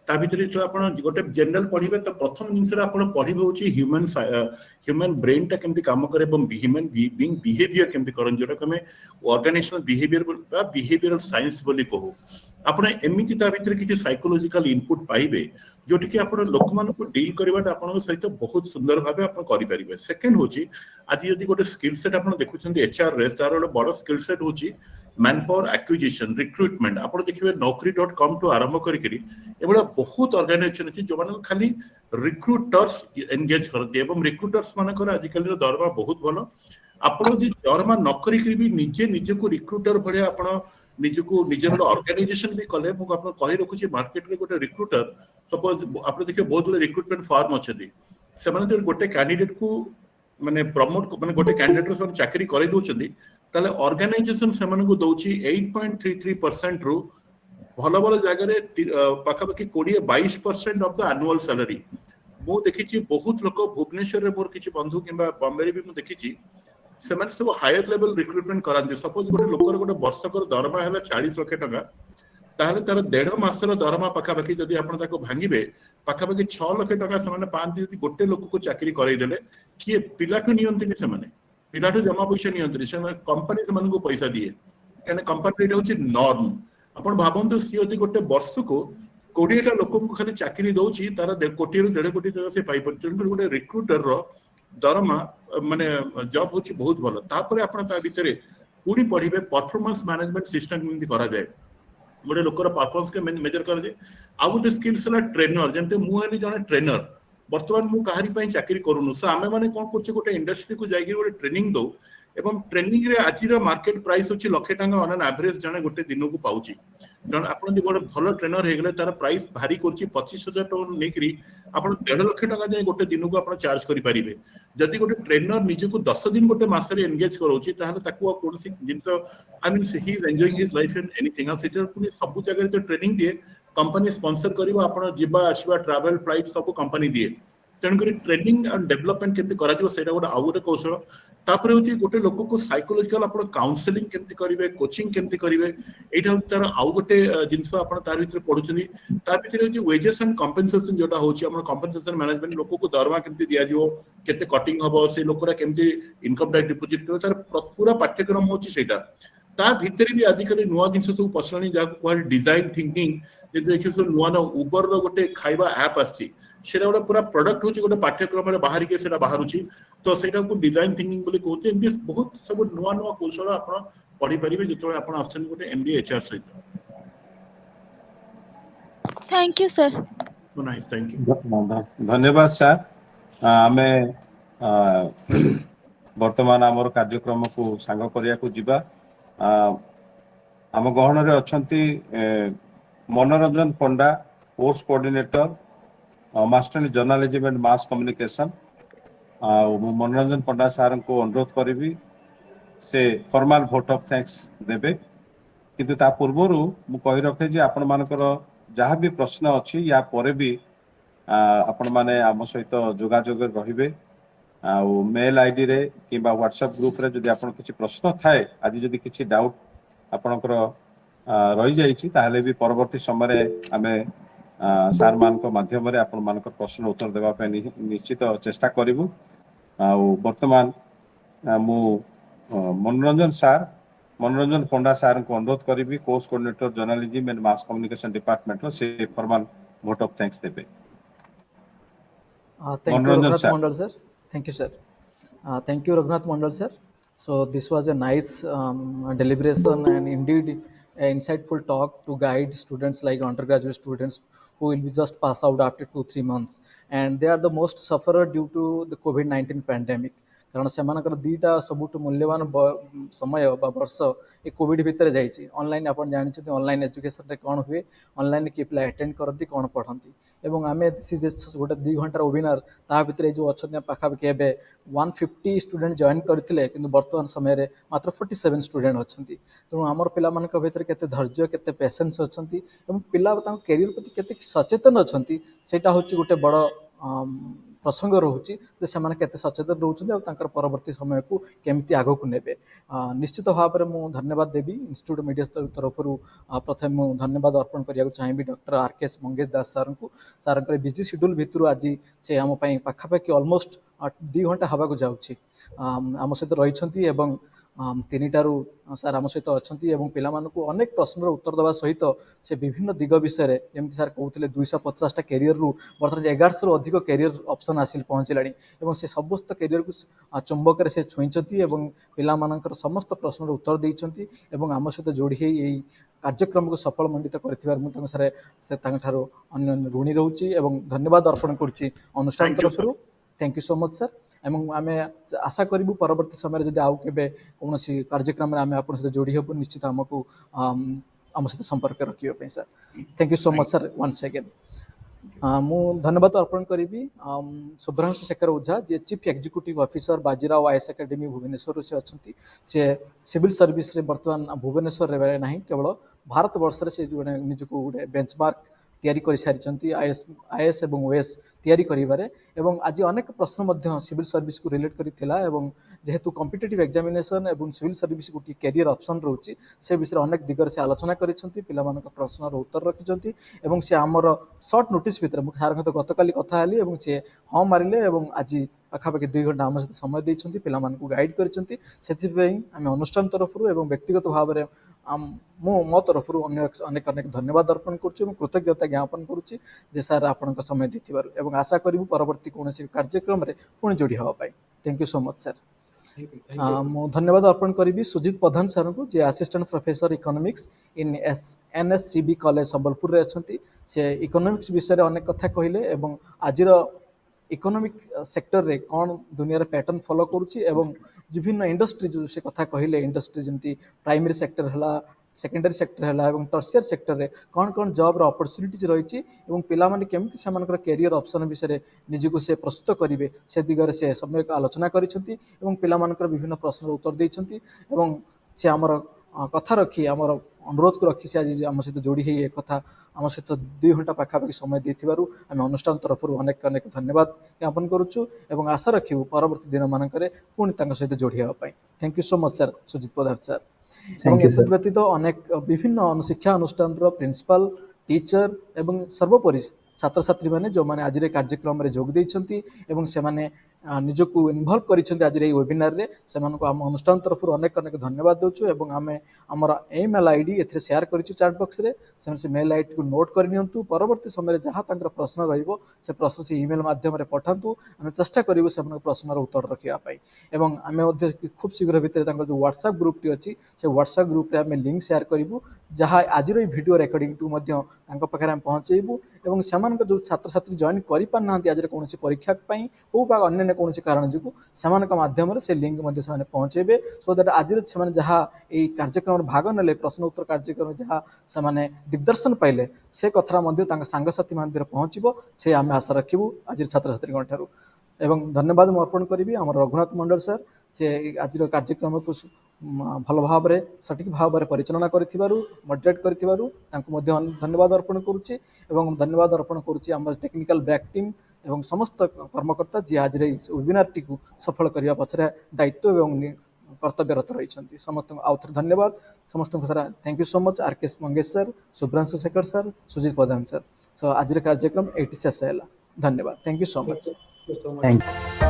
ता भितर जो आप गोटे जनरल पढ़े तो प्रथम जिनस पढ़े हूँ ह्यूमन ब्रेन टा केमती काम करे, ह्यूमन बीइंग बिहेवियर केमती करन, जोटा कमे ऑर्गेनाइजेशनल बिहेवियर बा बिहेवियरल साइंस बोली कहू। आपण एमिति ता भितर किछि साइकोलॉजिकल इनपुट पाइबे जोटी कि आपण लोक मान को डील करबाटा आपण सहित बहुत सुंदर भाबे आपण करि परिबे। सेकंड होची आज यदि गोटे स्किल सेट आपण देखुछन्ती एचआर रे, तार गोटे बड़ स्किल सेट होची मैन पावर एक्विजिशन, रिक्रुटमेंट। आप देखिए naukri.com टू आरंभ करी एबड़ा बहुत ऑर्गेनाइजेशन अछि जो माने खाली रिक्रूटर्स एंगेज करते एवं रिक्रूटर्स मानकर आजिकल दरमा बहुत भलो। आपण जे दरमा न करी भी निजे निजे को रिक्रूटर भलिया आपण निजे को निजर ऑर्गेनाइजेशन भी कले। मु आपण कहि रखुची मार्केट रे गोटे रिक्रूटर सपोज आप देखिए बहुत रिक्रूटमेंट फर्म अछि, से माने गोटे कैंडिडेट को माने प्रमोट माने गोटे कैंडिडेट को चाकरी करे दोचंदी, ताले ऑर्गेनाइजेशन से माने को दोची 8.33% रु भलो भलो जगह रे पाखापाखि 20-22% ऑफ द एनुअल सैलरी। मु देखिची बहुत लोक भुवनेश्वर रे मोर किछि बंधु किबा बॉम्बे रे भी मु देखिची से माने सब हायर लेवल रिक्रूटमेंट करांती। सपोज गोटे लोकर गोटे वर्षकर दरमा हैला 40 लाख टका, ताहले तार 1.5 मासर दरमा पाखापाखि जदि आपण ताको भांगिबे पाखापाखि 6 लाख टका से माने पांती जदि गोटे लोक को चाकरी करई देले कि पिला को नियंत्रित से माने पिलाठू जमा पैसा नियंत्रित से कंपनी से को पैसा दिए कहने कंपनी रे होची नॉर्म। आपण भाबंतु सी यदि गोटे वर्ष को 20 टा लोक को खाली चाकरी दउची तार 1 कोटी रु 1.5 कोटी टका से पाई पड़छ। गोटे रिक्रूटर रो दरमा माने जॉब होची बहुत भलो। तापरे आपण ता भितरे पुनी पढिबे परफॉर्मेंस मैनेजमेंट सिस्टम केमि करा जाय, गोटे लोकर परफॉर्मेंस के मेजर कर दे। आ गोटे स्किल्स ला ट्रेनर, जेमते मु हनी जने ट्रेनर वर्तमान मु काहरी पई चाकरी करूनु से आमे माने कोन करछ गोटे इंडस्ट्री को जाई गोटे ट्रेनिंग दो एवं ट्रेनिंग रे आजिर मार्केट प्राइस होची लाख टका ऑन एन एवरेज जने गोटे दिन को पाउची। जन आपण गोटे भलो ट्रेनर हे गेले तार प्राइस भारी करची 25,000 टका नेकरी आपण 1.5 लाख टका जाय गोटे दिन को आपण चार्ज करि परिबे। जदि गोटे ट्रेनर निजे को 10 दिन गोटे मास रे एंगेज करोची ताहले ताको कोनसी जिंस I mean he is enjoying his life in anything आ सेटर पुनी सब जगह रे ट्रेनिंग दिए कंपनी स्पॉन्सर करिवो आपण जिबा आसीबा ट्रैवल फ्लाइट सब कंपनी दिए। तेणुक ट्रेनिंग एंड डेवलपमेंट केमती करा दियो सेटा गोटे आउ गोटे कौशल। तापर होची गोटे लोक को साइकोलॉजिकल आपण काउंसलिंग केमती करिवे, कोचिंग केमती करिवे, एटा होची तार आउ गोटे जिंस आपण तार भीतर पढुचनी। ता भीतर होची वेजेस एंड कंपेंसेशन जोटा होची आपण कंपेंसेशन मैनेजमेंट लोक को दरमा केमती दिया जिवो, केते कटिंग हबो, से लोकरा केमती इनकम टैक्स डिपॉजिट करो, तार पूरा पाठ्यक्रम होची सेटा। ता भीतर भी आजिकल नुआ जिनस सब पसलनी जा डिजाइन थिंकिंग जे देखियो सब नुआ ना उबर रो गोटे खाइबा ऐप आछि, सेटा गोटे पूरा प्रोडक्ट होची गोटे पाठ्यक्रम रे बाहर के सेटा बाहरुची। तो सेटा को डिजाइन थिंकिंग बोली कहते हैं। दिस बहुत सब नुआ नुआ कौशल आपण पढी परिबे जेतो आपण आछन गोटे एमबीए एचआर सहित। Thank you sir. Nice, thank you, धन्यवाद सर। आमे वर्तमान आमर कार्यक्रम को सांग करिया को जिबा। आम गहन अच्छा Manoranjan Panda course coordinator master in journalism and mass communication Manoranjan Panda सार को अनुरोध करी से फॉर्मल वोट ऑफ थैंक्स देबे किंतु ता पूर्वरु मु कहि रखे जे आपण मानकर जहाँ भी प्रश्न अछि या परे भी आपण माने आम सहित जोगाजोग रहिबे मेल आईडी रे किंबा व्हाट्सएप ग्रुप रे जदि आपण किछि प्रश्न थाए आज जदि किछि डाउट आपणकर रही जाइछि ताहले भी परवर्ती समय आमे सार मान माध्यम रे आपण मानकर प्रश्न उत्तर देबा पे निश्चित चेष्टा करिवु वर्तमान मु मनोरंजन पंडा सार को अनुरोध करी course coordinator journalism and mass communication department से फॉर्मल वोट ऑफ थैंक्स देबे Thank you, Raghunath Mondal sir. Thank you, sir. Thank you, Raghunath Mondal sir. So this was a nice deliberation and indeed an insightful talk to guide students like undergraduate students who will be just pass out after 2-3 months, and they are the most sufferer due to the COVID-19 pandemic. कारण से दीटा सबुठ मूल्यवान समय वर्ष ये Covid भितर जाइए online आप जानते ऑनलाइन एजुकेशन रे कौन हुए ऑनलाइन किए पिला अटेंड करती कौन पढ़ती एवं आम गोटे 2 घंटार वेबिनार ता भितर जो अच्छा पाखापाखि एवं 150 स्टूडेंट जॉइन करते कि बर्तमान समय मात्र 47 स्टूडेंट अच्छा तेणु आमर पिला भितर केते धैर्य केते पेशेंस अच्छा पिला कैरियर प्रति केते सचेतन अच्छा सेटा हूँ गोटे बड़ प्रसंग रोचे से केते सचेतन रोचे परवर्ती समय को केमती आग को नेबे निश्चित भाव में मुझे धन्यवाद देवी इंस्टीट्यूट मीडिया तरफ प्रथम मुझे धन्यवाद अर्पण करने चाहिए डॉक्टर आर.के. मंगेश दास सार को सार बिजी शेड्यूल भितर आज से आम पाखापाखि ऑलमोस्ट 2 घंटा हवा को जाऊँगी आम सहित रही 3टारू सार आम सहित अच्छा पिलाମାନଙ୍କୁ अनेक प्रश्नर उत्तर देवा सहित से विभिन्न दिग विषय जमी सार कहते 250 कैरियर रु बर्तमान 1100 रु अधिक कैरियर ऑप्शन आसिल पहुँचला से समस्त कैरियर को चुंबक से छुईंट पिलाମାନଙ୍କର समस्त प्रश्नर उत्तर देइछंती एवं आम सहित जोड़ी यही कार्यक्रम को सफल मंडित कर सारे से अन्य ऋणी रोचे धन्यवाद अर्पण करुच्ची अनुष्ठान तरफ thank you so much sir एवं आम आशा करूँ परवर्ती समय जब आउ के कौन कार्यक्रम आम आप जोड़ी हेबू निश्चित आमको आम सहित संपर्क रखा sir thank you so much sir once again मु धन्यवाद अर्पण करी Shubhranshu Shekhar Ojha ji chief executive officer Bajirao IAS academy Bhubaneswar से अच्छा से सिविल सर्विस रे बर्तमान भुवनेश्वर रे ना केवल भारत वर्ष से जो निजक गोटे बेंचमार्क तैयारी कर सारी आईएएस एवं ओएस तैयारी करिबारे एवं आज अनेक प्रश्न सिविल सर्विस को रिलेट करिथिला एवं जेहेतु कॉम्पिटिटिव एग्जामिनेशन एवं सिविल सर्विस गोटे कैरियर ऑप्शन रोची से विषय अनेक दिगर से आलोचना करिसेंती पिलामानक प्रश्नर उत्तर रखिसेंती एवं से आमर शॉर्ट नोटिस भितर मु सार तो गतकाली कथा हेली एवं से हाँ मारिले एवं आज पाखापाखि 2 घंटा आम सहित समय देइछंती पिलामानकु गाइड करिसेंती सेथिपई आमे अनुष्ठान तरफ एवं व्यक्तिगत भाव में मो तरफ अनेक अनेक धन्यवाद अर्पण करुच्ची कृतज्ञता ज्ञापन करुच्ची जे सार आपण समय देथिबारु एवं आशा करूँ परवर्ती कौन कार्यक्रम रे पुणी जोड़ी हवाई thank you so much sir मु धन्यवाद अर्पण करी सुजित प्रधान सर को जे असिस्टेंट प्रोफेसर इकोनॉमिक्स इन एनएससीबी कॉलेज संबलपुर अच्छा से इकोनॉमिक्स विषय अनेक कथा कहले एवं आज इकोनॉमिक सेक्टर रे कौन दुनिया रे पैटर्न फॉलो करुच्ची एवं विभिन्न इंडस्ट्री जो से कथा कहले इंडस्ट्री जमी प्राइमरी सेक्टर है सेकेंडरी सेक्टर है और टर्सियर सेक्टर रे कौन कौन जॉब रो अपॉर्चुनिटीज रही पिला माने केमती से कैरियर ऑप्शन विषय निजको से प्रस्तुत करेंगे से दिगरे से समय आलोचना करिसेंती एवं पिला मानकर विभिन्न प्रश्न उत्तर देइछंती एवं से आमर कथा रखी आमर अनुरोध को रखी से आज आम सहित जोड़ी है कथा आम सहित 2 घंटा पाखापाखि समय देथिबारु आम अनुष्ठान तरफ अनेक अनेक धन्यवाद ज्ञापन करुचु एवं आशा रखिबु परवर्ती दिन मानकरे पुणी तांका सहित जोड़ी हेबा पई thank you so much sir Sujit Pradhan sir एवं एतद व्यतीत अनेक विभिन्न शिक्षा अनुष्ठान प्रिंसिपल टीचर एवं सर्वोपरि छात्र छात्री मैंने जो मैंने आज कार्यक्रम जोग देइछंती एवं से माने निजको इनवॉल्व करिसेंती आज ये वेबिनार रे सेमानको आम अनुष्ठान तरफ अनेक अनेक धन्यवाद दोछु एवं आमे हमर ईमेल आईडी एथरे शेयर करिछु चैट बॉक्स रे से मेल आईडी को नोट कर नियंतु परवर्ती समय जहाँ तांकर प्रश्न रहिबो से प्रश्न से ईमेल माध्यम रे पठांतु आमे चेष्टा करिवु से प्रश्नर उत्तर रखिया पाई एवं आमे मध्ये खूब शीघ्र भितर तांकर जो व्हाट्सएप ग्रुप टी अछि से व्हाट्सएप ग्रुप रे आमे लिंक शेयर करिवु जहाँ आज वीडियो रिकॉर्डिंग टू मध्ये तांकर पाखरे हम पहुंचेबु ଏବଂ ସେମାନଙ୍କ ଯେଉଁ ଛାତ୍ରଛାତ୍ରୀ ଜଏନ୍ କରିପାରୁନାହାନ୍ତି ଆଜିର କୌଣସି ପରୀକ୍ଷା ପାଇଁ ହଉ ବା ଅନ୍ୟାନ୍ୟ କୌଣସି କାରଣ ଯୋଗୁଁ ସେମାନଙ୍କ ମାଧ୍ୟମରେ ସେ ଲିଙ୍କ ମଧ୍ୟ ସେମାନେ ପହଞ୍ଚାଇବେ ସୋ ଦ୍ୟାଟ୍ ଆଜିର ସେମାନେ ଯାହା ଏଇ କାର୍ଯ୍ୟକ୍ରମରେ ଭାଗ ନେଲେ ପ୍ରଶ୍ନ ଉତ୍ତର କାର୍ଯ୍ୟକ୍ରମ ଯାହା ସେମାନେ ଦିଗ୍ଦର୍ଶନ ପାଇଲେ ସେ କଥାଟା ମଧ୍ୟ ତାଙ୍କ ସାଙ୍ଗସାଥି ମଧ୍ୟରେ ପହଞ୍ଚିବ ସେ ଆମେ ଆଶା ରଖିବୁ ଆଜିର ଛାତ୍ରଛାତ୍ରୀଙ୍କ ଠାରୁ ଏବଂ ଧନ୍ୟବାଦ ମୁଁ ଅର୍ପଣ କରିବି ଆମର ରଘୁନାଥ ମଣ୍ଡଳ ସାର୍ ଯେ ଆଜିର କାର୍ଯ୍ୟକ୍ରମକୁ ଭଲ ଭାବରେ ସଠିକ୍ ଭାବରେ ପରିଚାଳନା କରିଥିବାରୁ ମଡରେଟ୍ କରିଥିବାରୁ ତାଙ୍କୁ ମଧ୍ୟ ଧନ୍ୟବାଦ ଅର୍ପଣ କରୁଛି ଏବଂ ଧନ୍ୟବାଦ ଅର୍ପଣ କରୁଛି ଆମର ଟେକ୍ନିକାଲ ବ୍ୟାକ୍ ଟିମ୍ ଏବଂ ସମସ୍ତ କର୍ମକର୍ତ୍ତା ଯିଏ ଆଜିର ଏହି ୱେବିନାରଟିକୁ ସଫଳ କରିବା ପଛରେ ଦାୟିତ୍ୱ ଏବଂ କର୍ତ୍ତବ୍ୟରତ ରହିଛନ୍ତି ସମସ୍ତଙ୍କୁ ଆଉ ଥରେ ଧନ୍ୟବାଦ ସମସ୍ତଙ୍କୁ ସାରା thank you so much RK. Mangesh sir Shubhranshu Shekhar sir Sujit Pradhan sir so ଆଜିର କାର୍ଯ୍ୟକ୍ରମ ଏଇଠି ଶେଷ ହେଲା ଧନ୍ୟବାଦ thank you so much Thank you so much. Thank you.